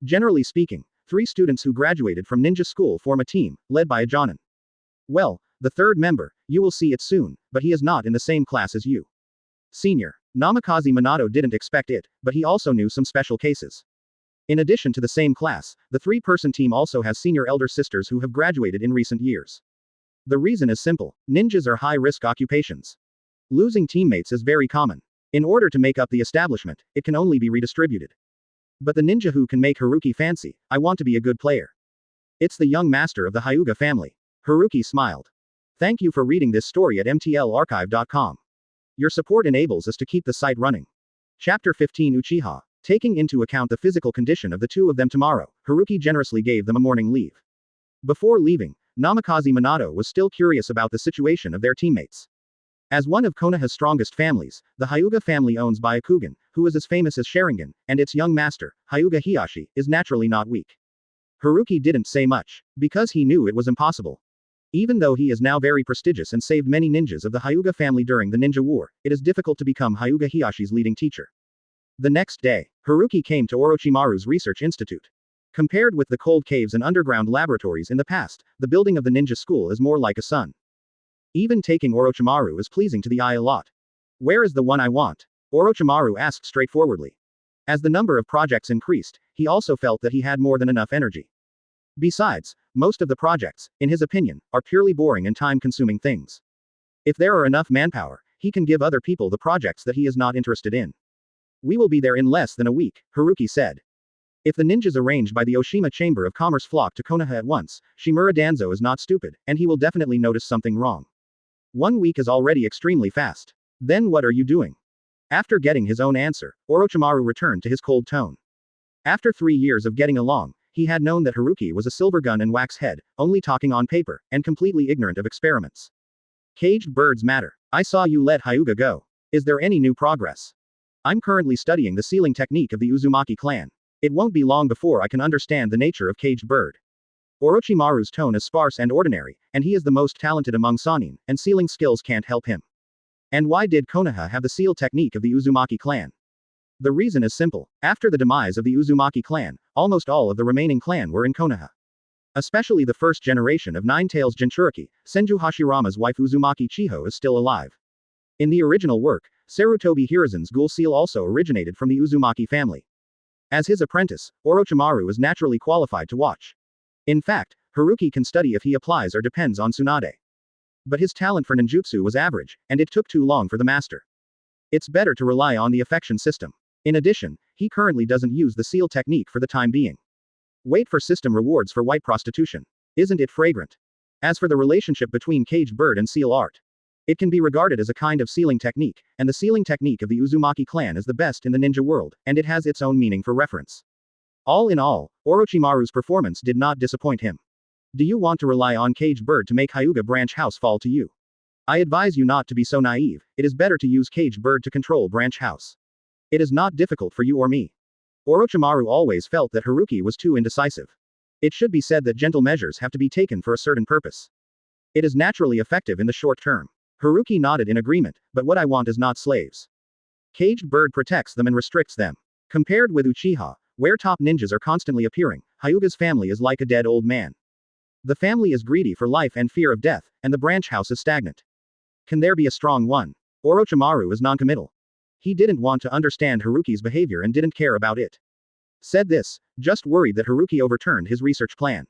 Generally speaking, 3 students who graduated from ninja school form a team, led by a Jonin. Well, the third member, you will see it soon, but he is not in the same class as you. Senior. Namikaze Minato didn't expect it, but he also knew some special cases. In addition to the same class, the 3-person team also has senior elder sisters who have graduated in recent years. The reason is simple, ninjas are high-risk occupations. Losing teammates is very common. In order to make up the establishment, it can only be redistributed. But the ninja who can make Haruki fancy, I want to be a good player. It's the young master of the Hyuga family. Haruki smiled. Thank you for reading this story at mtlarchive.com. Your support enables us to keep the site running. Chapter 15 Uchiha. Taking into account the physical condition of the two of them tomorrow, Haruki generously gave them a morning leave. Before leaving, Namikaze Minato was still curious about the situation of their teammates. As one of Konoha's strongest families, the Hyuga family owns Bakugan, who is as famous as Sharingan, and its young master, Hyuga Hiashi, is naturally not weak. Haruki didn't say much, because he knew it was impossible. Even though he is now very prestigious and saved many ninjas of the Hyuga family during the Ninja War, it is difficult to become Hyuga Hiashi's leading teacher. The next day, Haruki came to Orochimaru's research institute. Compared with the cold caves and underground laboratories in the past, the building of the ninja school is more like a sun. Even taking Orochimaru is pleasing to the eye a lot. Where is the one I want? Orochimaru asked straightforwardly. As the number of projects increased, he also felt that he had more than enough energy. Besides, most of the projects, in his opinion, are purely boring and time-consuming things. If there are enough manpower, he can give other people the projects that he is not interested in. We will be there in less than a week, Haruki said. If the ninjas arranged by the Oshima Chamber of Commerce flock to Konoha at once, Shimura Danzo is not stupid, and he will definitely notice something wrong. 1 week is already extremely fast. Then what are you doing? After getting his own answer, Orochimaru returned to his cold tone. After 3 years of getting along, he had known that Haruki was a silver gun and wax head, only talking on paper, and completely ignorant of experiments. Caged birds matter. I saw you let Hyuga go. Is there any new progress? I'm currently studying the sealing technique of the Uzumaki clan. It won't be long before I can understand the nature of caged bird. Orochimaru's tone is sparse and ordinary, and he is the most talented among Sannin, and sealing skills can't help him. And why did Konoha have the seal technique of the Uzumaki clan? The reason is simple. After the demise of the Uzumaki clan, almost all of the remaining clan were in Konoha. Especially the first generation of Nine-Tails Jinchuriki, Senju Hashirama's wife Uzumaki Chiho is still alive. In the original work, Sarutobi Hiruzen's ghoul seal also originated from the Uzumaki family. As his apprentice, Orochimaru is naturally qualified to watch. In fact, Haruki can study if he applies or depends on Tsunade. But his talent for ninjutsu was average, and it took too long for the master. It's better to rely on the affection system. In addition, he currently doesn't use the seal technique for the time being. Wait for system rewards for white prostitution. Isn't it fragrant? As for the relationship between caged bird and seal art, it can be regarded as a kind of sealing technique, and the sealing technique of the Uzumaki clan is the best in the ninja world, and it has its own meaning for reference. All in all, Orochimaru's performance did not disappoint him. Do you want to rely on caged bird to make Hyuga branch house fall to you? I advise you not to be so naive. It is better to use caged bird to control branch house. It is not difficult for you or me. Orochimaru always felt that Haruki was too indecisive. It should be said that gentle measures have to be taken for a certain purpose. It is naturally effective in the short term. Haruki nodded in agreement, but what I want is not slaves. Caged bird protects them and restricts them. Compared with Uchiha, where top ninjas are constantly appearing, Hyuga's family is like a dead old man. The family is greedy for life and fear of death, and the branch house is stagnant. Can there be a strong one? Orochimaru is noncommittal. He didn't want to understand Haruki's behavior and didn't care about it. Said this, just worried that Haruki overturned his research plan.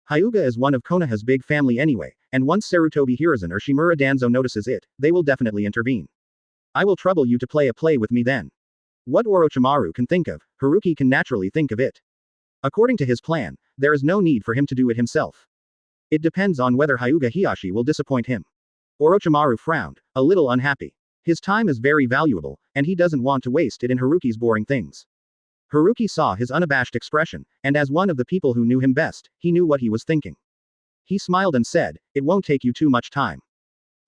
Hyuga is one of Konoha's big family anyway, and once Sarutobi Hiruzen or Shimura Danzo notices it, they will definitely intervene. I will trouble you to play a play with me then. What Orochimaru can think of, Haruki can naturally think of it. According to his plan, there is no need for him to do it himself. It depends on whether Hyuga Hiashi will disappoint him. Orochimaru frowned, a little unhappy. His time is very valuable, and he doesn't want to waste it in Haruki's boring things. Haruki saw his unabashed expression, and as one of the people who knew him best, he knew what he was thinking. He smiled and said, "It won't take you too much time."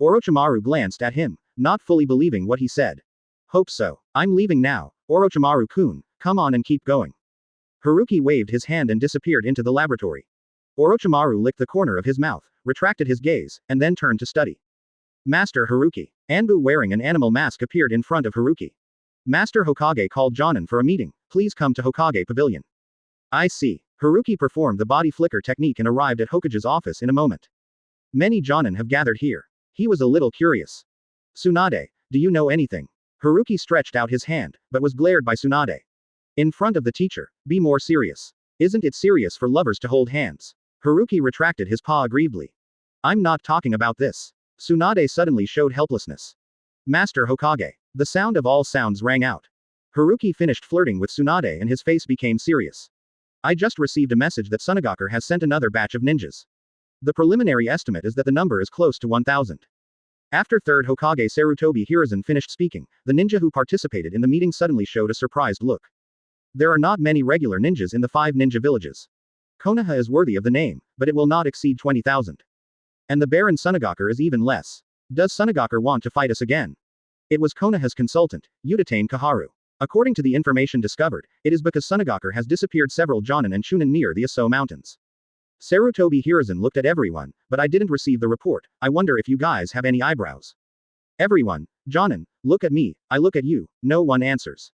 Orochimaru glanced at him, not fully believing what he said. "Hope so. I'm leaving now, Orochimaru-kun, come on and keep going." Haruki waved his hand and disappeared into the laboratory. Orochimaru licked the corner of his mouth, retracted his gaze, and then turned to study. Master Haruki. Anbu wearing an animal mask appeared in front of Haruki. Master Hokage called Jonin for a meeting, please come to Hokage Pavilion. I see. Haruki performed the body flicker technique and arrived at Hokage's office in a moment. Many Jonin have gathered here. He was a little curious. Tsunade, do you know anything? Haruki stretched out his hand, but was glared by Tsunade. In front of the teacher, be more serious. Isn't it serious for lovers to hold hands? Haruki retracted his paw aggrievedly. I'm not talking about this. Tsunade suddenly showed helplessness. Master Hokage. The sound of all sounds rang out. Haruki finished flirting with Tsunade and his face became serious. I just received a message that Tsunagakure has sent another batch of ninjas. The preliminary estimate is that the number is close to 1,000. After 3rd Hokage Sarutobi Hiruzen finished speaking, the ninja who participated in the meeting suddenly showed a surprised look. There are not many regular ninjas in the 5 ninja villages. Konoha is worthy of the name, but it will not exceed 20,000. And the Baron Tsunagakure is even less. Does Tsunagakure want to fight us again? It was Konoha's consultant, Udatane Kaharu. According to the information discovered, it is because Tsunagakure has disappeared several Jonin and Chunin near the Aso Mountains. Sarutobi Hiruzen looked at everyone, but I didn't receive the report. I wonder if you guys have any eyebrows. Everyone, Jonin, look at me, I look at you, no one answers.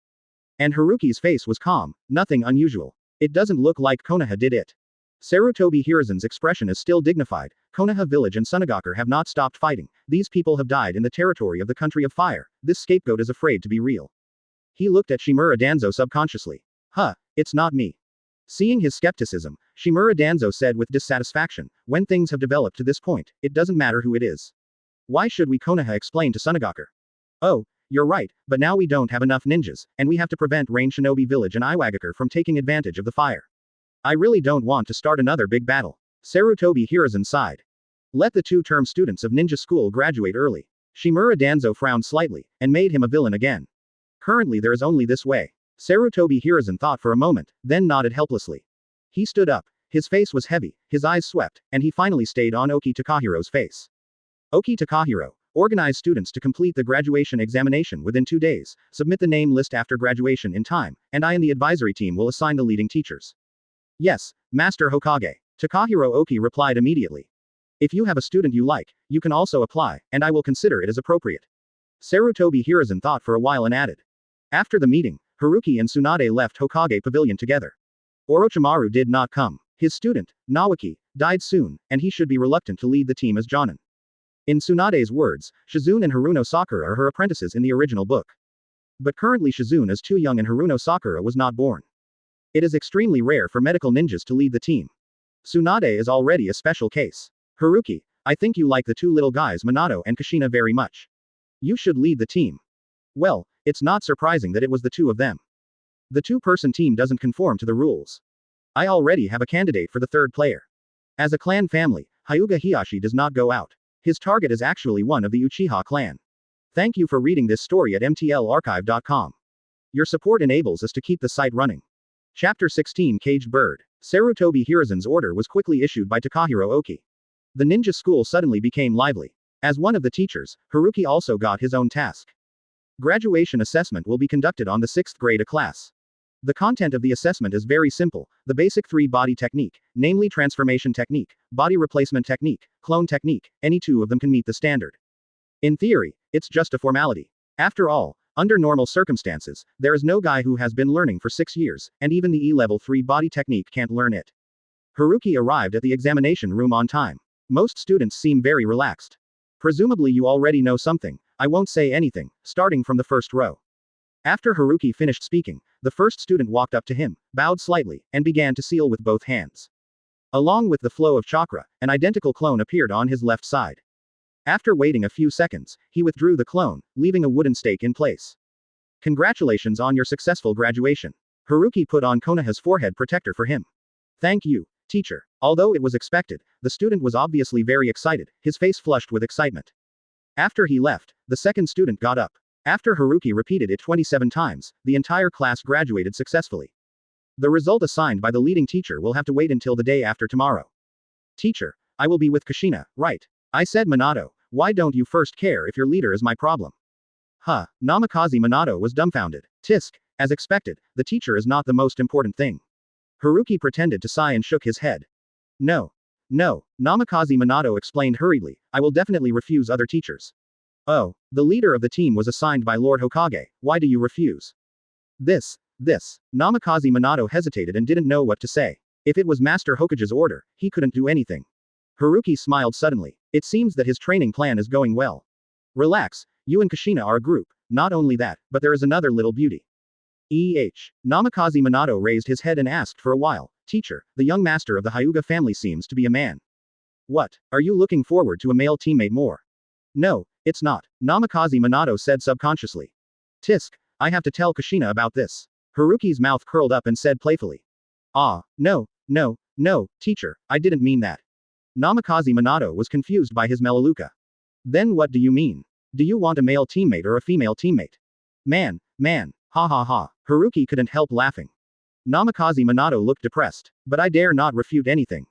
And Haruki's face was calm, nothing unusual. It doesn't look like Konoha did it. Sarutobi Hiruzen's expression is still dignified. Konoha village and Tsunagakure have not stopped fighting. These people have died in the territory of the country of fire. This scapegoat is afraid to be real. He looked at Shimura Danzo subconsciously. Huh, it's not me. Seeing his skepticism, Shimura Danzo said with dissatisfaction, when things have developed to this point, it doesn't matter who it is. Why should we? Konoha explained to Tsunagakure. Oh, you're right, but now we don't have enough ninjas, and we have to prevent Rain Shinobi village and Iwagakure from taking advantage of the fire. I really don't want to start another big battle. Sarutobi Hiruzen sighed. Let the 2-term students of ninja school graduate early. Shimura Danzo frowned slightly, and made him a villain again. Currently there is only this way. Sarutobi Hiruzen thought for a moment, then nodded helplessly. He stood up. His face was heavy, his eyes swept, and he finally stayed on Oki Takahiro's face. Oki Takahiro, organize students to complete the graduation examination within 2 days, submit the name list after graduation in time, and I and the advisory team will assign the leading teachers. Yes, Master Hokage. Takahiro Oki replied immediately. If you have a student you like, you can also apply, and I will consider it as appropriate. Sarutobi Hiruzen thought for a while and added. After the meeting, Haruki and Tsunade left Hokage Pavilion together. Orochimaru did not come. His student, Nawaki, died soon, and he should be reluctant to lead the team as Jonin. In Tsunade's words, Shizune and Haruno Sakura are her apprentices in the original book. But currently Shizune is too young and Haruno Sakura was not born. It is extremely rare for medical ninjas to lead the team. Tsunade is already a special case. Haruki, I think you like the 2 little guys Minato and Kushina very much. You should lead the team. Well, it's not surprising that it was the 2 of them. The 2-person team doesn't conform to the rules. I already have a candidate for the 3rd player. As a clan family, Hyuga Hiashi does not go out. His target is actually one of the Uchiha clan. Thank you for reading this story at mtlarchive.com. Your support enables us to keep the site running. Chapter 16 Caged Bird. Sarutobi Hiruzen's order was quickly issued by Takahiro Oki. The ninja school suddenly became lively. As one of the teachers, Haruki also got his own task. Graduation assessment will be conducted on the 6th grade A class. The content of the assessment is very simple, the basic 3 body technique, namely transformation technique, body replacement technique, clone technique, any 2 of them can meet the standard. In theory, it's just a formality. After all, under normal circumstances, there is no guy who has been learning for 6 years, and even the E-level 3 body technique can't learn it. Haruki arrived at the examination room on time. Most students seem very relaxed. Presumably you already know something, I won't say anything, starting from the 1st row. After Haruki finished speaking, the first student walked up to him, bowed slightly, and began to seal with both hands. Along with the flow of chakra, an identical clone appeared on his left side. After waiting a few seconds, he withdrew the clone, leaving a wooden stake in place. Congratulations on your successful graduation. Haruki put on Konoha's forehead protector for him. Thank you, teacher. Although it was expected, the student was obviously very excited, his face flushed with excitement. After he left, the second student got up. After Haruki repeated it 27 times, the entire class graduated successfully. The result assigned by the leading teacher will have to wait until the day after tomorrow. Teacher, I will be with Kushina, right? I said Minato, why don't you first care if your leader is my problem? Namikaze Minato was dumbfounded. Tisk, as expected, the teacher is not the most important thing. Haruki pretended to sigh and shook his head. No. Namikaze Minato explained hurriedly, I will definitely refuse other teachers. Oh, the leader of the team was assigned by Lord Hokage, why do you refuse? This. Namikaze Minato hesitated and didn't know what to say. If it was Master Hokage's order, he couldn't do anything. Haruki smiled suddenly. It seems that his training plan is going well. Relax, you and Kushina are a group, not only that, but there is another little beauty. Namikaze Minato raised his head and asked for a while, teacher, the young master of the Hyuga family seems to be a man. What, are you looking forward to a male teammate more? No, it's not, Namikaze Minato said subconsciously. Tisk, I have to tell Kushina about this. Haruki's mouth curled up and said playfully. No, teacher, I didn't mean that. Namikaze Minato was confused by his melaleuca. Then what do you mean? Do you want a male teammate or a female teammate? Man, ha. Haruki couldn't help laughing. Namikaze Minato looked depressed. But I dare not refute anything.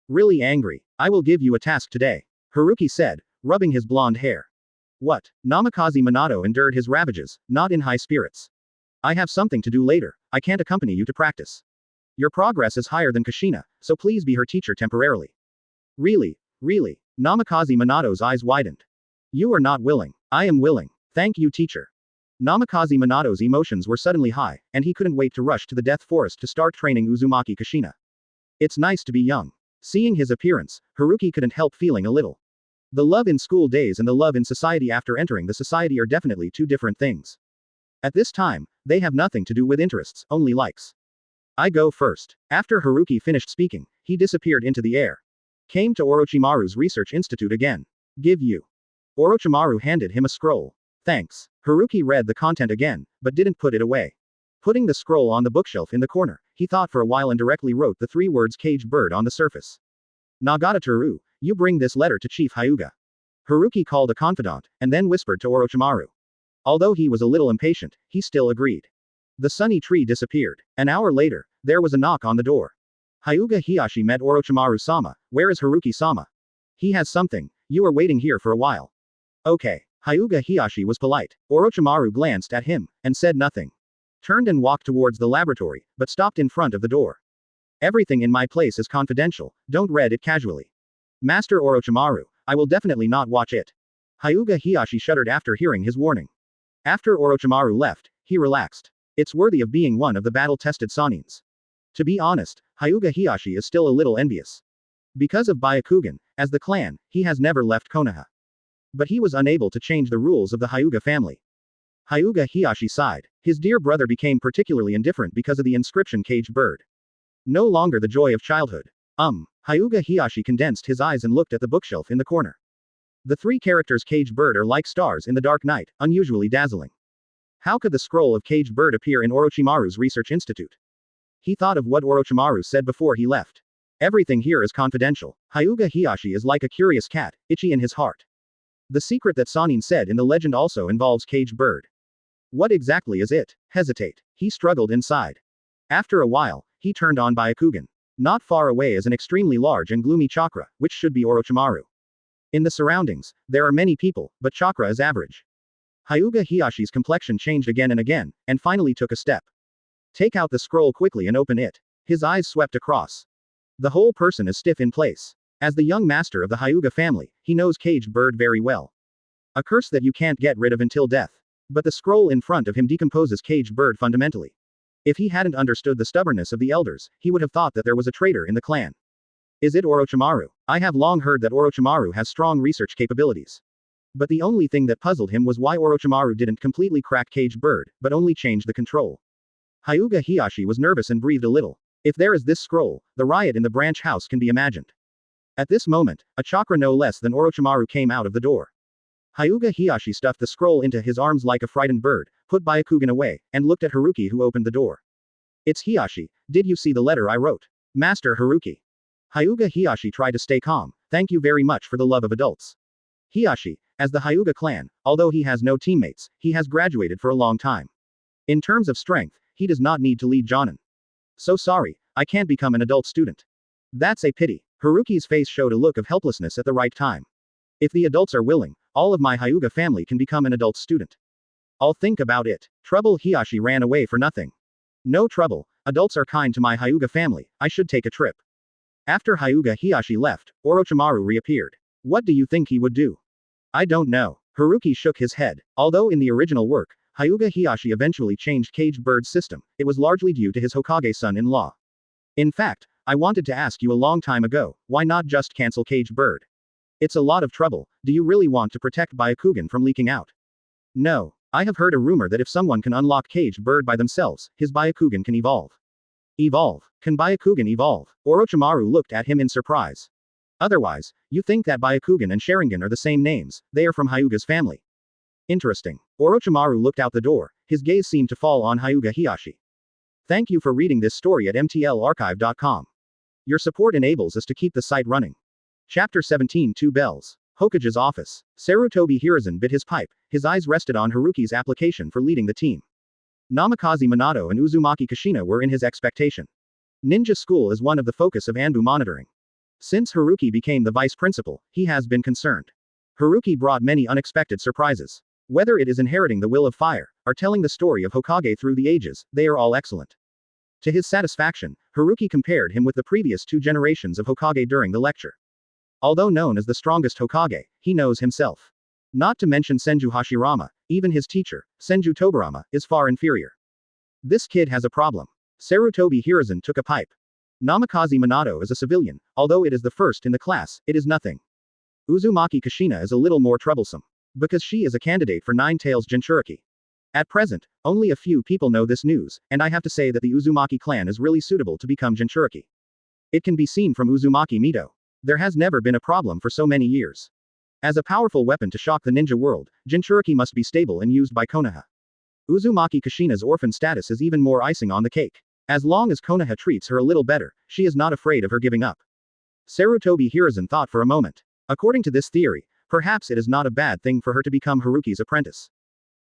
Really angry. I will give you a task today. Haruki said, rubbing his blonde hair. What? Namikaze Minato endured his ravages, not in high spirits. I have something to do later, I can't accompany you to practice. Your progress is higher than Kushina, so please be her teacher temporarily. Really? Namikaze Minato's eyes widened. You are not willing. I am willing. Thank you, teacher. Namikaze Minato's emotions were suddenly high, and he couldn't wait to rush to the Death Forest to start training Uzumaki Kushina. It's nice to be young. Seeing his appearance, Haruki couldn't help feeling a little. The love in school days and the love in society after entering the society are definitely two different things. At this time, they have nothing to do with interests, only likes. I go first. After Haruki finished speaking, he disappeared into the air. Came to Orochimaru's research institute again. Give you. Orochimaru handed him a scroll. Thanks. Haruki read the content again, but didn't put it away. Putting the scroll on the bookshelf in the corner, he thought for a while and directly wrote the 3 words caged bird on the surface. Nagatatoru, you bring this letter to Chief Hyuga. Haruki called a confidant, and then whispered to Orochimaru. Although he was a little impatient, he still agreed. The sunny tree disappeared. An hour later, there was a knock on the door. Hyuga Hiyashi met Orochimaru-sama, where is Haruki-sama? He has something, you are waiting here for a while. Okay. Hyuga Hiyashi was polite. Orochimaru glanced at him, and said nothing. Turned and walked towards the laboratory, but stopped in front of the door. Everything in my place is confidential, don't read it casually. Master Orochimaru, I will definitely not watch it. Hyuga Hiyashi shuddered after hearing his warning. After Orochimaru left, he relaxed. It's worthy of being one of the battle-tested Sanins. To be honest, Hyuga Hiyashi is still a little envious. Because of Bakugan, as the clan, he has never left Konoha. But he was unable to change the rules of the Hyuga family. Hyuga Hiyashi sighed. His dear brother became particularly indifferent because of the inscription caged bird. No longer the joy of childhood. Hyuga Hiyashi condensed his eyes and looked at the bookshelf in the corner. The 3 characters caged bird are like stars in the dark night, unusually dazzling. How could the scroll of caged bird appear in Orochimaru's research institute? He thought of what Orochimaru said before he left. Everything here is confidential. Hyuga Hiyashi is like a curious cat, itchy in his heart. The secret that Sannin said in the legend also involves caged bird. What exactly is it? Hesitate. He struggled inside. After a while, he turned on Bakugan. Not far away is an extremely large and gloomy chakra, which should be Orochimaru. In the surroundings, there are many people, but chakra is average. Hyuga Hiyashi's complexion changed again, and finally took a step. Take out the scroll quickly and open it. His eyes swept across. The whole person is stiff in place. As the young master of the Hyuga family, he knows caged bird very well. A curse that you can't get rid of until death. But the scroll in front of him decomposes caged bird fundamentally. If he hadn't understood the stubbornness of the elders, he would have thought that there was a traitor in the clan. Is it Orochimaru? I have long heard that Orochimaru has strong research capabilities. But the only thing that puzzled him was why Orochimaru didn't completely crack caged bird, but only change the control. Hyuga Hiyashi was nervous and breathed a little. If there is this scroll, the riot in the branch house can be imagined. At this moment, a chakra no less than Orochimaru came out of the door. Hyuga Hiyashi stuffed the scroll into his arms like a frightened bird, put Bakugan away, and looked at Haruki, who opened the door. It's Hiyashi. Did you see the letter I wrote? Master Haruki. Hyuga Hiyashi tried to stay calm. Thank you very much for the love of adults. Hiyashi, as the Hyuga clan, although he has no teammates, he has graduated for a long time. In terms of strength, he does not need to lead Jonin. So sorry, I can't become an adult student. That's a pity. Haruki's face showed a look of helplessness at the right time. If the adults are willing, all of my Hyuga family can become an adult student. I'll think about it. Trouble. Hiyashi ran away for nothing. No trouble, adults are kind to my Hyuga family, I should take a trip. After Hyuga Hiyashi left, Orochimaru reappeared. What do you think he would do? I don't know. Haruki shook his head. Although in the original work, Hyuga Hiyashi eventually changed Caged Bird's system, it was largely due to his Hokage son-in-law. In fact, I wanted to ask you a long time ago, why not just cancel Caged Bird? It's a lot of trouble. Do you really want to protect Bakugan from leaking out? No. I have heard a rumor that if someone can unlock Caged Bird by themselves, his Bakugan can evolve. Evolve? Can Bakugan evolve? Orochimaru looked at him in surprise. Otherwise, you think that Bakugan and Sharingan are the same names, they are from Hyuga's family. Interesting. Orochimaru looked out the door, his gaze seemed to fall on Hyuga Hiyashi. Thank you for reading this story at mtlarchive.com. Your support enables us to keep the site running. Chapter 17. Two Bells. Hokage's office. Sarutobi Hiruzen bit his pipe, his eyes rested on Haruki's application for leading the team. Namikaze Minato and Uzumaki Kushina were in his expectation. Ninja school is one of the focus of Anbu monitoring. Since Haruki became the vice principal, he has been concerned. Haruki brought many unexpected surprises. Whether it is inheriting the will of fire, or telling the story of Hokage through the ages, they are all excellent. To his satisfaction, Haruki compared him with the previous two generations of Hokage during the lecture. Although known as the strongest Hokage, he knows himself. Not to mention Senju Hashirama, even his teacher, Senju Tobarama, is far inferior. This kid has a problem. Sarutobi Hiruzen took a pipe. Namikaze Minato is a civilian, although it is the first in the class, it is nothing. Uzumaki Kushina is a little more troublesome. Because she is a candidate for Nine Tails Jinchuriki. At present, only a few people know this news, and I have to say that the Uzumaki clan is really suitable to become Jinchuriki. It can be seen from Uzumaki Mito. There has never been a problem for so many years. As a powerful weapon to shock the ninja world, Jinchuriki must be stable and used by Konoha. Uzumaki Kushina's orphan status is even more icing on the cake. As long as Konoha treats her a little better, she is not afraid of her giving up. Sarutobi Hiruzen thought for a moment. According to this theory, perhaps it is not a bad thing for her to become Haruki's apprentice.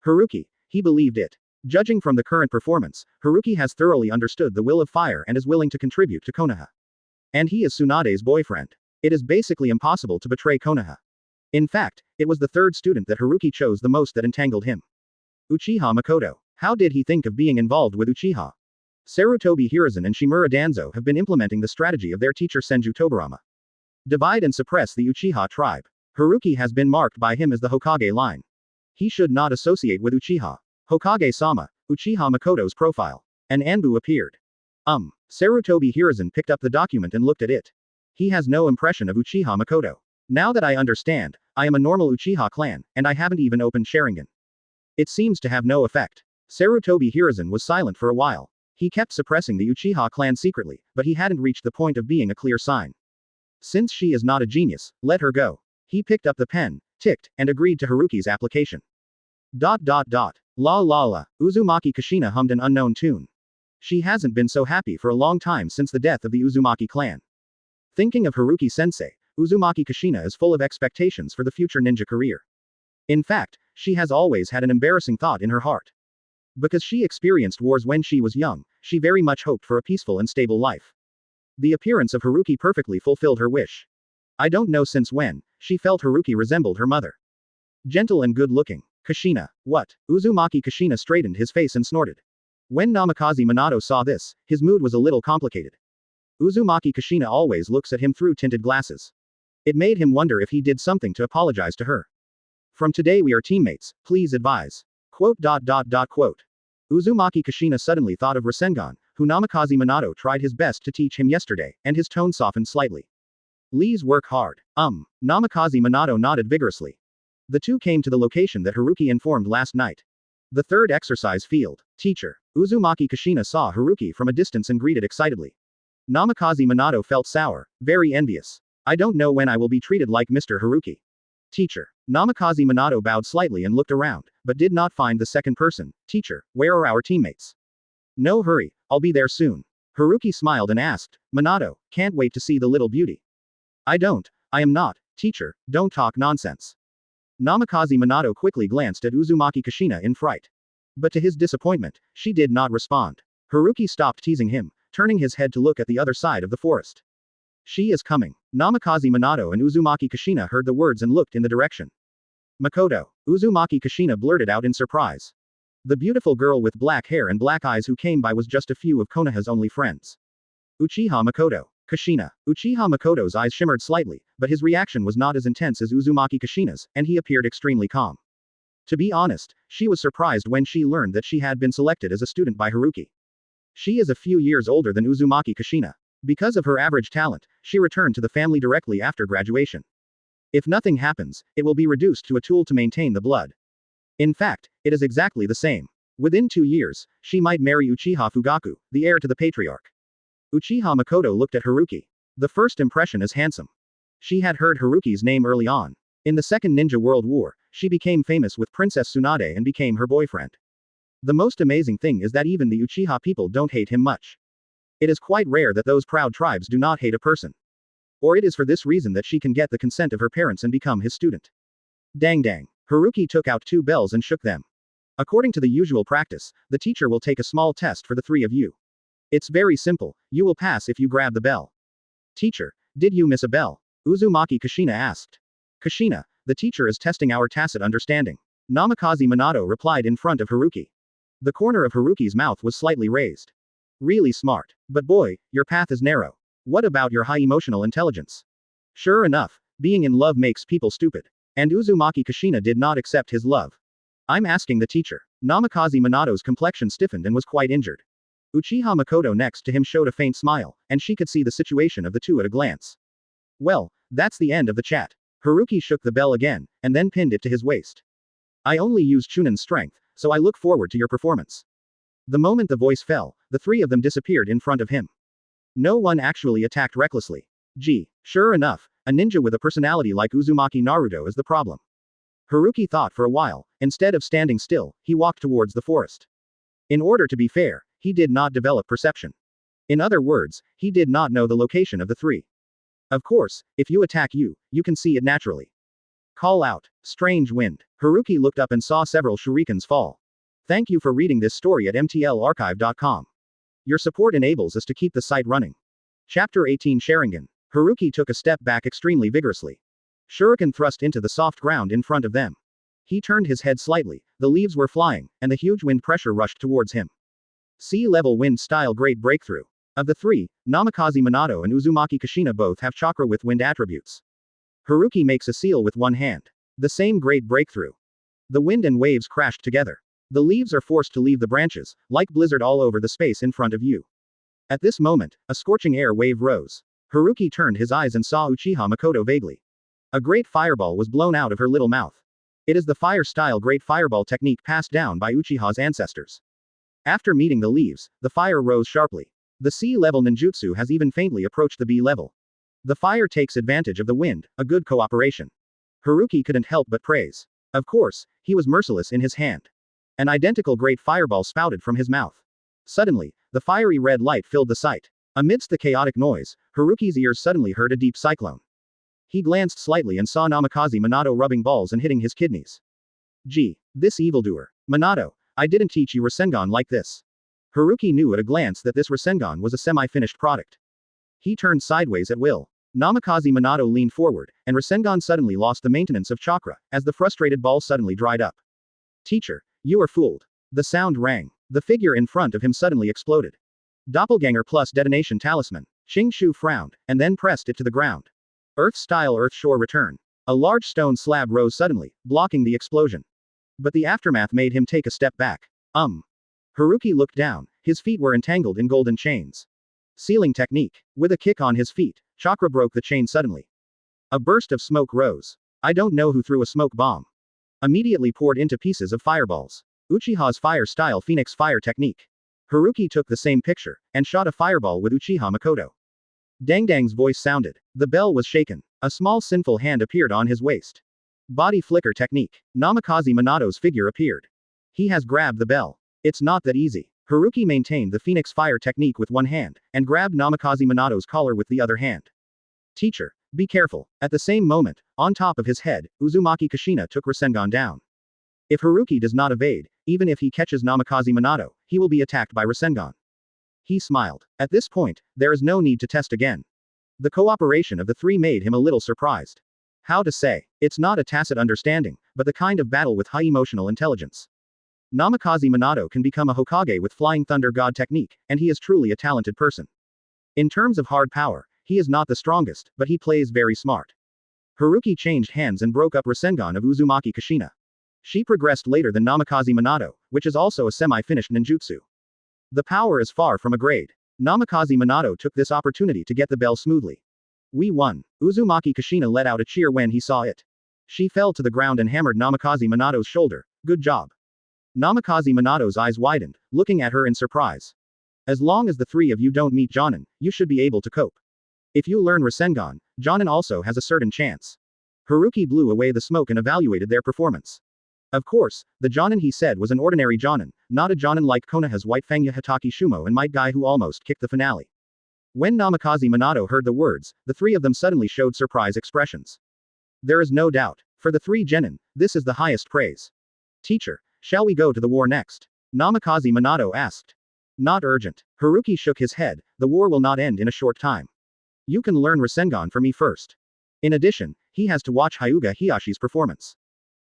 Haruki, he believed it. Judging from the current performance, Haruki has thoroughly understood the will of fire and is willing to contribute to Konoha. And he is Tsunade's boyfriend. It is basically impossible to betray Konoha. In fact, it was the third student that Haruki chose the most that entangled him. Uchiha Makoto. How did he think of being involved with Uchiha? Sarutobi Hiruzen and Shimura Danzo have been implementing the strategy of their teacher Senju Tobarama. Divide and suppress the Uchiha tribe. Haruki has been marked by him as the Hokage line. He should not associate with Uchiha. Hokage-sama, Uchiha Makoto's profile. An Anbu appeared. Sarutobi Hiruzen picked up the document and looked at it. He has no impression of Uchiha Makoto. Now that I understand, I am a normal Uchiha clan, and I haven't even opened Sharingan. It seems to have no effect. Sarutobi Hiruzen was silent for a while. He kept suppressing the Uchiha clan secretly, but he hadn't reached the point of being a clear sign. Since she is not a genius, let her go. He picked up the pen, ticked, and agreed to Haruki's application. La la la, Uzumaki Kushina hummed an unknown tune. She hasn't been so happy for a long time since the death of the Uzumaki clan. Thinking of Haruki-sensei, Uzumaki Kushina is full of expectations for the future ninja career. In fact, she has always had an embarrassing thought in her heart. Because she experienced wars when she was young, she very much hoped for a peaceful and stable life. The appearance of Haruki perfectly fulfilled her wish. I don't know since when, she felt Haruki resembled her mother. Gentle and good-looking. Kushina. What? Uzumaki Kushina straightened his face and snorted. When Namikaze Minato saw this, his mood was a little complicated. Uzumaki Kushina always looks at him through tinted glasses. It made him wonder if he did something to apologize to her. From today we are teammates, please advise. Quote. Uzumaki Kushina suddenly thought of Rasengan, who Namikaze Minato tried his best to teach him yesterday, and his tone softened slightly. Please work hard. Namikaze Minato nodded vigorously. The two came to the location that Haruki informed last night. The third exercise field. Teacher. Uzumaki Kushina saw Haruki from a distance and greeted excitedly. Namikaze Minato felt sour, very envious. I don't know when I will be treated like Mr. Haruki. Teacher. Namikaze Minato bowed slightly and looked around, but did not find the second person. Teacher, where are our teammates? No hurry, I'll be there soon. Haruki smiled and asked, Minato, can't wait to see the little beauty. I am not, teacher, don't talk nonsense. Namikaze Minato quickly glanced at Uzumaki Kushina in fright. But to his disappointment, she did not respond. Haruki stopped teasing him, turning his head to look at the other side of the forest. She is coming. Namikaze Minato and Uzumaki Kushina heard the words and looked in the direction. Makoto. Uzumaki Kushina blurted out in surprise. The beautiful girl with black hair and black eyes who came by was just a few of Konoha's only friends. Uchiha Makoto. Kushina. Uchiha Makoto's eyes shimmered slightly, but his reaction was not as intense as Uzumaki Kushina's, and he appeared extremely calm. To be honest, she was surprised when she learned that she had been selected as a student by Haruki. She is a few years older than Uzumaki Kushina. Because of her average talent, she returned to the family directly after graduation. If nothing happens, it will be reduced to a tool to maintain the blood. In fact, it is exactly the same. Within 2 years, she might marry Uchiha Fugaku, the heir to the patriarch. Uchiha Makoto looked at Haruki. The first impression is handsome. She had heard Haruki's name early on. In the Second Ninja World War, she became famous with Princess Tsunade and became her boyfriend. The most amazing thing is that even the Uchiha people don't hate him much. It is quite rare that those proud tribes do not hate a person. Or it is for this reason that she can get the consent of her parents and become his student. Dang dang. Haruki took out 2 bells and shook them. According to the usual practice, the teacher will take a small test for the 3 of you. It's very simple, you will pass if you grab the bell. Teacher, did you miss a bell? Uzumaki Kushina asked. Kushina, the teacher is testing our tacit understanding. Namikaze Minato replied in front of Haruki. The corner of Haruki's mouth was slightly raised. Really smart. But boy, your path is narrow. What about your high emotional intelligence? Sure enough, being in love makes people stupid. And Uzumaki Kushina did not accept his love. I'm asking the teacher. Namikaze Minato's complexion stiffened and was quite injured. Uchiha Makoto next to him showed a faint smile, and she could see the situation of the two at a glance. Well, that's the end of the chat. Haruki shook the bell again, and then pinned it to his waist. I only use Chunon's strength, so I look forward to your performance. The moment the voice fell, the 3 of them disappeared in front of him. No one actually attacked recklessly. Gee, sure enough, a ninja with a personality like Uzumaki Naruto is the problem. Haruki thought for a while. Instead of standing still, he walked towards the forest. In order to be fair, he did not develop perception. In other words, he did not know the location of the 3. Of course, if you attack you can see it naturally. Call out. Strange wind. Haruki looked up and saw several shurikens fall. Thank you for reading this story at mtlarchive.com. Your support enables us to keep the site running. Chapter 18 Sharingan. Haruki took a step back extremely vigorously. Shuriken thrust into the soft ground in front of them. He turned his head slightly, the leaves were flying, and the huge wind pressure rushed towards him. Sea-level wind style great breakthrough. Of the 3, Namikaze Minato and Uzumaki Kushina both have chakra with wind attributes. Haruki makes a seal with one hand. The same great breakthrough. The wind and waves crashed together. The leaves are forced to leave the branches, like blizzard all over the space in front of you. At this moment, a scorching air wave rose. Haruki turned his eyes and saw Uchiha Makoto vaguely. A great fireball was blown out of her little mouth. It is the fire-style great fireball technique passed down by Uchiha's ancestors. After meeting the leaves, the fire rose sharply. The sea-level ninjutsu has even faintly approached the B level. The fire takes advantage of the wind, a good cooperation. Haruki couldn't help but praise. Of course, he was merciless in his hand. An identical great fireball spouted from his mouth. Suddenly, the fiery red light filled the sight. Amidst the chaotic noise, Haruki's ears suddenly heard a deep cyclone. He glanced slightly and saw Namikaze Minato rubbing balls and hitting his kidneys. Gee, this evildoer. Minato, I didn't teach you Rasengan like this. Haruki knew at a glance that this Rasengan was a semi-finished product. He turned sideways at will. Namikaze Minato leaned forward, and Rasengan suddenly lost the maintenance of chakra, as the frustrated ball suddenly dried up. Teacher, you are fooled. The sound rang. The figure in front of him suddenly exploded. Doppelganger plus detonation talisman. Shu frowned, and then pressed it to the ground. Earth-style Earth-shore return. A large stone slab rose suddenly, blocking the explosion. But the aftermath made him take a step back. Haruki looked down. His feet were entangled in golden chains. Sealing technique. With a kick on his feet, chakra broke the chain suddenly. A burst of smoke rose. I don't know who threw a smoke bomb. Immediately poured into pieces of fireballs. Uchiha's fire-style Phoenix fire technique. Haruki took the same picture, and shot a fireball with Uchiha Makoto. Dang Dang's voice sounded. The bell was shaken. A small sinful hand appeared on his waist. Body flicker technique. Namikaze Minato's figure appeared. He has grabbed the bell. It's not that easy. Haruki maintained the Phoenix Fire technique with one hand, and grabbed Namikaze Minato's collar with the other hand. Teacher, be careful. At the same moment, on top of his head, Uzumaki Kushina took Rasengan down. If Haruki does not evade, even if he catches Namikaze Minato, he will be attacked by Rasengan. He smiled. At this point, there is no need to test again. The cooperation of the three made him a little surprised. How to say? It's not a tacit understanding, but the kind of battle with high emotional intelligence. Namikaze Minato can become a Hokage with Flying Thunder God technique, and he is truly a talented person. In terms of hard power, he is not the strongest, but he plays very smart. Haruki changed hands and broke up Rasengan of Uzumaki Kushina. She progressed later than Namikaze Minato, which is also a semi-finished ninjutsu. The power is far from a grade. Namikaze Minato took this opportunity to get the bell smoothly. We won. Uzumaki Kushina let out a cheer when he saw it. She fell to the ground and hammered Namikaze Minato's shoulder. Good job. Namikaze Minato's eyes widened, looking at her in surprise. As long as the three of you don't meet Jonin, you should be able to cope. If you learn Rasengan, Jonin also has a certain chance. Haruki blew away the smoke and evaluated their performance. Of course, the Jonin he said was an ordinary Jonin, not a Jonin like Konoha's White Fangya Hitaki Shumo and Might Guy who almost kicked the finale. When Namikaze Minato heard the words, the three of them suddenly showed surprise expressions. There is no doubt. For the three genin, this is the highest praise. Teacher, shall we go to the war next? Namikaze Minato asked. Not urgent. Haruki shook his head, the war will not end in a short time. You can learn Rasengan for me first. In addition, he has to watch Hyuga Hiyashi's performance.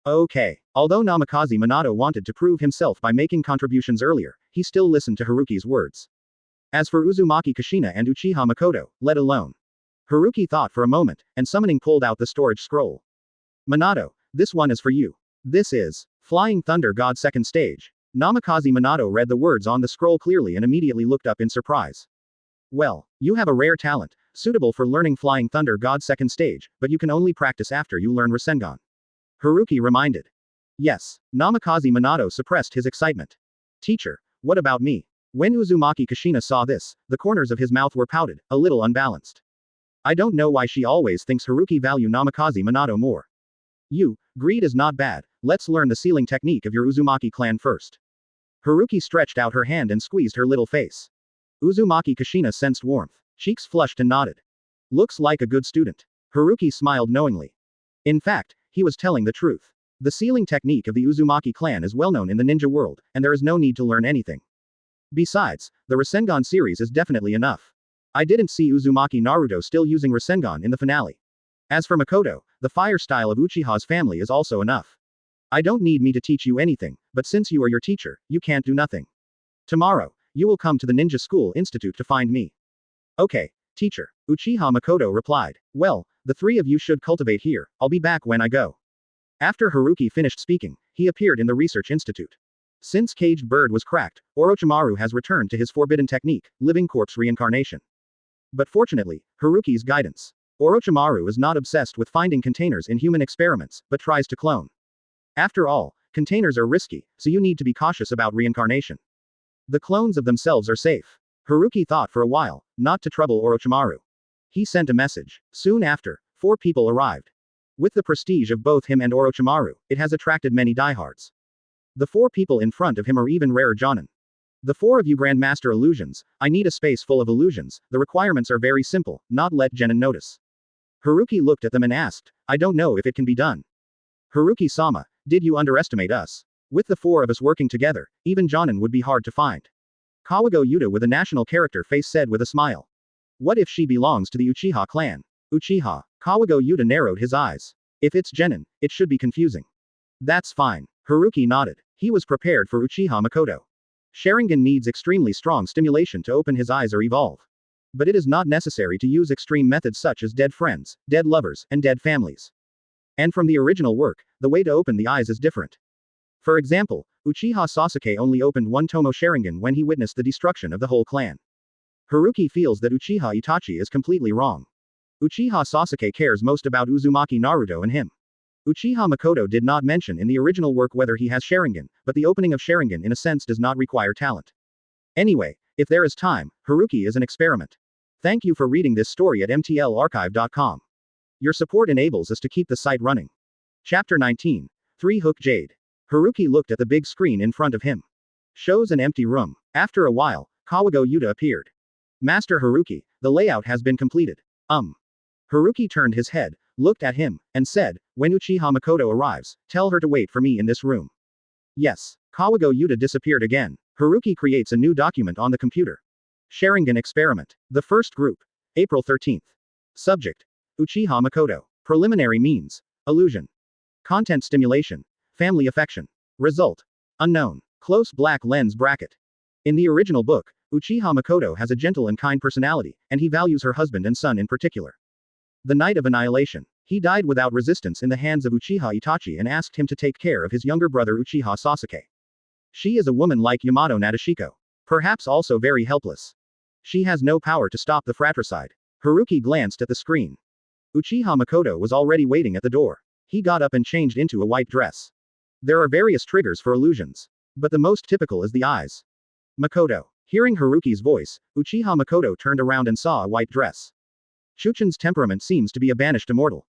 Okay. Although Namikaze Minato wanted to prove himself by making contributions earlier, he still listened to Haruki's words. As for Uzumaki Kushina and Uchiha Makoto, let alone. Haruki thought for a moment, and summoning pulled out the storage scroll. Minato, this one is for you. This is Flying Thunder God Second Stage. Namikaze Minato read the words on the scroll clearly and immediately looked up in surprise. Well, you have a rare talent, suitable for learning Flying Thunder God Second Stage, but you can only practice after you learn Rasengan. Haruki reminded. Yes. Namikaze Minato suppressed his excitement. Teacher, what about me? When Uzumaki Kushina saw this, the corners of his mouth were pouted, a little unbalanced. I don't know why she always thinks Haruki value Namikaze Minato more. Greed is not bad, let's learn the sealing technique of your Uzumaki clan first. Haruki stretched out her hand and squeezed her little face. Uzumaki Kushina sensed warmth. Cheeks flushed and nodded. Looks like a good student. Haruki smiled knowingly. In fact, he was telling the truth. The sealing technique of the Uzumaki clan is well known in the ninja world, and there is no need to learn anything. Besides, the Rasengan series is definitely enough. I didn't see Uzumaki Naruto still using Rasengan in the finale. As for Makoto, the fire style of Uchiha's family is also enough. I don't need me to teach you anything, but since you are your teacher, you can't do nothing. Tomorrow, you will come to the Ninja School Institute to find me. Okay, teacher. Uchiha Makoto replied. Well, the three of you should cultivate here, I'll be back when I go. After Haruki finished speaking, he appeared in the research institute. Since Caged Bird was cracked, Orochimaru has returned to his forbidden technique, living corpse reincarnation. But fortunately, Haruki's guidance. Orochimaru is not obsessed with finding containers in human experiments, but tries to clone. After all, containers are risky, so you need to be cautious about reincarnation. The clones of themselves are safe. Haruki thought for a while, not to trouble Orochimaru. He sent a message. Soon after, 4 people arrived. With the prestige of both him and Orochimaru, it has attracted many diehards. The 4 people in front of him are even rarer Jonin. The 4 of you Grandmaster Illusions, I need a space full of illusions, the requirements are very simple, not let Genin notice. Haruki looked at them and asked, I don't know if it can be done. Haruki-sama, did you underestimate us? With the 4 of us working together, even Jonin would be hard to find. Kawago Yuta with a national character face said with a smile. What if she belongs to the Uchiha clan? Uchiha. Kawago Yuta narrowed his eyes. If it's Genin, it should be confusing. That's fine. Haruki nodded. He was prepared for Uchiha Makoto. Sharingan needs extremely strong stimulation to open his eyes or evolve. But it is not necessary to use extreme methods such as dead friends, dead lovers, and dead families. And from the original work, the way to open the eyes is different. For example, Uchiha Sasuke only opened one Tomo Sharingan when he witnessed the destruction of the whole clan. Haruki feels that Uchiha Itachi is completely wrong. Uchiha Sasuke cares most about Uzumaki Naruto and him. Uchiha Makoto did not mention in the original work whether he has Sharingan, but the opening of Sharingan in a sense does not require talent. Anyway, if there is time, Haruki is an experiment. Thank you for reading this story at mtlarchive.com. Your support enables us to keep the site running. Chapter 19. 3 Hook Jade. Haruki looked at the big screen in front of him. Shows an empty room. After a while, Kawago Yuta appeared. Master Haruki, the layout has been completed. Haruki turned his head, looked at him, and said, when Uchiha Makoto arrives, tell her to wait for me in this room. Yes. Kawago Yuta disappeared again. Haruki creates a new document on the computer. Sharingan experiment. The first group. April 13th. Subject. Uchiha Makoto. Preliminary means. Illusion. Content stimulation. Family affection. Result. Unknown. Close black lens bracket. In the original book, Uchiha Makoto has a gentle and kind personality, and he values her husband and son in particular. The night of annihilation, he died without resistance in the hands of Uchiha Itachi and asked him to take care of his younger brother Uchiha Sasuke. She is a woman like Yamato Nadeshiko. Perhaps also very helpless. She has no power to stop the fratricide. Haruki glanced at the screen. Uchiha Makoto was already waiting at the door. He got up and changed into a white dress. There are various triggers for illusions. But the most typical is the eyes. Makoto. Hearing Haruki's voice, Uchiha Makoto turned around and saw a white dress. Chuchin's temperament seems to be a banished immortal.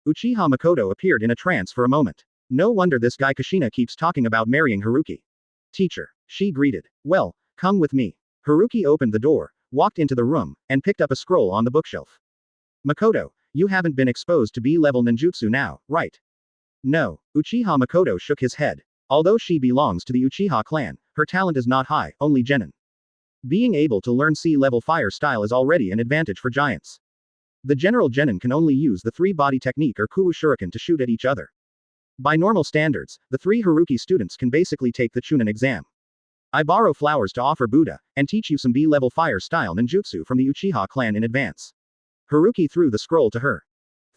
Uchiha Makoto appeared in a trance for a moment. No wonder this guy Kushina keeps talking about marrying Haruki. Teacher. She greeted. Well, come with me. Haruki opened the door, walked into the room, and picked up a scroll on the bookshelf. Makoto, you haven't been exposed to B-level ninjutsu now, right? No. Uchiha Makoto shook his head. Although she belongs to the Uchiha clan, her talent is not high, only genin. Being able to learn C-level fire style is already an advantage for giants. The general genin can only use the three-body technique or Kuwu Shuriken to shoot at each other. By normal standards, the 3 Haruki students can basically take the Chunin exam. I borrow flowers to offer Buddha, and teach you some B-level fire style ninjutsu from the Uchiha clan in advance. Haruki threw the scroll to her.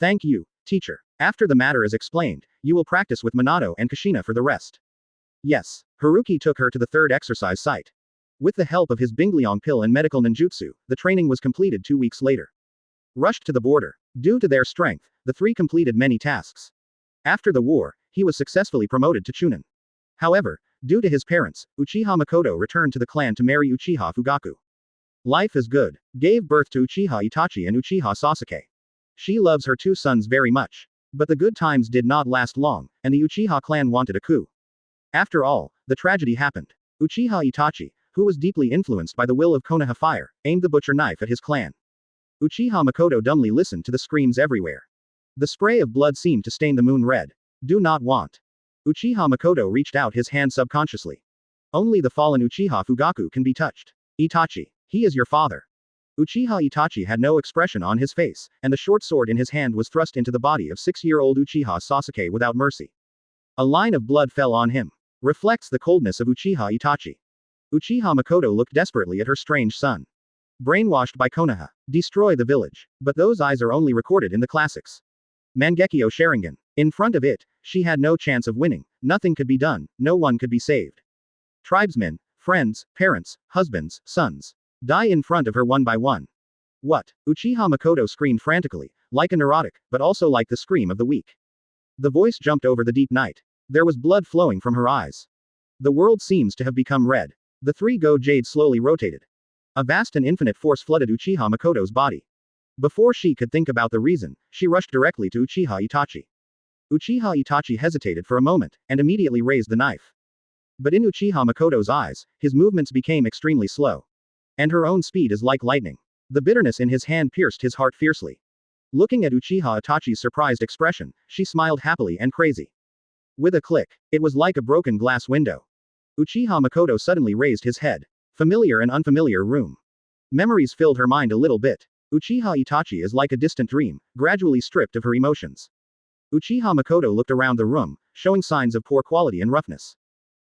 Thank you, teacher. After the matter is explained, you will practice with Minato and Kushina for the rest. Yes. Haruki took her to the third exercise site. With the help of his Bingliong pill and medical ninjutsu, the training was completed 2 weeks later. Rushed to the border. Due to their strength, the 3 completed many tasks. After the war, he was successfully promoted to Chunin. However, due to his parents, Uchiha Makoto returned to the clan to marry Uchiha Fugaku. Life is good. Gave birth to Uchiha Itachi and Uchiha Sasuke. She loves her 2 sons very much. But the good times did not last long, and the Uchiha clan wanted a coup. After all, the tragedy happened. Uchiha Itachi, who was deeply influenced by the will of Konoha fire, aimed the butcher knife at his clan. Uchiha Makoto dumbly listened to the screams everywhere. The spray of blood seemed to stain the moon red. Do not want. Uchiha Makoto reached out his hand subconsciously. Only the fallen Uchiha Fugaku can be touched. Itachi, he is your father. Uchiha Itachi had no expression on his face, and the short sword in his hand was thrust into the body of 6-year-old Uchiha Sasuke without mercy. A line of blood fell on him. Reflects the coldness of Uchiha Itachi. Uchiha Makoto looked desperately at her strange son. Brainwashed by Konoha. Destroy the village. But those eyes are only recorded in the classics. Mangekyo Sharingan. In front of it, she had no chance of winning. Nothing could be done. No one could be saved. Tribesmen, friends, parents, husbands, sons. Die in front of her one by one. What? Uchiha Makoto screamed frantically, like a neurotic, but also like the scream of the weak. The voice jumped over the deep night. There was blood flowing from her eyes. The world seems to have become red. The 3 Go Jade slowly rotated. A vast and infinite force flooded Uchiha Makoto's body. Before she could think about the reason, she rushed directly to Uchiha Itachi. Uchiha Itachi hesitated for a moment, and immediately raised the knife. But in Uchiha Makoto's eyes, his movements became extremely slow. And her own speed is like lightning. The bitterness in his hand pierced his heart fiercely. Looking at Uchiha Itachi's surprised expression, she smiled happily and crazy. With a click, it was like a broken glass window. Uchiha Makoto suddenly raised his head. Familiar and unfamiliar room. Memories filled her mind a little bit. Uchiha Itachi is like a distant dream, gradually stripped of her emotions. Uchiha Makoto looked around the room, showing signs of poor quality and roughness.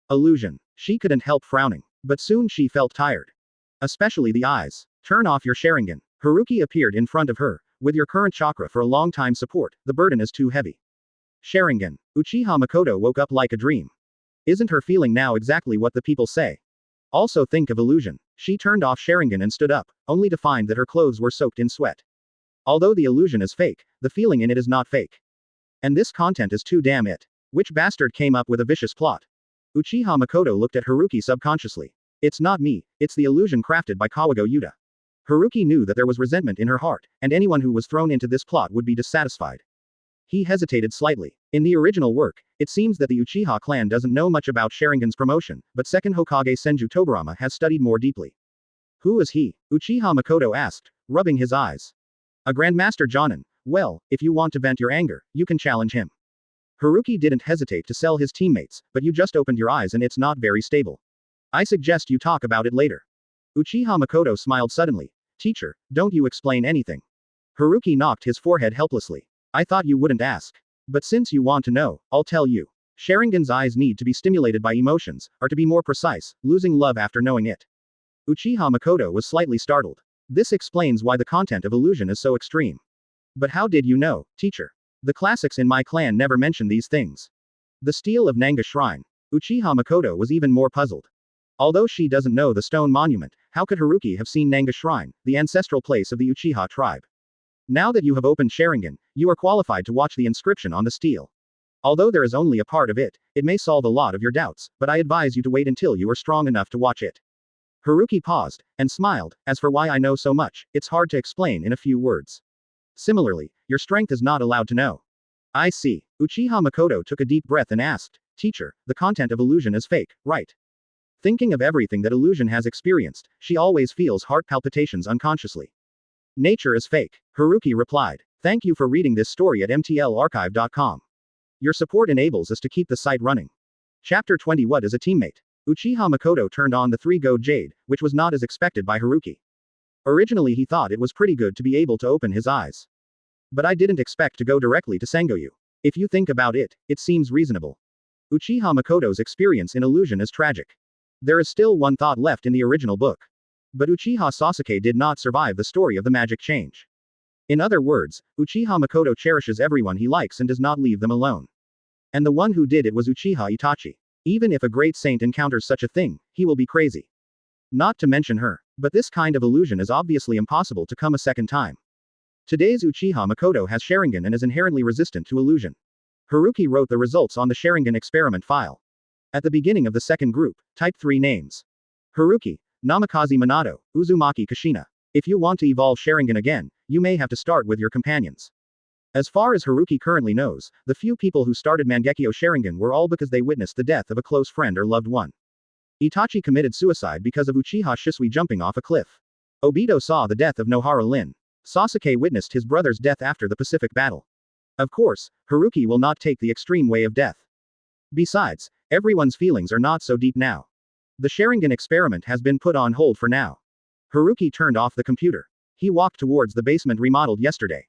Illusion. She couldn't help frowning. But soon she felt tired. Especially the eyes. Turn off your Sharingan. Haruki appeared in front of her. With your current chakra for a long time support, the burden is too heavy. Sharingan. Uchiha Makoto woke up like a dream. Isn't her feeling now exactly what the people say? Also think of illusion. She turned off Sharingan and stood up, only to find that her clothes were soaked in sweat. Although the illusion is fake, the feeling in it is not fake. And this content is too damn it. Which bastard came up with a vicious plot? Uchiha Makoto looked at Haruki subconsciously. It's not me, it's the illusion crafted by Kawago Yuta. Haruki knew that there was resentment in her heart, and anyone who was thrown into this plot would be dissatisfied. He hesitated slightly. In the original work, it seems that the Uchiha clan doesn't know much about Sharingan's promotion, but second Hokage Senju Tobirama has studied more deeply. Who is he? Uchiha Makoto asked, rubbing his eyes. A Grandmaster Jonin. Well, if you want to vent your anger, you can challenge him. Haruki didn't hesitate to sell his teammates, but you just opened your eyes and it's not very stable. I suggest you talk about it later. Uchiha Makoto smiled suddenly. Teacher, don't you explain anything. Haruki knocked his forehead helplessly. I thought you wouldn't ask. But since you want to know, I'll tell you. Sharingan's eyes need to be stimulated by emotions, or to be more precise, losing love after knowing it. Uchiha Makoto was slightly startled. This explains why the content of illusion is so extreme. But how did you know, teacher? The classics in my clan never mention these things. The steel of Nanga Shrine. Uchiha Makoto was even more puzzled. Although she doesn't know the stone monument, how could Haruki have seen Nanga Shrine, the ancestral place of the Uchiha tribe? Now that you have opened Sharingan, you are qualified to watch the inscription on the steel. Although there is only a part of it, it may solve a lot of your doubts, but I advise you to wait until you are strong enough to watch it. Haruki paused, and smiled. As for why I know so much, it's hard to explain in a few words. Similarly, your strength is not allowed to know. I see. Uchiha Makoto took a deep breath and asked, Teacher, the content of illusion is fake, right? Thinking of everything that illusion has experienced, she always feels heart palpitations unconsciously. Nature is fake. Haruki replied. Thank you for reading this story at mtlarchive.com. Your support enables us to keep the site running. Chapter 20. What is a teammate? Uchiha Makoto turned on the 3-go jade, which was not as expected by Haruki. Originally he thought it was pretty good to be able to open his eyes. But I didn't expect to go directly to Sengoyu. If you think about it, it seems reasonable. Uchiha Makoto's experience in illusion is tragic. There is still one thought left in the original book. But Uchiha Sasuke did not survive the story of the magic change. In other words, Uchiha Makoto cherishes everyone he likes and does not leave them alone. And the one who did it was Uchiha Itachi. Even if a great saint encounters such a thing, he will be crazy. Not to mention her. But this kind of illusion is obviously impossible to come a second time. Today's Uchiha Makoto has Sharingan and is inherently resistant to illusion. Haruki wrote the results on the Sharingan experiment file. At the beginning of the second group, type 3 names. Haruki, Namikaze Minato, Uzumaki Kushina. If you want to evolve Sharingan again, you may have to start with your companions. As far as Haruki currently knows, the few people who started Mangekyo Sharingan were all because they witnessed the death of a close friend or loved one. Itachi committed suicide because of Uchiha Shisui jumping off a cliff. Obito saw the death of Nohara Lin. Sasuke witnessed his brother's death after the Pacific Battle. Of course, Haruki will not take the extreme way of death. Besides, everyone's feelings are not so deep now. The Sharingan experiment has been put on hold for now. Haruki turned off the computer. He walked towards the basement remodeled yesterday.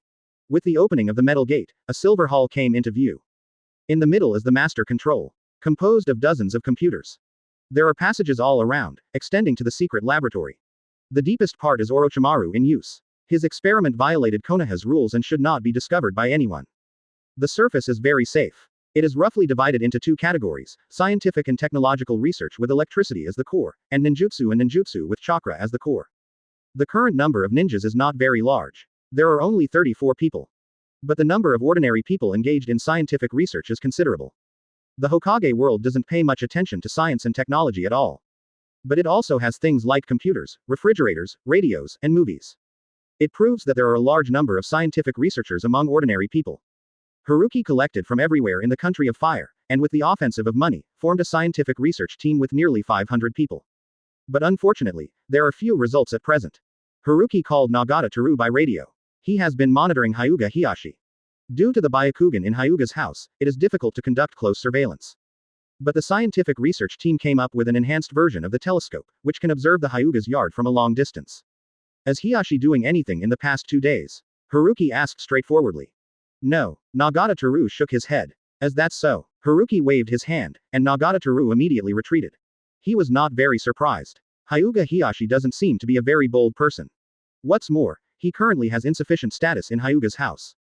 With the opening of the metal gate, a silver hall came into view. In the middle is the master control, composed of dozens of computers. There are passages all around, extending to the secret laboratory. The deepest part is Orochimaru in use. His experiment violated Konoha's rules and should not be discovered by anyone. The surface is very safe. It is roughly divided into two categories, scientific and technological research with electricity as the core, and ninjutsu with chakra as the core. The current number of ninjas is not very large. There are only 34 people. But the number of ordinary people engaged in scientific research is considerable. The Hokage world doesn't pay much attention to science and technology at all. But it also has things like computers, refrigerators, radios, and movies. It proves that there are a large number of scientific researchers among ordinary people. Haruki collected from everywhere in the country of fire, and with the offensive of money, formed a scientific research team with nearly 500 people. But unfortunately, there are few results at present. Haruki called Nagata Teru by radio. He has been monitoring Hyuga Hiyashi. Due to the Bakugan in Hyuga's house, it is difficult to conduct close surveillance. But the scientific research team came up with an enhanced version of the telescope, which can observe the Hyuga's yard from a long distance. Is Hiyashi doing anything in the past 2 days? Haruki asked straightforwardly. No. Nagata Teru shook his head. As that's so. Haruki waved his hand, and Nagata Teru immediately retreated. He was not very surprised. Hyuga Hiyashi doesn't seem to be a very bold person. What's more, he currently has insufficient status in Hyuga's house.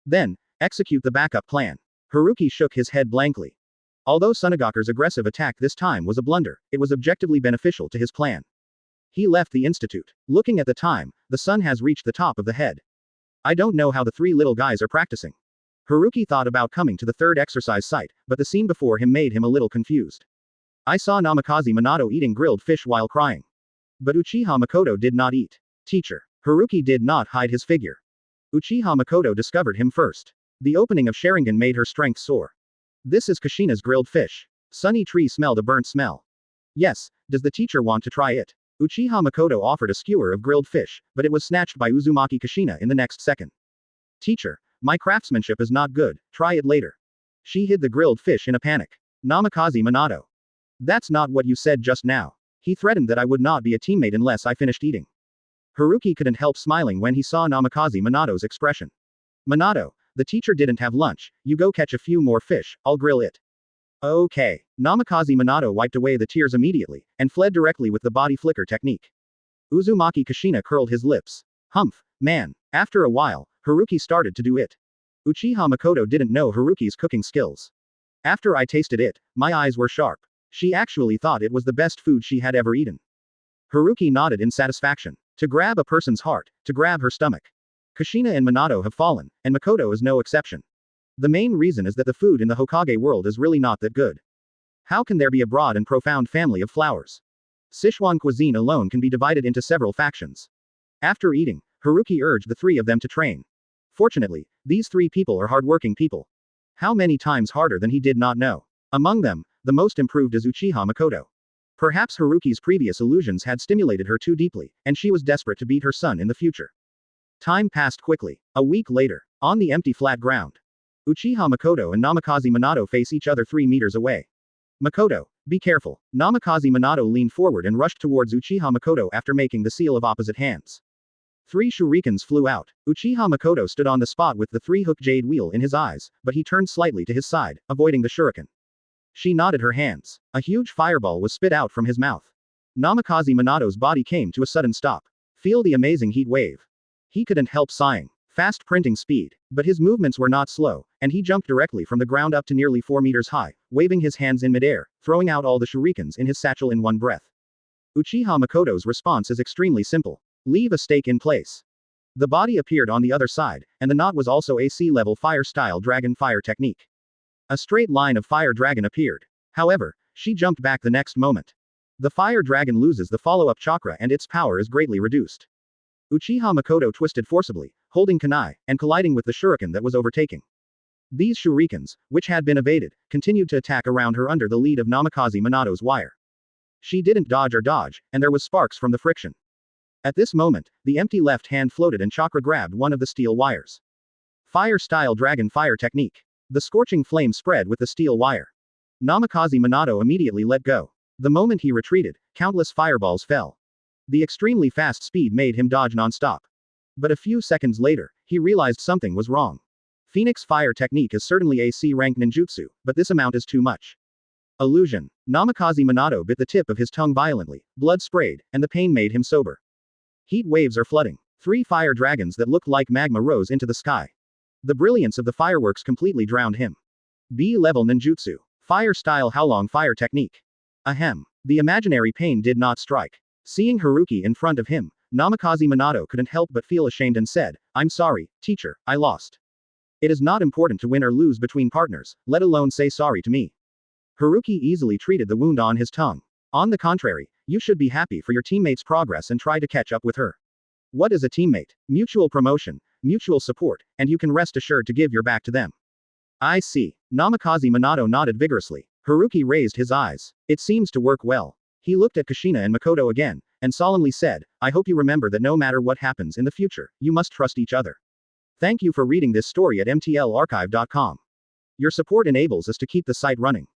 Then, execute the backup plan. Haruki shook his head blankly. Although Tsunagaku's aggressive attack this time was a blunder, it was objectively beneficial to his plan. He left the institute. Looking at the time, the sun has reached the top of the head. I don't know how the 3 little guys are practicing. Haruki thought about coming to the third exercise site, but the scene before him made him a little confused. I saw Namikaze Minato eating grilled fish while crying. But Uchiha Makoto did not eat. Teacher. Haruki did not hide his figure. Uchiha Makoto discovered him first. The opening of Sharingan made her strength soar. This is Kushina's grilled fish. Sunny Tree smelled a burnt smell. Yes, does the teacher want to try it? Uchiha Makoto offered a skewer of grilled fish, but it was snatched by Uzumaki Kushina in the next second. Teacher, my craftsmanship is not good, try it later. She hid the grilled fish in a panic. Namikaze Minato. That's not what you said just now. He threatened that I would not be a teammate unless I finished eating. Haruki couldn't help smiling when he saw Namikaze Minato's expression. Minato, the teacher didn't have lunch, you go catch a few more fish, I'll grill it. Okay. Namikaze Minato wiped away the tears immediately, and fled directly with the body flicker technique. Uzumaki Kushina curled his lips. Humph, man. After a while, Haruki started to do it. Uchiha Makoto didn't know Haruki's cooking skills. After I tasted it, my eyes were sharp. She actually thought it was the best food she had ever eaten. Haruki nodded in satisfaction. To grab a person's heart, to grab her stomach. Kushina and Minato have fallen, and Makoto is no exception. The main reason is that the food in the Hokage world is really not that good. How can there be a broad and profound family of flowers? Sichuan cuisine alone can be divided into several factions. After eating, Haruki urged the three of them to train. Fortunately, these three people are hardworking people. How many times harder than he did not know. Among them, the most improved is Uchiha Makoto. Perhaps Haruki's previous illusions had stimulated her too deeply, and she was desperate to beat her son in the future. Time passed quickly. A week later, on the empty flat ground. Uchiha Makoto and Namikaze Minato face each other 3 meters away. Makoto, be careful. Namikaze Minato leaned forward and rushed towards Uchiha Makoto after making the seal of opposite hands. 3 shurikens flew out. Uchiha Makoto stood on the spot with the 3-hook jade wheel in his eyes, but he turned slightly to his side, avoiding the shuriken. She nodded her hands. A huge fireball was spit out from his mouth. Namikaze Minato's body came to a sudden stop. Feel the amazing heat wave. He couldn't help sighing. Fast printing speed. But his movements were not slow, and he jumped directly from the ground up to nearly 4 meters high, waving his hands in midair, throwing out all the shurikens in his satchel in one breath. Uchiha Makoto's response is extremely simple. Leave a stake in place. The body appeared on the other side, and the knot was also a sea-level fire-style dragon fire technique. A straight line of fire dragon appeared. However, she jumped back the next moment. The fire dragon loses the follow-up chakra and its power is greatly reduced. Uchiha Makoto twisted forcibly, holding kunai, and colliding with the shuriken that was overtaking. These shurikens, which had been evaded, continued to attack around her under the lead of Namikaze Minato's wire. She didn't dodge or dodge, and there was sparks from the friction. At this moment, the empty left hand floated and chakra grabbed one of the steel wires. Fire-style dragon fire technique. The scorching flame spread with the steel wire. Namikaze Minato immediately let go. The moment he retreated, countless fireballs fell. The extremely fast speed made him dodge non-stop. But a few seconds later, he realized something was wrong. Phoenix fire technique is certainly a C-rank ninjutsu, but this amount is too much. Illusion. Namikaze Minato bit the tip of his tongue violently, blood sprayed, and the pain made him sober. Heat waves are flooding. 3 fire dragons that looked like magma rose into the sky. The brilliance of the fireworks completely drowned him. B-level ninjutsu. Fire-style Howlong fire technique. Ahem. The imaginary pain did not strike. Seeing Haruki in front of him, Namikaze Minato couldn't help but feel ashamed and said, I'm sorry, teacher, I lost. It is not important to win or lose between partners, let alone say sorry to me. Haruki easily treated the wound on his tongue. On the contrary, you should be happy for your teammate's progress and try to catch up with her. What is a teammate? Mutual promotion, mutual support, and you can rest assured to give your back to them. I see. Namikaze Minato nodded vigorously. Haruki raised his eyes. It seems to work well. He looked at Kushina and Makoto again, and solemnly said, I hope you remember that no matter what happens in the future, you must trust each other. Thank you for reading this story at mtlarchive.com. Your support enables us to keep the site running.